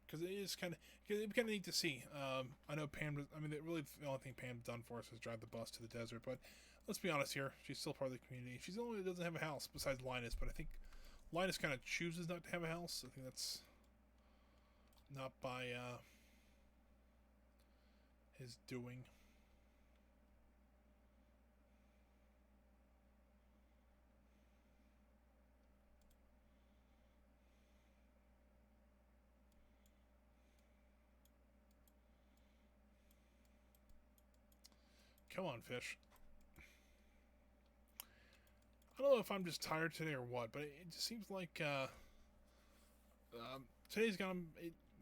Speaker 1: Because it is kind of neat to see. I know Pam. I mean, really, the only thing Pam's done for us is drive the bus to the desert. But let's be honest here, she's still part of the community. She's the only one that doesn't have a house besides Linus. But I think Linus kind of chooses not to have a house. I think that's not by his doing. Come on, fish. I don't know if I'm just tired today or what, but it just seems like today's gone.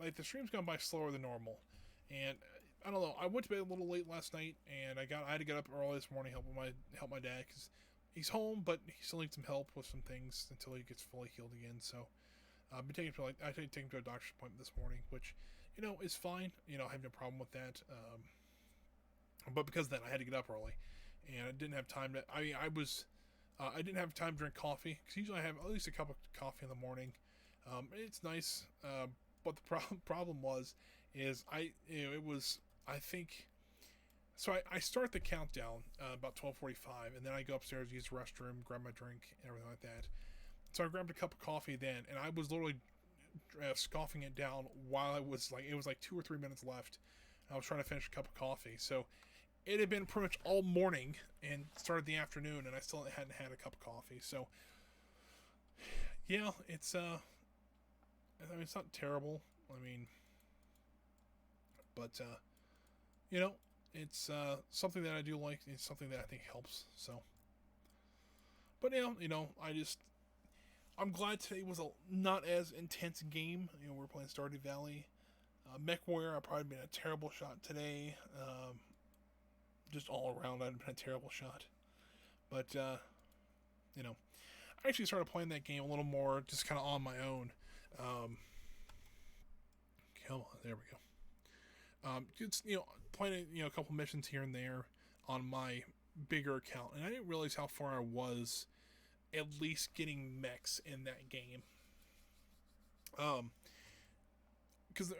Speaker 1: Like the stream's gone by slower than normal, and I don't know. I went to bed a little late last night, and I had to get up early this morning help my dad, because he's home, but he still needs some help with some things until he gets fully healed again. So I've been taking him to a doctor's appointment this morning, which, you know, is fine. You know, I have no problem with that. But because of that, I had to get up early, and I didn't have time to. I didn't have time to drink coffee, because usually I have at least a cup of coffee in the morning. It's nice, but the problem was, I think So I start the countdown about 12:45, and then I go upstairs, use the restroom, grab my drink, and everything like that. So I grabbed a cup of coffee then, and I was literally scoffing it down while I was like, it was like 2 or 3 minutes left. I was trying to finish a cup of coffee, so it had been pretty much all morning and started the afternoon, and I still hadn't had a cup of coffee. So yeah, I mean, it's not terrible. I mean, but you know, it's something that I do like. It's something that I think helps. So, but I'm glad today was a not as intense game. We're playing Stardew Valley. MechWarrior, I've probably been a terrible shot today. Just all around, I've been a terrible shot. But I actually started playing that game a little more, just kind of on my own. Come on, there we go. Just playing a couple missions here and there on my bigger account, and I didn't realize how far I was at least getting mechs in that game. Because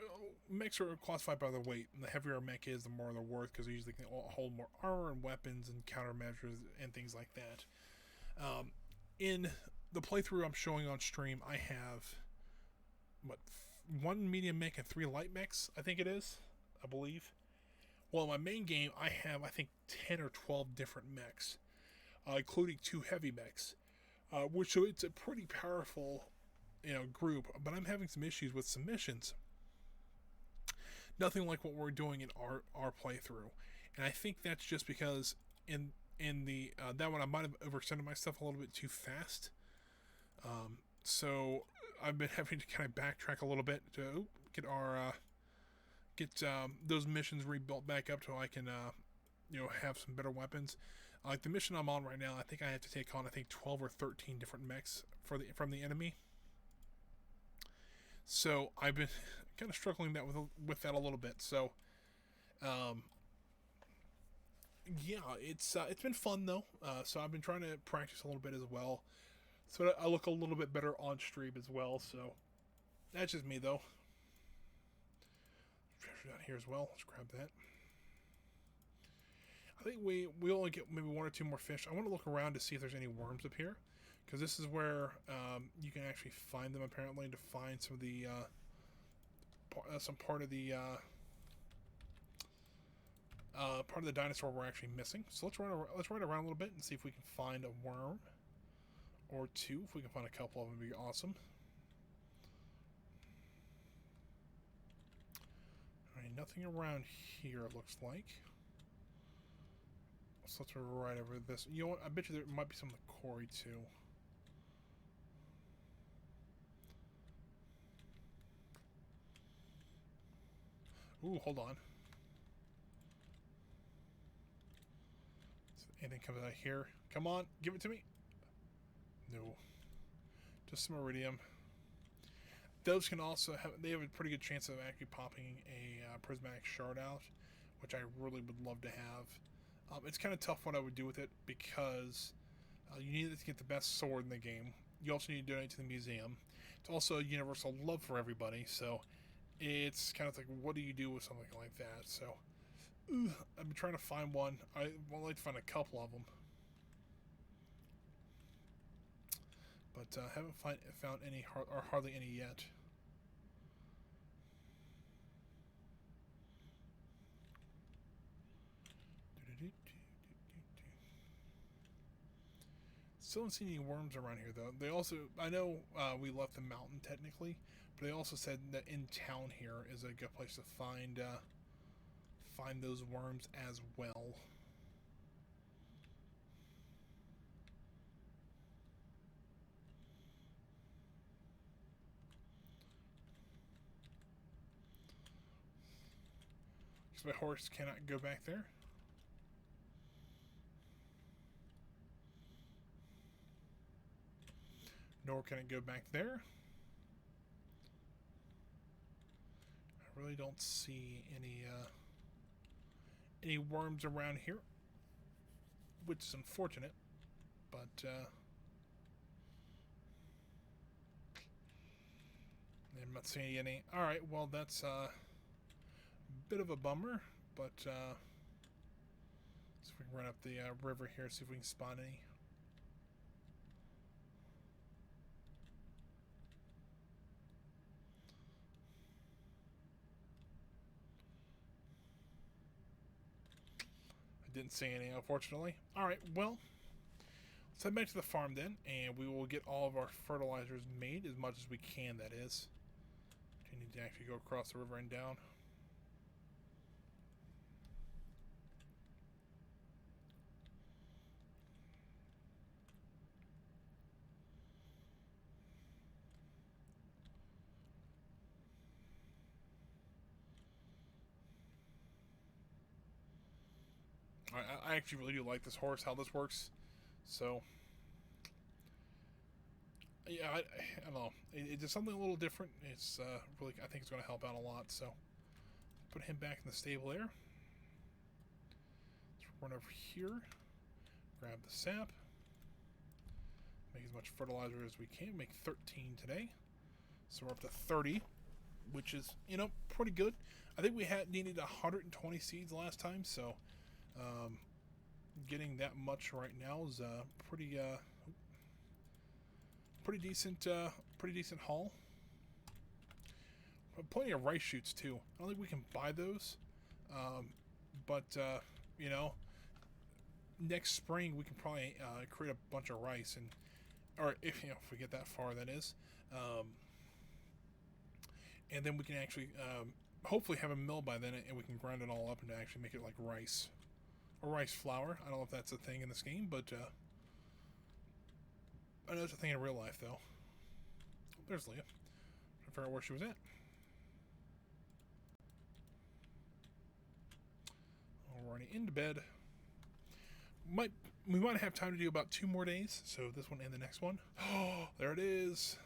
Speaker 1: mechs are classified by their weight, and the heavier a mech is, the more they're worth, because they usually can hold more armor and weapons and countermeasures and things like that. In the playthrough I'm showing on stream, I have one medium mech and 3 light mechs, I think it is, I believe. Well, in my main game, I have, I think, 10 or 12 different mechs, including 2 heavy mechs, so it's a pretty powerful, group. But I'm having some issues with submissions. Nothing like what we're doing in our playthrough, and I think that's just because in the that one I might have overextended myself a little bit too fast. So I've been having to kind of backtrack a little bit to get those missions rebuilt back up so I can have some better weapons. Like the mission I'm on right now, I think I have to take on 12 or 13 different mechs from the enemy. So I've been kind of struggling with that a little bit. So yeah, it's been fun though. So I've been trying to practice a little bit as well, so that I look a little bit better on stream as well. So that's just me though. Treasure down here as well. Let's grab that. I think we only get maybe 1 or 2 more fish. I want to look around to see if there's any worms up here, because this is where you can actually find them apparently, to find some of the part of the dinosaur we're actually missing. So let's run around a little bit and see if we can find a worm or 2. If we can find a couple of them, it'd be awesome. Alright, nothing around here, it looks like. So let's right over this. You know what? I bet you there might be some in the quarry too. Ooh, hold on. Anything comes out here? Come on, give it to me. No. Just some iridium. Those can also they have a pretty good chance of actually popping a prismatic shard out, which I really would love to have. It's kind of tough what I would do with it, because you need it to get the best sword in the game. You also need to donate to the museum. It's also a universal love for everybody, so it's kind of like, what do you do with something like that? So I've been trying to find one. I would like to find a couple of them, but haven't found any or hardly any yet. Still don't see any worms around here though. They also, I know we left the mountain technically, but they also said that in town here is a good place to find those worms as well. Because my horse cannot go back there. Nor can it go back there. I really don't see any worms around here, which is unfortunate, but I'm not seeing any. Alright, well, that's a bit of a bummer, but So we can run up the river here, see if we can spot any. I didn't see any, unfortunately. Alright, well, let's head back to the farm then, and we will get all of our fertilizers made, as much as we can, that is. We need to actually go across the river and down. I actually really do like this horse, how this works. So, yeah, I don't know. It's just something a little different. It's really, I think it's going to help out a lot. So, put him back in the stable there. Let's run over here, grab the sap, make as much fertilizer as we can. Make 13 today, so we're up to 30, which is, you know, pretty good. I think we needed 120 seeds last time, so getting that much right now is pretty decent haul. Plenty of rice shoots too. I don't think we can buy those, but you know, next spring we can probably create a bunch of rice, and or if we get that far, that is, and then we can actually hopefully have a mill by then, and we can grind it all up and actually make it like rice or rice flour. I don't know if that's a thing in this game, but I know it's a thing in real life though. There's Leah. I forgot where she was at. Alrighty, into bed. We might have time to do about 2 more days, so this one and the next one. Oh, there it is.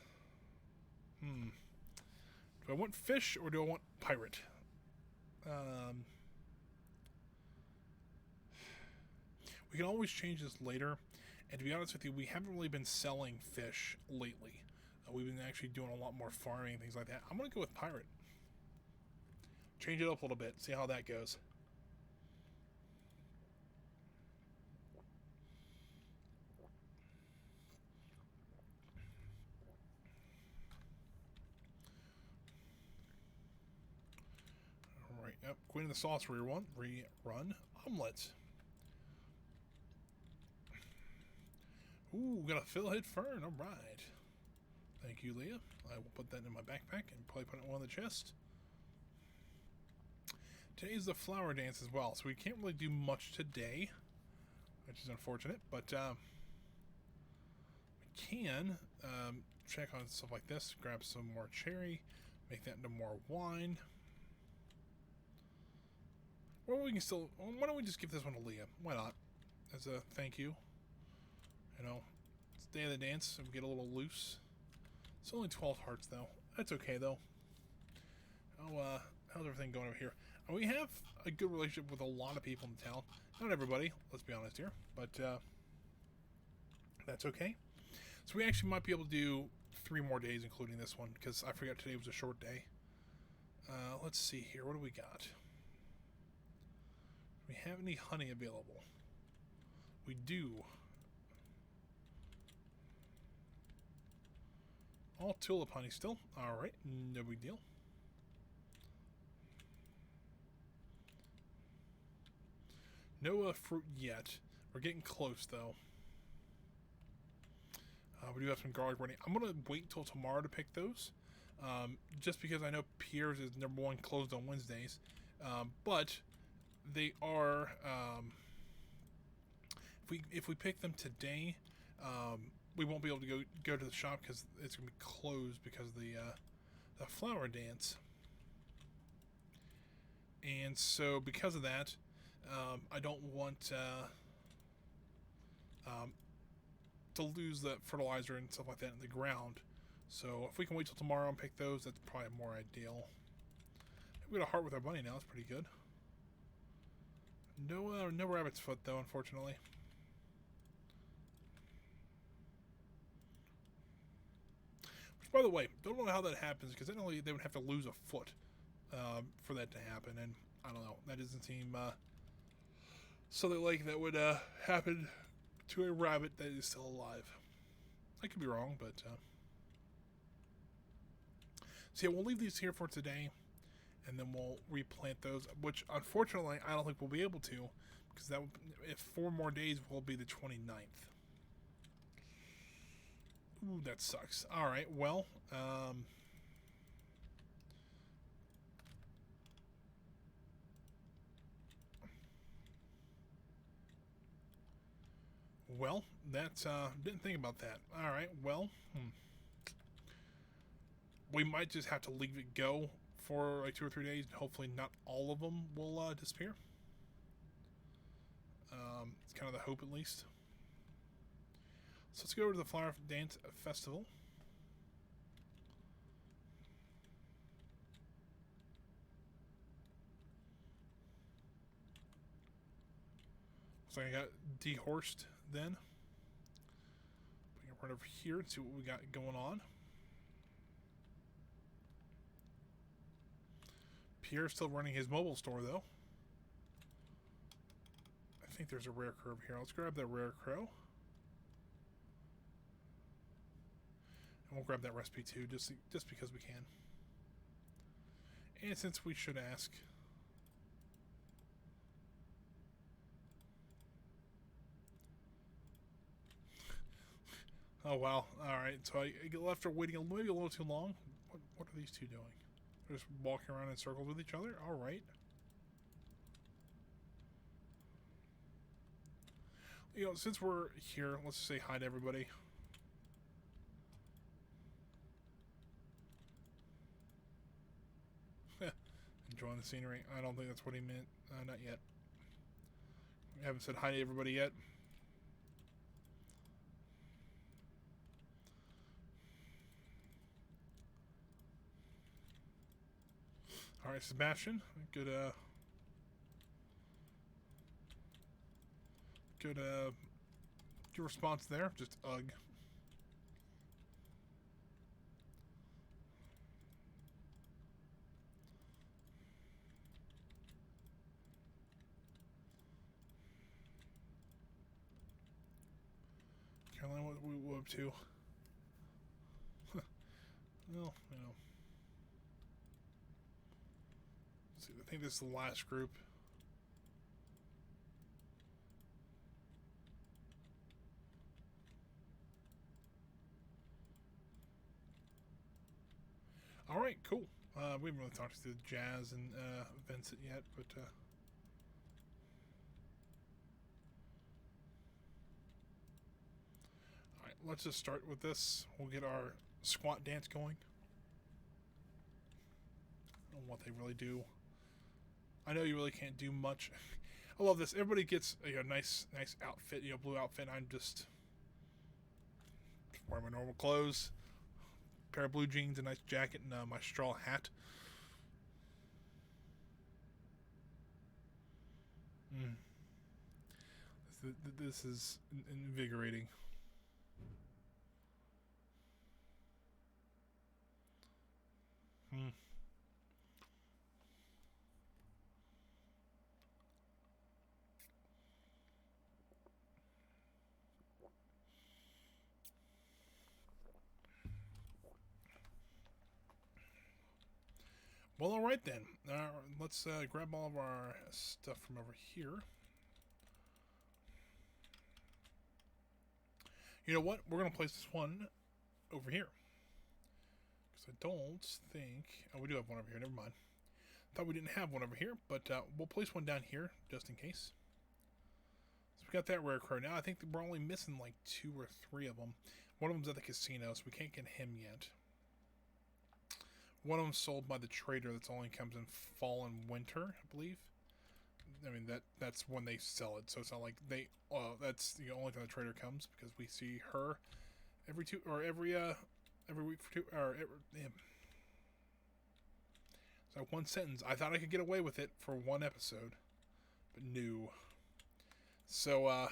Speaker 1: Do I want fish or do I want pirate? We can always change this later, and to be honest with you, we haven't really been selling fish lately. We've been actually doing a lot more farming and things like that. I'm going to go with pirate. Change it up a little bit, see how that goes. Alright, yep. Queen of the Sauce rerun. Omelets. Ooh, got a fill-head fern. Alright. Thank you, Leah. I will put that in my backpack and probably put it in one of the chests. Today's the flower dance as well, so we can't really do much today, which is unfortunate, but we can check on stuff like this, grab some more cherry, make that into more wine. Or we can still, why don't we just give this one to Leah? Why not? As a thank you. You know, it's the day of the dance, and we get a little loose. It's only 12 hearts, though. That's okay, though. How's everything going over here? We have a good relationship with a lot of people in town. Not everybody, let's be honest here, but that's okay. So we actually might be able to do 3 more days, including this one, because I forgot today was a short day. Let's see here. What do we got? Do we have any honey available? We do. All tulip honey still. Alright, no big deal. No fruit yet. We're getting close, though. We do have some garlic ready. I'm going to wait till tomorrow to pick those. Just because I know Pierre's is #1 closed on Wednesdays. But they are... if we pick them today, we won't be able to go to the shop because it's going to be closed because of the flower dance. And so because of that, I don't want to lose the fertilizer and stuff like that in the ground. So if we can wait till tomorrow and pick those, that's probably more ideal. We got a heart with our bunny now. That's pretty good. No rabbit's foot though, unfortunately. Which, by the way, don't know how that happens because then they would have to lose a foot for that to happen, and I don't know. That doesn't seem something like that would happen to a rabbit that is still alive. I could be wrong, but so yeah, we'll leave these here for today, and then we'll replant those. Which unfortunately, I don't think we'll be able to, because that if 4 more days will be the 29th. Ooh, that sucks. All right, well, that's didn't think about that. All right, well, we might just have to leave it go for like 2 or 3 days. Hopefully, not all of them will disappear. It's kind of the hope, at least. So let's go over to the Flower Dance Festival. So I got dehorsed then. We can run over here and see what we got going on. Pierre's still running his mobile store, though. I think there's a rare crow over here. Let's grab that rare crow. And we'll grab that recipe too, just because we can. And since we should ask. Oh wow! All right, so I left her waiting maybe a little too long. What are these two doing? They're just walking around in circles with each other. All right. You know, since we're here, let's say hi to everybody. Enjoying the scenery. I don't think that's what he meant. Not yet. We haven't said hi to everybody yet. All right, Sebastian. Good response there. Just ugh. Caroline, what we up to? Well, you know. Let's see, I think this is the last group. All right, cool. We haven't really talked to Jazz and Vincent yet, but all right, let's just start with this. We'll get our squat dance going. I don't know what they really do. I know you really can't do much. I love this. Everybody gets a nice outfit, blue outfit. I'm just wearing my normal clothes, pair of blue jeans, a nice jacket, and my straw hat. This is invigorating. Well, all right then. Let's grab all of our stuff from over here. You know what? We're going to place this one over here. Because I don't think... Oh, we do have one over here. Never mind. Thought we didn't have one over here, but we'll place one down here just in case. So we got that rare crow. Now I think we're only missing like 2 or 3 of them. One of them's at the casino, so we can't get him yet. One of them's sold by the trader. That's only comes in fall and winter, I believe. I mean that's when they sell it, so it's not like they. That's the only time the trader comes because we see her every week for 2 or every. So one sentence. I thought I could get away with it for one episode, but no. So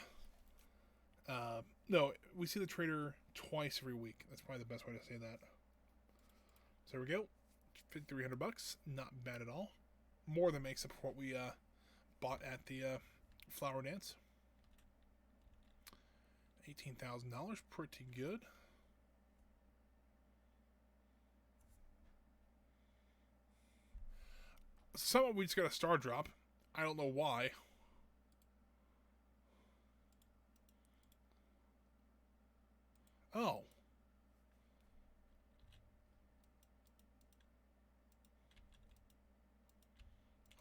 Speaker 1: no, we see the trader twice every week. That's probably the best way to say that. So there we go. $300, not bad at all. More than makes up for what we bought at the Flower Dance. $18,000, pretty good. Somehow we just got a star drop. I don't know why. Oh.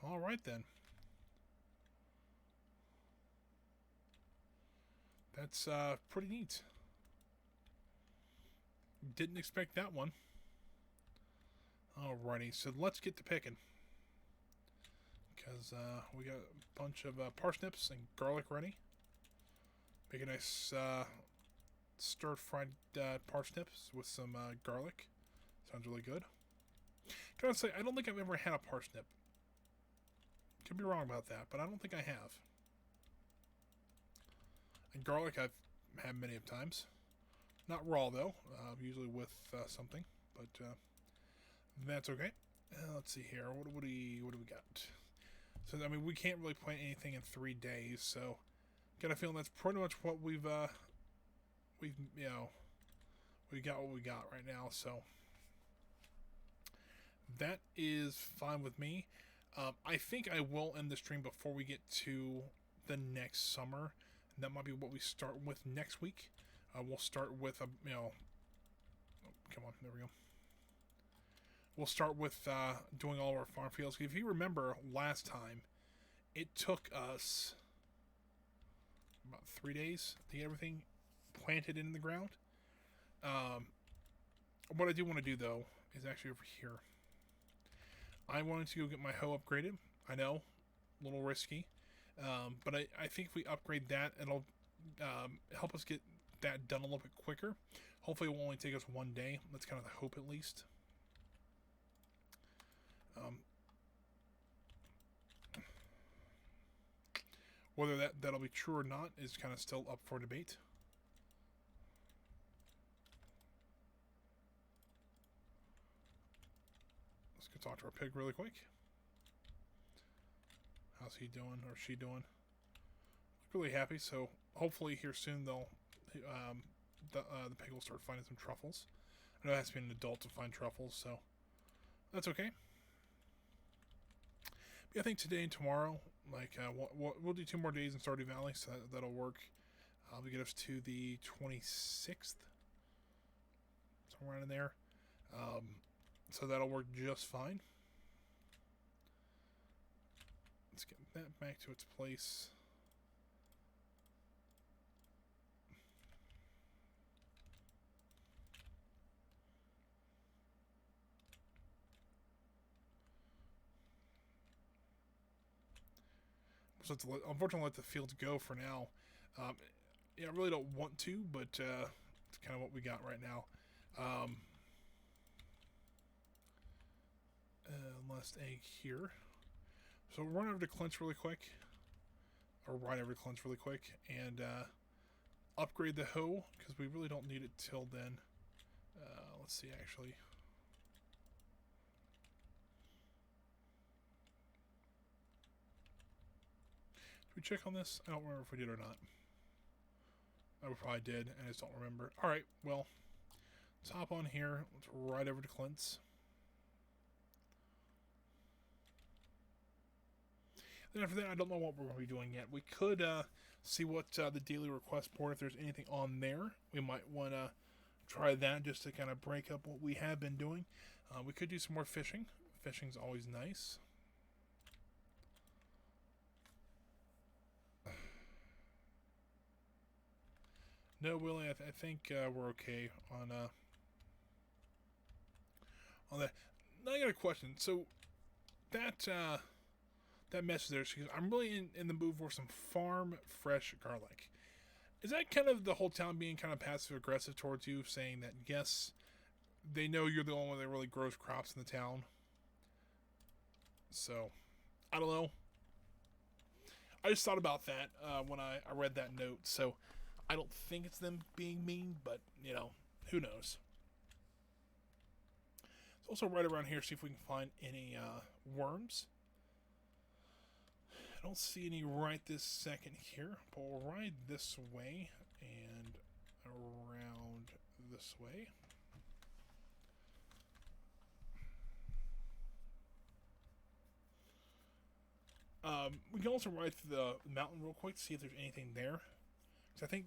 Speaker 1: All right then. That's pretty neat. Didn't expect that one. Alrighty, so let's get to picking. Because we got a bunch of parsnips and garlic ready. Make a nice stir-fried parsnips with some garlic. Sounds really good. Gotta say, I don't think I've ever had a parsnip. Could be wrong about that, but I don't think I have. And garlic I've had many of times. Not raw though, usually with something, but that's okay. Let's see here. What do we got? So I mean, we can't really plant anything in 3 days, so got a feeling that's pretty much what we got what we got right now. So that is fine with me. I think I will end the stream before we get to the next summer. And that might be what we start with next week. We'll start with a come on, there we go. We'll start with doing all of our farm fields. If you remember last time, it took us about 3 days to get everything planted in the ground. What I do want to do though is actually over here. I wanted to go get my hoe upgraded. I know, a little risky, but I think if we upgrade that, it'll help us get that done a little bit quicker. Hopefully it will only take us 1 day. That's kind of the hope at least. Whether that'll be true or not is kind of still up for debate. Let's go talk to our pig really quick. How's he doing or she doing? Really happy. So hopefully here soon they'll the pig will start finding some truffles. I know it has to be an adult to find truffles, so that's okay. But I think today and tomorrow, like we'll do 2 more days in Stardew Valley, so that'll work. We'll get us to the 26th, somewhere around in there. So that'll work just fine. Let's get that back to its place. So unfortunately, let the fields go for now. Yeah, I really don't want to, but it's kind of what we got right now. Last egg here. So we'll run over to Clint's really quick, or ride over to Clint's really quick, and upgrade the hoe because we really don't need it till then. Let's see, actually. Did we check on this? I don't remember if we did or not. We probably did, and I just don't remember. Alright, well, let's hop on here. Let's ride over to Clint's. Then after that, I don't know what we're going to be doing yet. We could see what the daily request board, if there's anything on there. We might want to try that just to kind of break up what we have been doing. We could do some more fishing. Fishing's always nice. No, Willie, I think we're okay on that. Now I got a question. So that that message there, she goes, I'm really in the mood for some farm fresh garlic. Is that kind of the whole town being kind of passive aggressive towards you, saying that yes, they know you're the only one that really grows crops in the town? So I don't know. I just thought about that when I read that note. So I don't think it's them being mean, but, you know, who knows. Let's also right around here, see if we can find any worms. I don't see any right this second here, but we'll ride this way and around this way. We can also ride through the mountain real quick to see if there's anything there. Because I think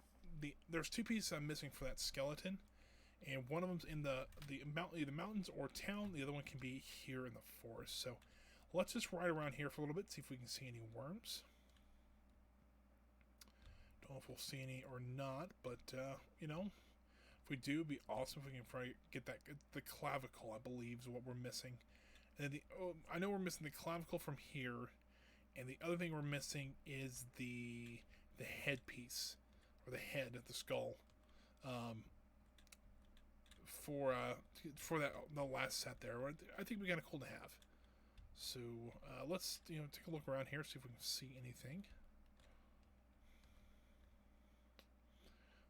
Speaker 1: there's two pieces I'm missing for that skeleton, and one of them's in the mountains or town. The other one can be here in the forest. So let's just ride around here for a little bit, see if we can see any worms. Don't know if we'll see any or not, but you know, if we do, it'd be awesome if we can probably get the clavicle. I believe is what we're missing. And then I know we're missing the clavicle from here. And the other thing we're missing is the headpiece, or the head of the skull, for that the last set there. I think we got a cool to have. So let's take a look around here, see if we can see anything.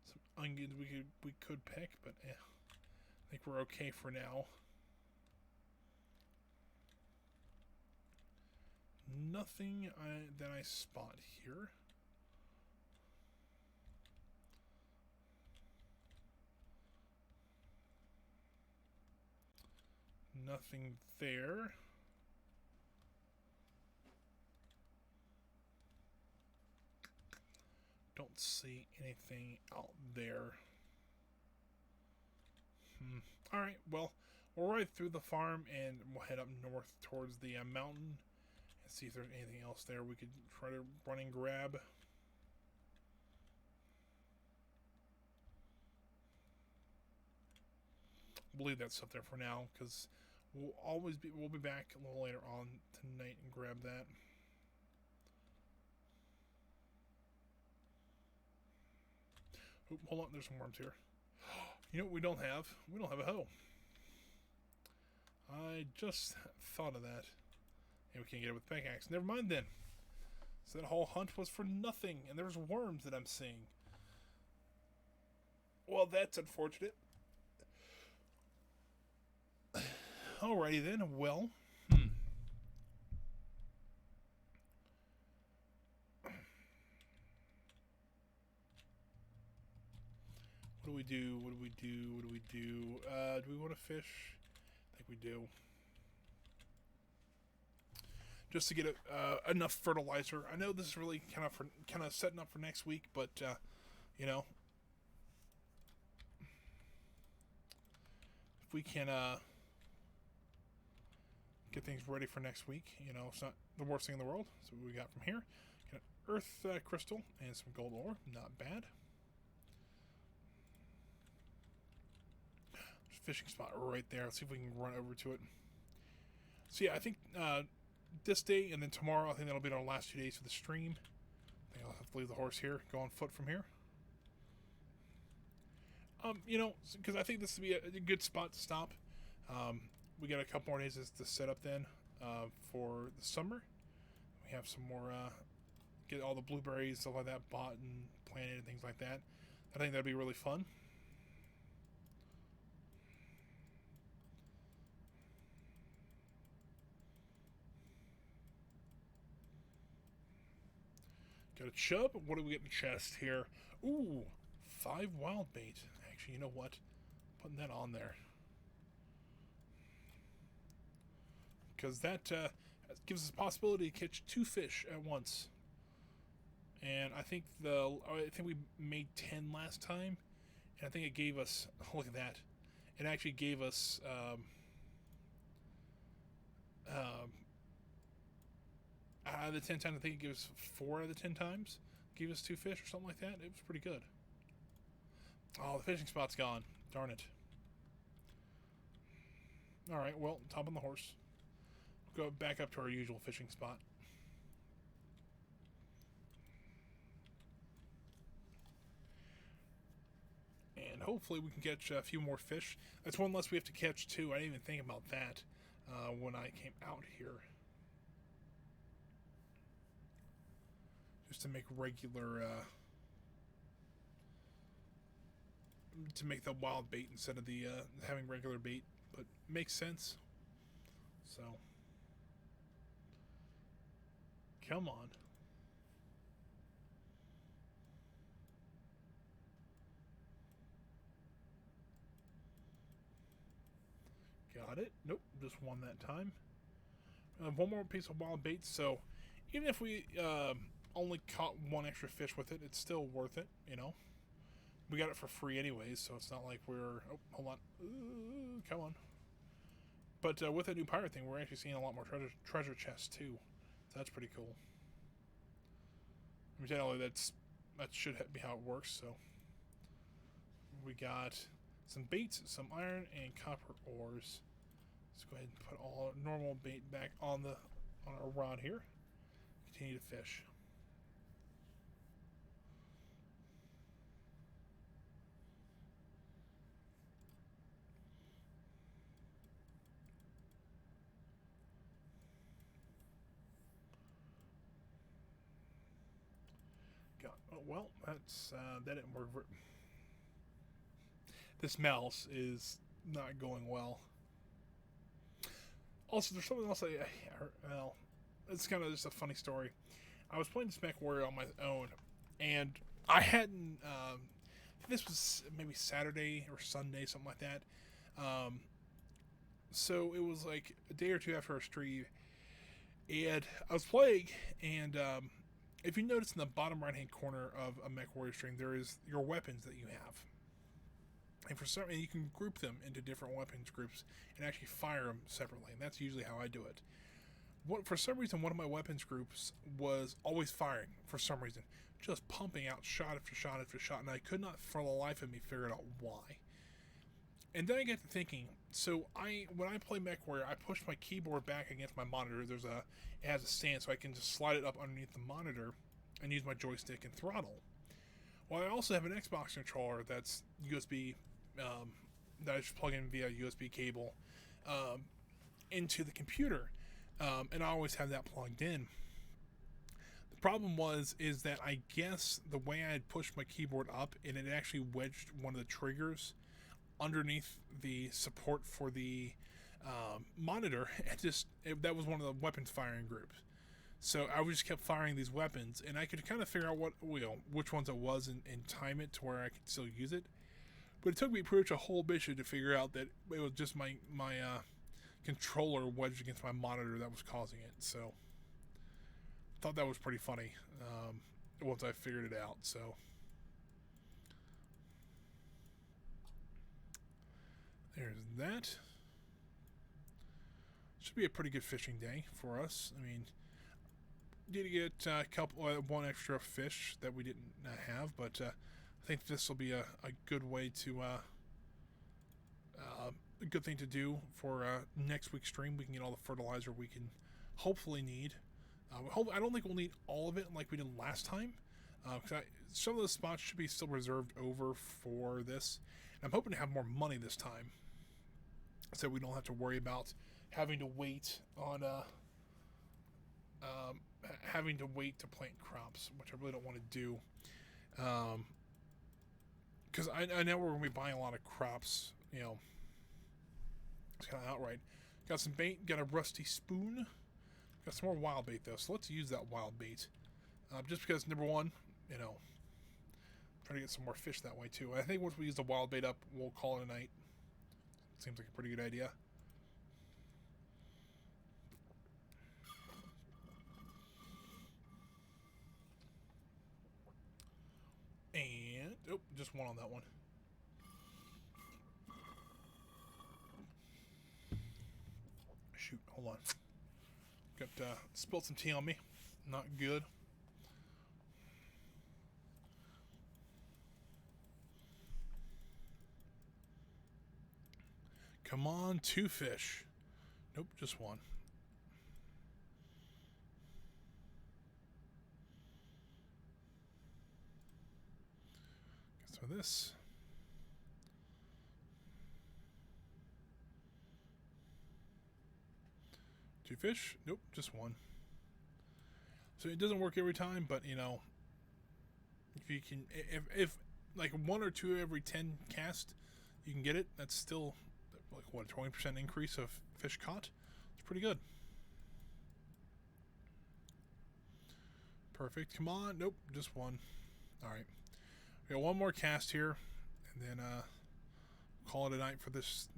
Speaker 1: Some onions we could pick, but I think we're okay for now. Nothing that I spot here. Nothing there. Don't see anything out there. Alright, well, we'll ride through the farm and we'll head up north towards the mountain. See if there's anything else there we could try to run and grab. We'll leave that stuff there for now because we'll be back a little later on tonight and grab that. Oop, hold on, there's some worms here. You know what we don't have? We don't have a hoe. I just thought of that. And we can't get it with pickaxe. Never mind then. So that whole hunt was for nothing, and there's worms that I'm seeing. Well, that's unfortunate. Alrighty then. Well, what do we do? What do we do? What do we do? Do we want to fish? I think we do. Just to get enough fertilizer. I know this is really kind of setting up for next week, but you know, if we can get things ready for next week, you know, it's not the worst thing in the world. So what we got from here? Got earth crystal and some gold ore. Not bad. There's a fishing spot right there. Let's see if we can run over to it. So yeah, I think this day and then tomorrow, I think that'll be our last 2 days for the stream. I think I'll have to leave the horse here, go on foot from here. You know, because I think this would be a good spot to stop. We got a couple more days to set up then for the summer. We have some more, get all the blueberries, stuff like that, bought and planted and things like that. I think that'd be really fun. Got a chub. What do we get in the chest here? Ooh, 5 wild bait. Actually, you know what? Putting that on there. Because that gives us the possibility to catch 2 fish at once. And I think we made 10 last time. And I think it gave us, look at that. It actually gave us out of the 10 times, I think it gave us 4 out of the 10 times. Gave us 2 fish or something like that. It was pretty good. Oh, the fishing spot's gone. Darn it. Alright, well, top on the horse. Go back up to our usual fishing spot. And hopefully we can catch a few more fish. That's one less we have to catch too. I didn't even think about that when I came out here. Just to make regular, to make the wild bait instead of the having regular bait, but makes sense. So, come on, got it. Nope, just one that time. One more piece of wild bait. So even if we only caught one extra fish with it, it's still worth it. You know, we got it for free anyways, so it's not like we're. Oh, hold on. Come on. But with that new pirate thing, we're actually seeing a lot more treasure chests too. So that's pretty cool. Let me tell you, that should be how it works. So we got some baits, some iron, and copper ores. Let's go ahead and put all normal bait back on our rod here. Continue to fish. Oh, well, that didn't work. This mouse is not going well. Also, there's something else well, it's kind of just a funny story. I was playing this MechWarrior on my own, and I hadn't. This was maybe Saturday or Sunday, something like that. So it was like a day or two after our stream, and I was playing, and if you notice in the bottom right-hand corner of a MechWarrior stream, there is your weapons that you have. And and you can group them into different weapons groups and actually fire them separately. And that's usually how I do it. For some reason, one of my weapons groups was always firing. For some reason, just pumping out shot after shot after shot, and I could not, for the life of me, figure out why. And then I get to thinking. So when I play MechWarrior, I push my keyboard back against my monitor. It has a stand, so I can just slide it up underneath the monitor and use my joystick and throttle. Well, I also have an Xbox controller that's USB. That I just plug in via USB cable into the computer, and I always have that plugged in. The problem is that I guess the way I had pushed my keyboard up, and it actually wedged one of the triggers underneath the support for the monitor. That was one of the weapons firing groups. So I just kept firing these weapons, and I could kind of figure out which ones it was and time it to where I could still use it. But it took me pretty much a whole mission to figure out that it was just my controller wedged against my monitor that was causing it. So I thought that was pretty funny once I figured it out. So there's that. Should be a pretty good fishing day for us. I mean, did get one extra fish that we didn't have, but I think this will be a good way to a good thing to do for next week's stream. We can get all the fertilizer we can hopefully need. I don't think we'll need all of it like we did last time, because some of the spots should be still reserved over for this. And I'm hoping to have more money this time, so we don't have to worry about having to wait on having to wait to plant crops, which I really don't want to do. Because I know we're going to be buying a lot of crops, you know. It's kind of outright. Got some bait, got a rusty spoon. Got some more wild bait, though, so let's use that wild bait. Just because, number one, you know, trying to get some more fish that way, too. I think once we use the wild bait up, we'll call it a night. Seems like a pretty good idea. And, oh, just one on that one. Shoot, hold on. Got, spilled some tea on me. Not good. Come on, 2 fish. Nope, just one. So this. Two fish? Nope, just one. So it doesn't work every time, but you know, if you can, if like 1 or 2 every 10 cast, you can get it. That's still like what, 20% increase of fish caught. It's pretty good. Perfect. Come on. Nope, just one. All right. We got one more cast here, and then call it a night for this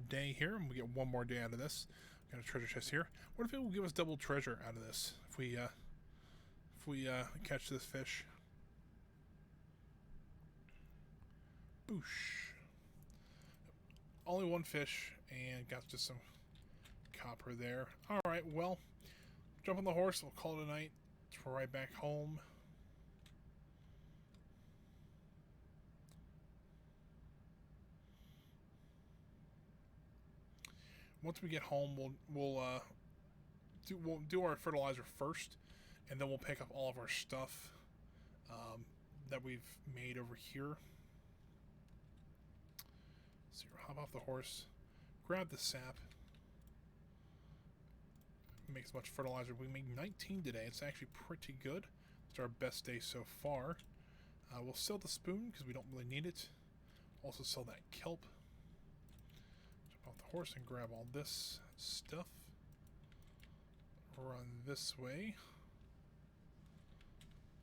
Speaker 1: day here, and we get one more day out of this. Got a treasure chest here. What if it will give us double treasure out of this if we catch this fish? Boosh. Only one fish, and got just some copper there. All right, well, jump on the horse. We'll call it a night. We're right back home. Once we get home, we'll do our fertilizer first, and then we'll pick up all of our stuff that we've made over here. So you hop off the horse, grab the sap, make as much fertilizer. We made 19 today. It's actually pretty good. It's our best day so far. We'll sell the spoon because we don't really need it. Also sell that kelp. Jump off the horse and grab all this stuff. Run this way.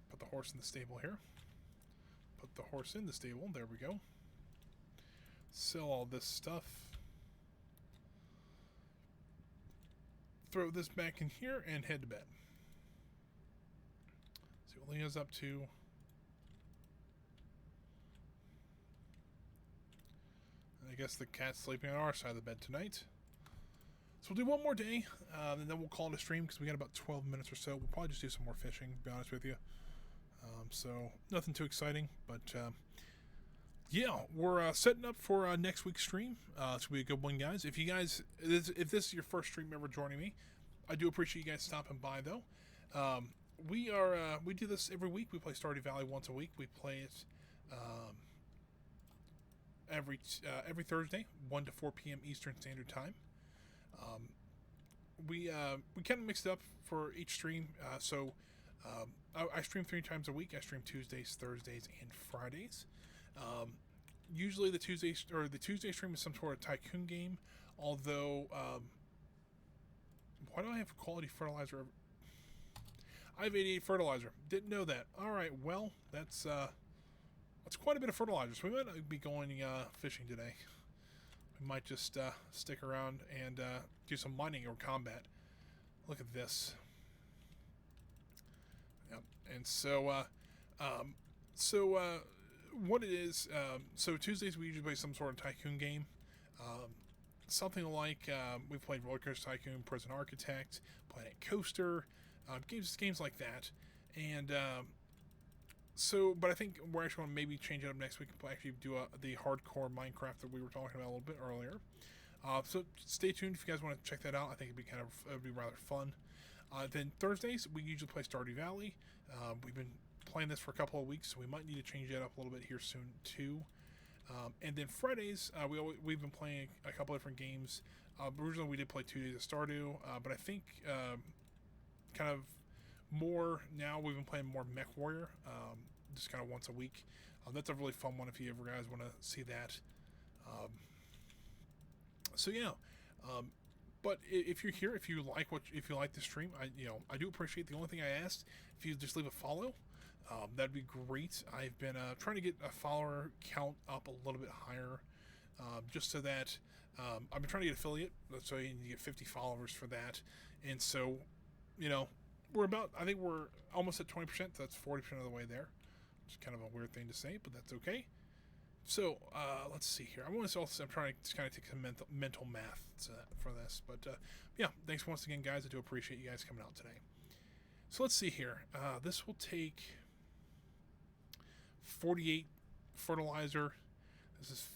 Speaker 1: Put the horse in the stable here. Put the horse in the stable. There we go. Sell all this stuff. Throw this back in here and head to bed. See what Leah's up to. I guess the cat's sleeping on our side of the bed tonight. So we'll do one more day, and then we'll call it a stream because we got about 12 minutes or so. We'll probably just do some more fishing, to be honest with you. So nothing too exciting, but yeah, we're setting up for next week's stream. It's gonna be a good one, guys. If this is your first stream ever joining me, I do appreciate you guys stopping by, though. We do this every week. We play Stardew Valley once a week. We play it every Thursday, 1 to 4 p.m. Eastern Standard Time. We kind of mix it up for each stream. I stream 3 times a week. I stream Tuesdays, Thursdays, and Fridays. Usually the Tuesday stream is some sort of tycoon game. Although, why do I have quality fertilizer? I have 88 fertilizer. Didn't know that. All right, well, that's quite a bit of fertilizer. So we might be going fishing today. We might just stick around and do some mining or combat. Look at this. Yep. And so what it is, so Tuesdays we usually play some sort of tycoon game. Something like, we've played Roller Coaster Tycoon, Prison Architect, Planet Coaster, games like that. And but I think we're actually going to maybe change it up next week and actually do the hardcore Minecraft that we were talking about a little bit earlier. So stay tuned if you guys want to check that out. I think it'd be rather fun. Then Thursdays we usually play Stardew Valley. We've been playing this for a couple of weeks, so we might need to change that up a little bit here soon too. And then Fridays we've been playing a couple different games. Originally we did play 2 days of Stardew, but I think kind of more now we've been playing more Mech Warrior, just kind of once a week. That's a really fun one if you ever guys want to see that. So yeah, but if you're here, if you like the stream, I do appreciate. The only thing I asked, if you just leave a follow, that'd be great. I've been trying to get a follower count up a little bit higher, just so that I've been trying to get affiliate, so you need to get 50 followers for that. And so, I think we're almost at 20%. So that's 40% of the way there. It's kind of a weird thing to say, but that's okay. So let's see here. I'm trying to kind of take some mental math for this, but yeah. Thanks once again, guys. I do appreciate you guys coming out today. So let's see here. This will take 48 fertilizer. This is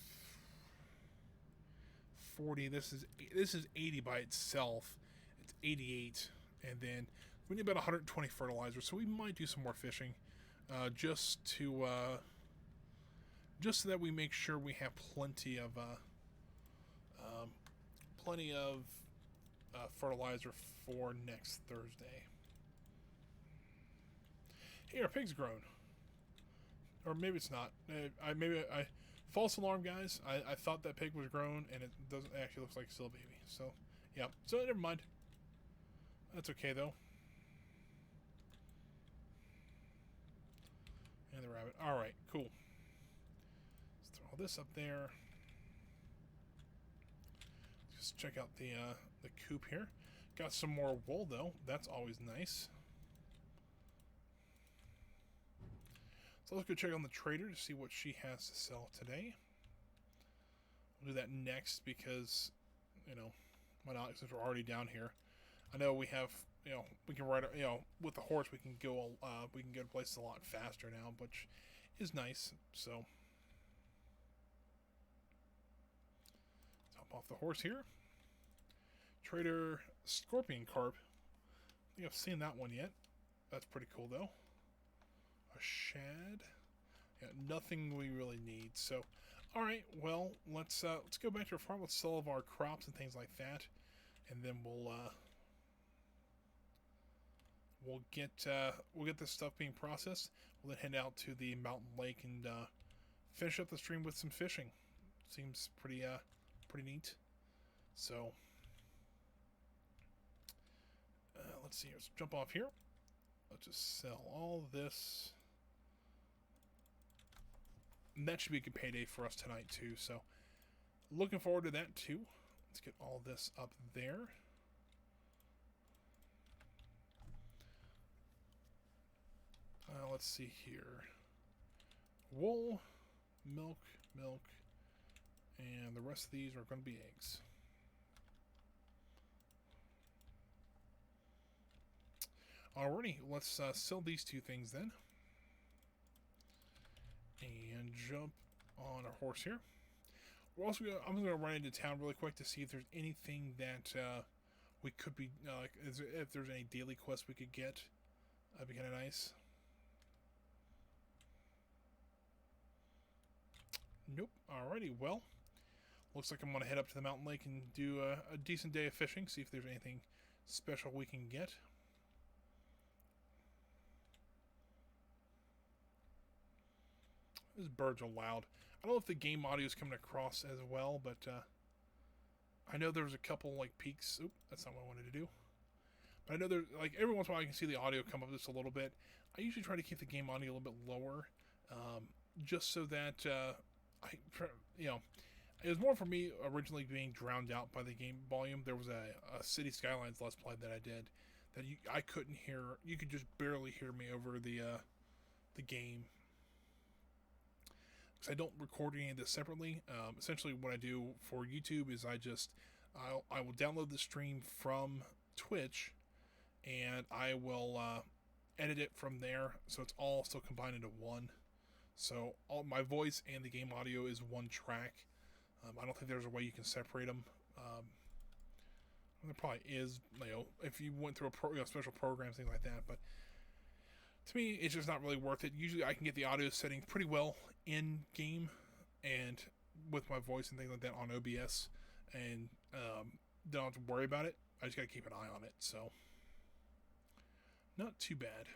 Speaker 1: 40. This is 80 by itself. It's 88, and then we need about 120 fertilizer. So we might do some more fishing, just so that we make sure we have plenty of fertilizer for next Thursday. Hey, our pig's grown. Or maybe it's not. False alarm, guys. I thought that pig was grown, and it doesn't actually looks like still a baby. So, yeah. So, never mind. That's okay, though. And the rabbit. Alright, cool. Let's throw all this up there. Just check out the coop here. Got some more wool though. That's always nice. So let's go check on the trader to see what she has to sell today. We'll do that next because, you know, why not? Since we're already down here. I know we have, you know, we can ride, you know, with the horse we can go to places a lot faster now, which is nice. So let's hop off the horse here. Trader Scorpion Carp. I think I've seen that one yet. That's pretty cool though. A shad. Yeah, nothing we really need. So, all right. Well, let's go back to our farm. Let's sell all of our crops and things like that, and then we'll get this stuff being processed. We'll then head out to the mountain lake and finish up the stream with some fishing. Seems pretty neat. So let's see. Let's jump off here. Let's just sell all this. And that should be a good payday for us tonight too. So looking forward to that too. Let's get all this up there. Let's see here. Wool, milk, and the rest of these are going to be eggs. Alrighty, let's sell these two things then. And jump on our horse here. We're also I'm going to run into town really quick to see if there's anything that we could be, if there's any daily quests we could get. That'd be kind of nice. Nope. Alrighty, well, looks like I'm going to head up to the mountain lake and do a decent day of fishing, see if there's anything special we can get. These birds are loud. I don't know if the game audio is coming across as well, but I know there's a couple like peaks. Oop, that's not what I wanted to do. But I know there's like every once in a while I can see the audio come up just a little bit. I usually try to keep the game audio a little bit lower, just so that it was more for me originally being drowned out by the game volume. There was a City Skylines Let's Play that I did that I couldn't hear. You could just barely hear me over the game. Because I don't record any of this separately. Essentially, what I do for YouTube is I will download the stream from Twitch, and I will edit it from there, so it's all still combined into one. So all my voice and the game audio is one track. I don't think there's a way you can separate them. There probably is, if you went through a special programs, things like that. But to me, it's just not really worth it. Usually, I can get the audio settings pretty well in game, and with my voice and things like that on OBS, and don't have to worry about it. I just got to keep an eye on it. So not too bad.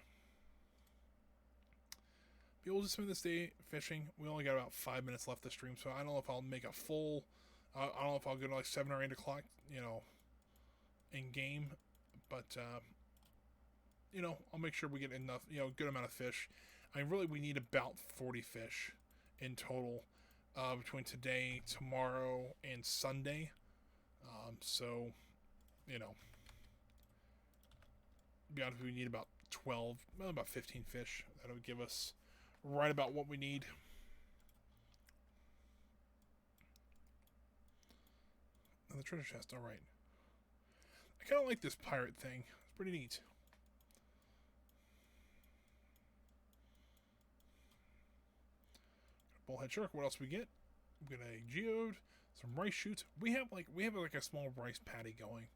Speaker 1: Be able to spend this day fishing. We only got about 5 minutes left to stream, so I don't know if I'll make a full. I don't know if I'll go to like 7 or 8 o'clock, in game, but I'll make sure we get enough, good amount of fish. I mean, really, we need about 40 fish in total between today, tomorrow, and Sunday. So, be honest, we need about 12, about 15 fish. That'll give us right about what we need. And the treasure chest, all right. I kind of like this pirate thing. It's pretty neat. Bullhead shark. What else we get? We get a geode, some rice shoots. We have like a small rice paddy going,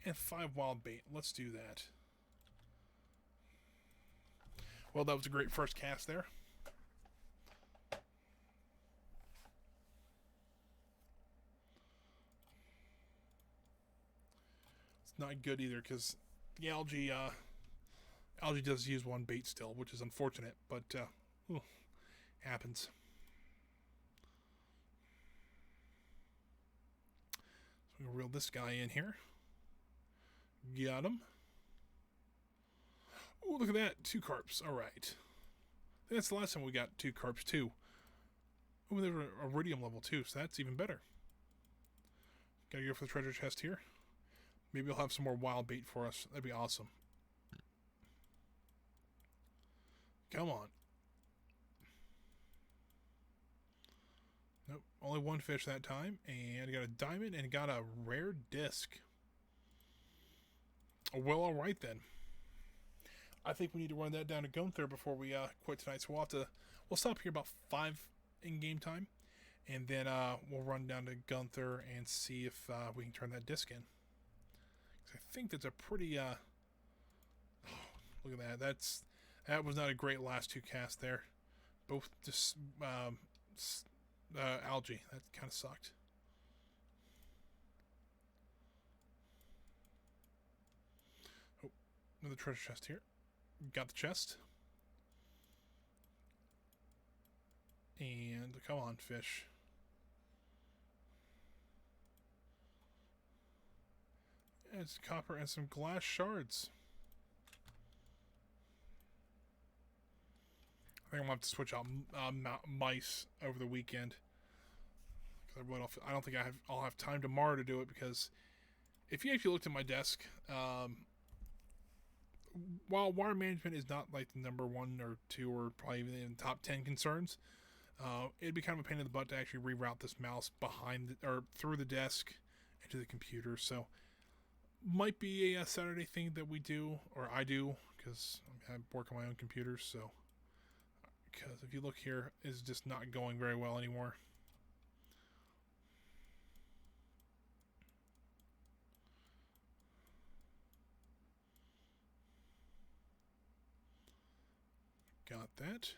Speaker 1: and 5 wild bait. Let's do that. Well, that was a great first cast there. It's not good either because the algae does use one bait still, which is unfortunate, but happens. So we'll reel this guy in here. Got him. Oh, look at that. 2 carps. All right. I think that's the last time we got 2 carps, too. Oh, they were iridium level, too, so that's even better. Gotta go for the treasure chest here. Maybe he'll have some more wild bait for us. That'd be awesome. Come on. Nope, only one fish that time. And got a diamond and got a rare disc. Well, alright then. I think we need to run that down to Gunther before we quit tonight. So we'll stop here about 5 in-game time. And then we'll run down to Gunther and see if we can turn that disc in. I think that's a pretty... look at that. That was not a great last 2 casts there. Both just algae. That kind of sucked. Oh, another treasure chest here. Got the chest. And come on, fish. And it's copper and some glass shards. I think I'm going to have to switch out mice over the weekend. I don't think I'll have time tomorrow to do it, because if you actually looked at my desk, while water management is not like the number 1 or 2 or probably even in the top 10 concerns, it'd be kind of a pain in the butt to actually reroute this mouse or through the desk into the computer. So might be a Saturday thing that we do, or I do, because I work on my own computer. So because if you look here, it's just not going very well anymore. Got that.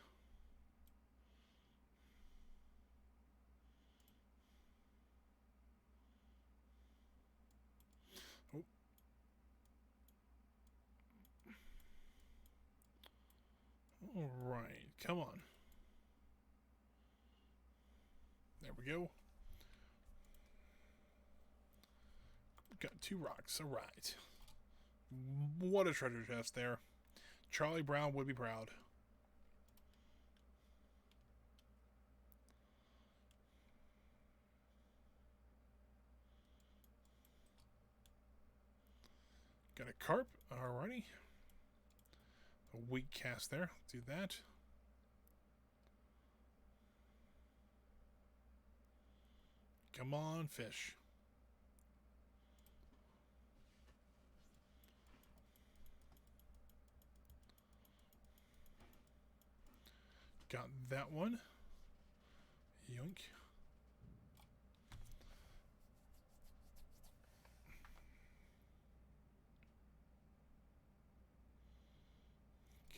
Speaker 1: Oh. All right, come on. There we go. Got 2 rocks. All right. What a treasure chest there. Charlie Brown would be proud. Got a carp. Alrighty. A weak cast there. Let's do that. Come on, fish. Got that one. Yoink.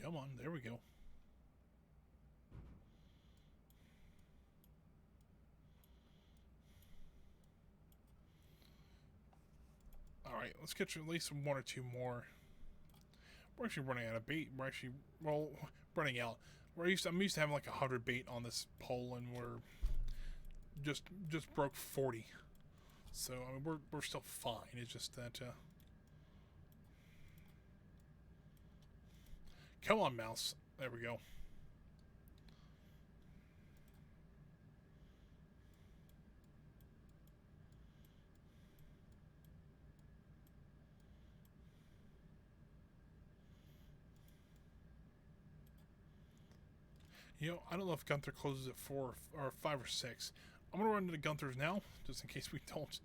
Speaker 1: Come on, there we go. Alright, let's catch at least 1 or 2 more. We're actually running out of bait. We're actually, well, running out. I'm used to having like 100 bait on this pole, and we're just broke 40. So I mean, we're still fine. It's just that come on, mouse. There we go. You know, I don't know if Gunther closes at 4 or 5 or 6. I'm gonna run into Gunther's now, just in case we don't.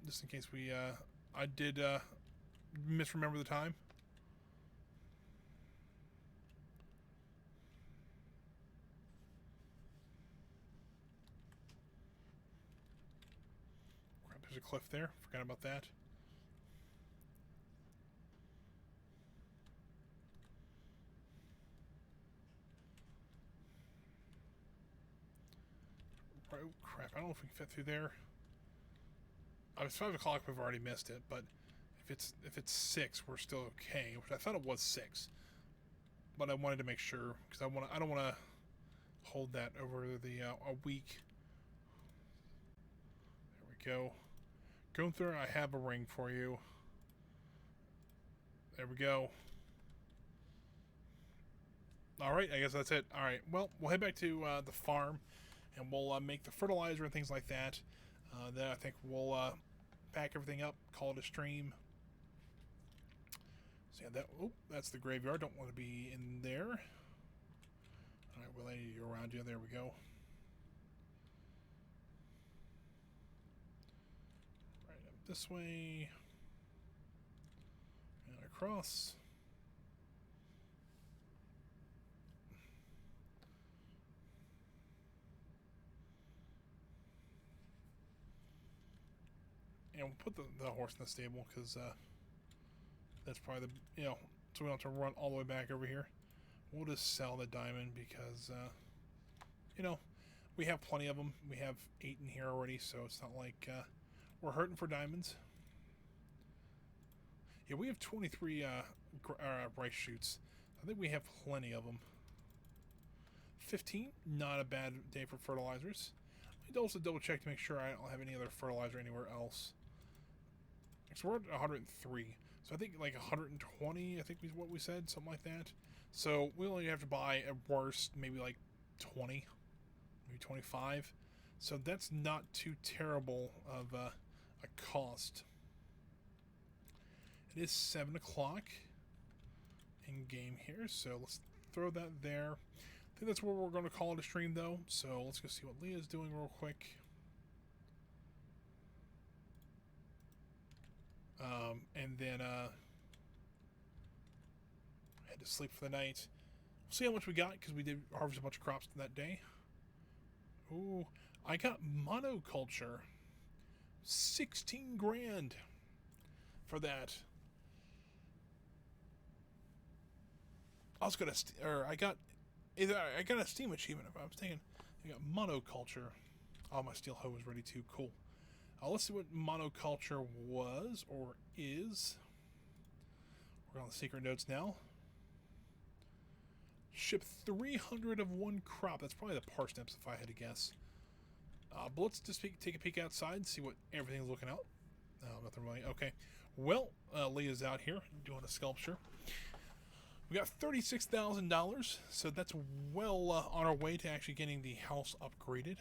Speaker 1: Just in case we I did misremember the time. Crap, there's a cliff there. Forgot about that. Oh crap, I don't know if we can fit through there. It's 5 o'clock, we've already missed it, but if it's 6, we're still okay, which I thought it was 6. But I wanted to make sure, because I don't want to hold that over the a week. There we go. Gunther, I have a ring for you. There we go. Alright, I guess that's it. Alright, well, we'll head back to the farm, and we'll make the fertilizer and things like that. Then I think we'll pack everything up, call it a stream. So yeah, that's the graveyard. Don't want to be in there. All right, well, I need to go around you. There we go. Right up this way. And across. And we'll put the horse in the stable because that's probably the, so we don't have to run all the way back over here. We'll just sell the diamond because, we have plenty of them. We have 8 in here already, so it's not like we're hurting for diamonds. Yeah, we have 23 rice shoots. I think we have plenty of them. 15, not a bad day for fertilizers. I need to also double check to make sure I don't have any other fertilizer anywhere else. So we're at 103. So I think like 120, I think is what we said, something like that. So we only have to buy at worst maybe like 20, maybe 25. So that's not too terrible of a cost. It is 7 o'clock in game here, so let's throw that there. I think that's where we're going to call it a stream though. So let's go see what Leah's doing real quick. And then had to sleep for the night. We'll see how much we got because we did harvest a bunch of crops that day. Ooh, I got monoculture. 16 grand for that. I was gonna, I got a Steam achievement. If I was thinking, I got monoculture. Oh, my steel hoe is ready too. Cool. Let's see what monoculture was or is. We're on the secret notes now. Ship 300 of one crop. That's probably the parsnips if I had to guess. But let's just take a peek outside and see what everything's looking out. Nothing really. Okay. Well, Leah's out here doing a sculpture. We got $36,000, so that's well on our way to actually getting the house upgraded.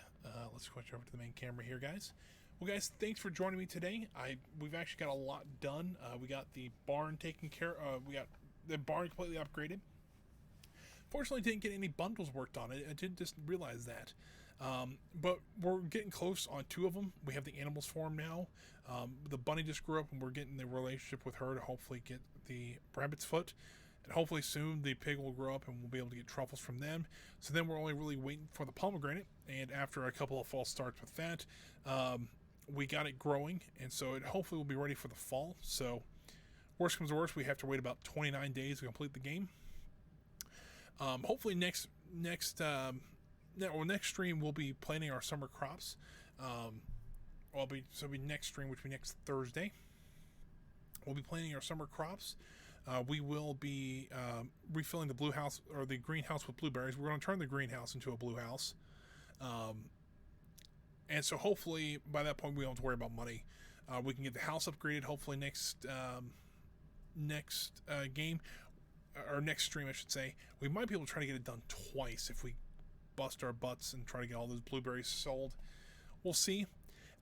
Speaker 1: Let's switch over to the main camera here, guys. Well, guys, thanks for joining me today. We've actually got a lot done. We got the barn taken care of. We got the barn completely upgraded. Fortunately, didn't get any bundles worked on it. I did just realize that. But we're getting close on 2 of them. We have the animals for them now. The bunny just grew up, and we're getting the relationship with her to hopefully get the rabbit's foot. And hopefully soon the pig will grow up, and we'll be able to get truffles from them. So then we're only really waiting for the pomegranate. And after a couple of false starts with that, we got it growing, and so it hopefully will be ready for the fall. So worst comes to worst, we have to wait about 29 days to complete the game. Hopefully next stream we'll be planting our summer crops. It'll be next stream, which will be next Thursday. We'll be planting our summer crops. We will be refilling the blue house or the greenhouse with blueberries. We're going to turn the greenhouse into a blue house. And so hopefully by that point we don't have to worry about money. We can get the house upgraded hopefully next game, or next stream I should say. We might be able to try to get it done twice if we bust our butts and try to get all those blueberries sold. We'll see.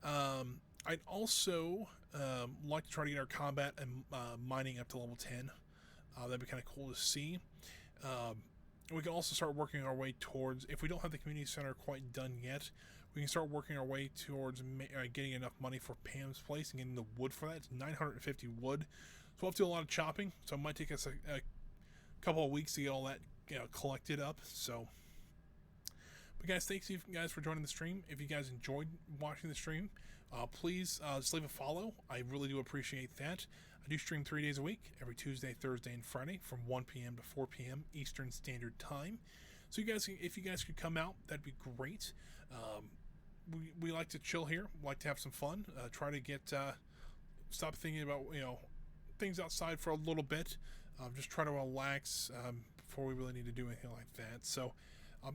Speaker 1: I'd also like to try to get our combat and mining up to level 10. That'd be kind of cool to see. We can also start working our way towards, if we don't have the community center quite done yet, we can start working our way towards getting enough money for Pam's place and getting the wood for that. It's 950 wood. So we'll have to do a lot of chopping. So it might take us a couple of weeks to get all that collected up. So, but guys, thanks you guys for joining the stream. If you guys enjoyed watching the stream, please just leave a follow. I really do appreciate that. I do stream 3 days a week, every Tuesday, Thursday, and Friday from 1 p.m. to 4 p.m. Eastern Standard Time. So you guys, if you guys could come out, that'd be great. We like to chill here, like to have some fun, try to get stop thinking about things outside for a little bit. Just try to relax before we really need to do anything like that. So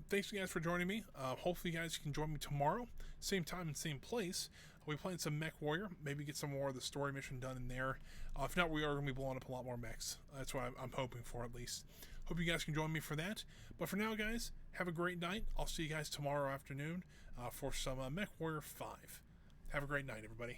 Speaker 1: thanks you guys for joining me. Hopefully you guys can join me tomorrow, same time and same place. We'll be playing some Mech Warrior, maybe get some more of the story mission done in there. If not, we are going to be blowing up a lot more mechs. That's what I'm hoping for, at least. Hope you guys can join me for that. But for now, guys, have a great night. I'll see you guys tomorrow afternoon for some Mech Warrior 5. Have a great night, everybody.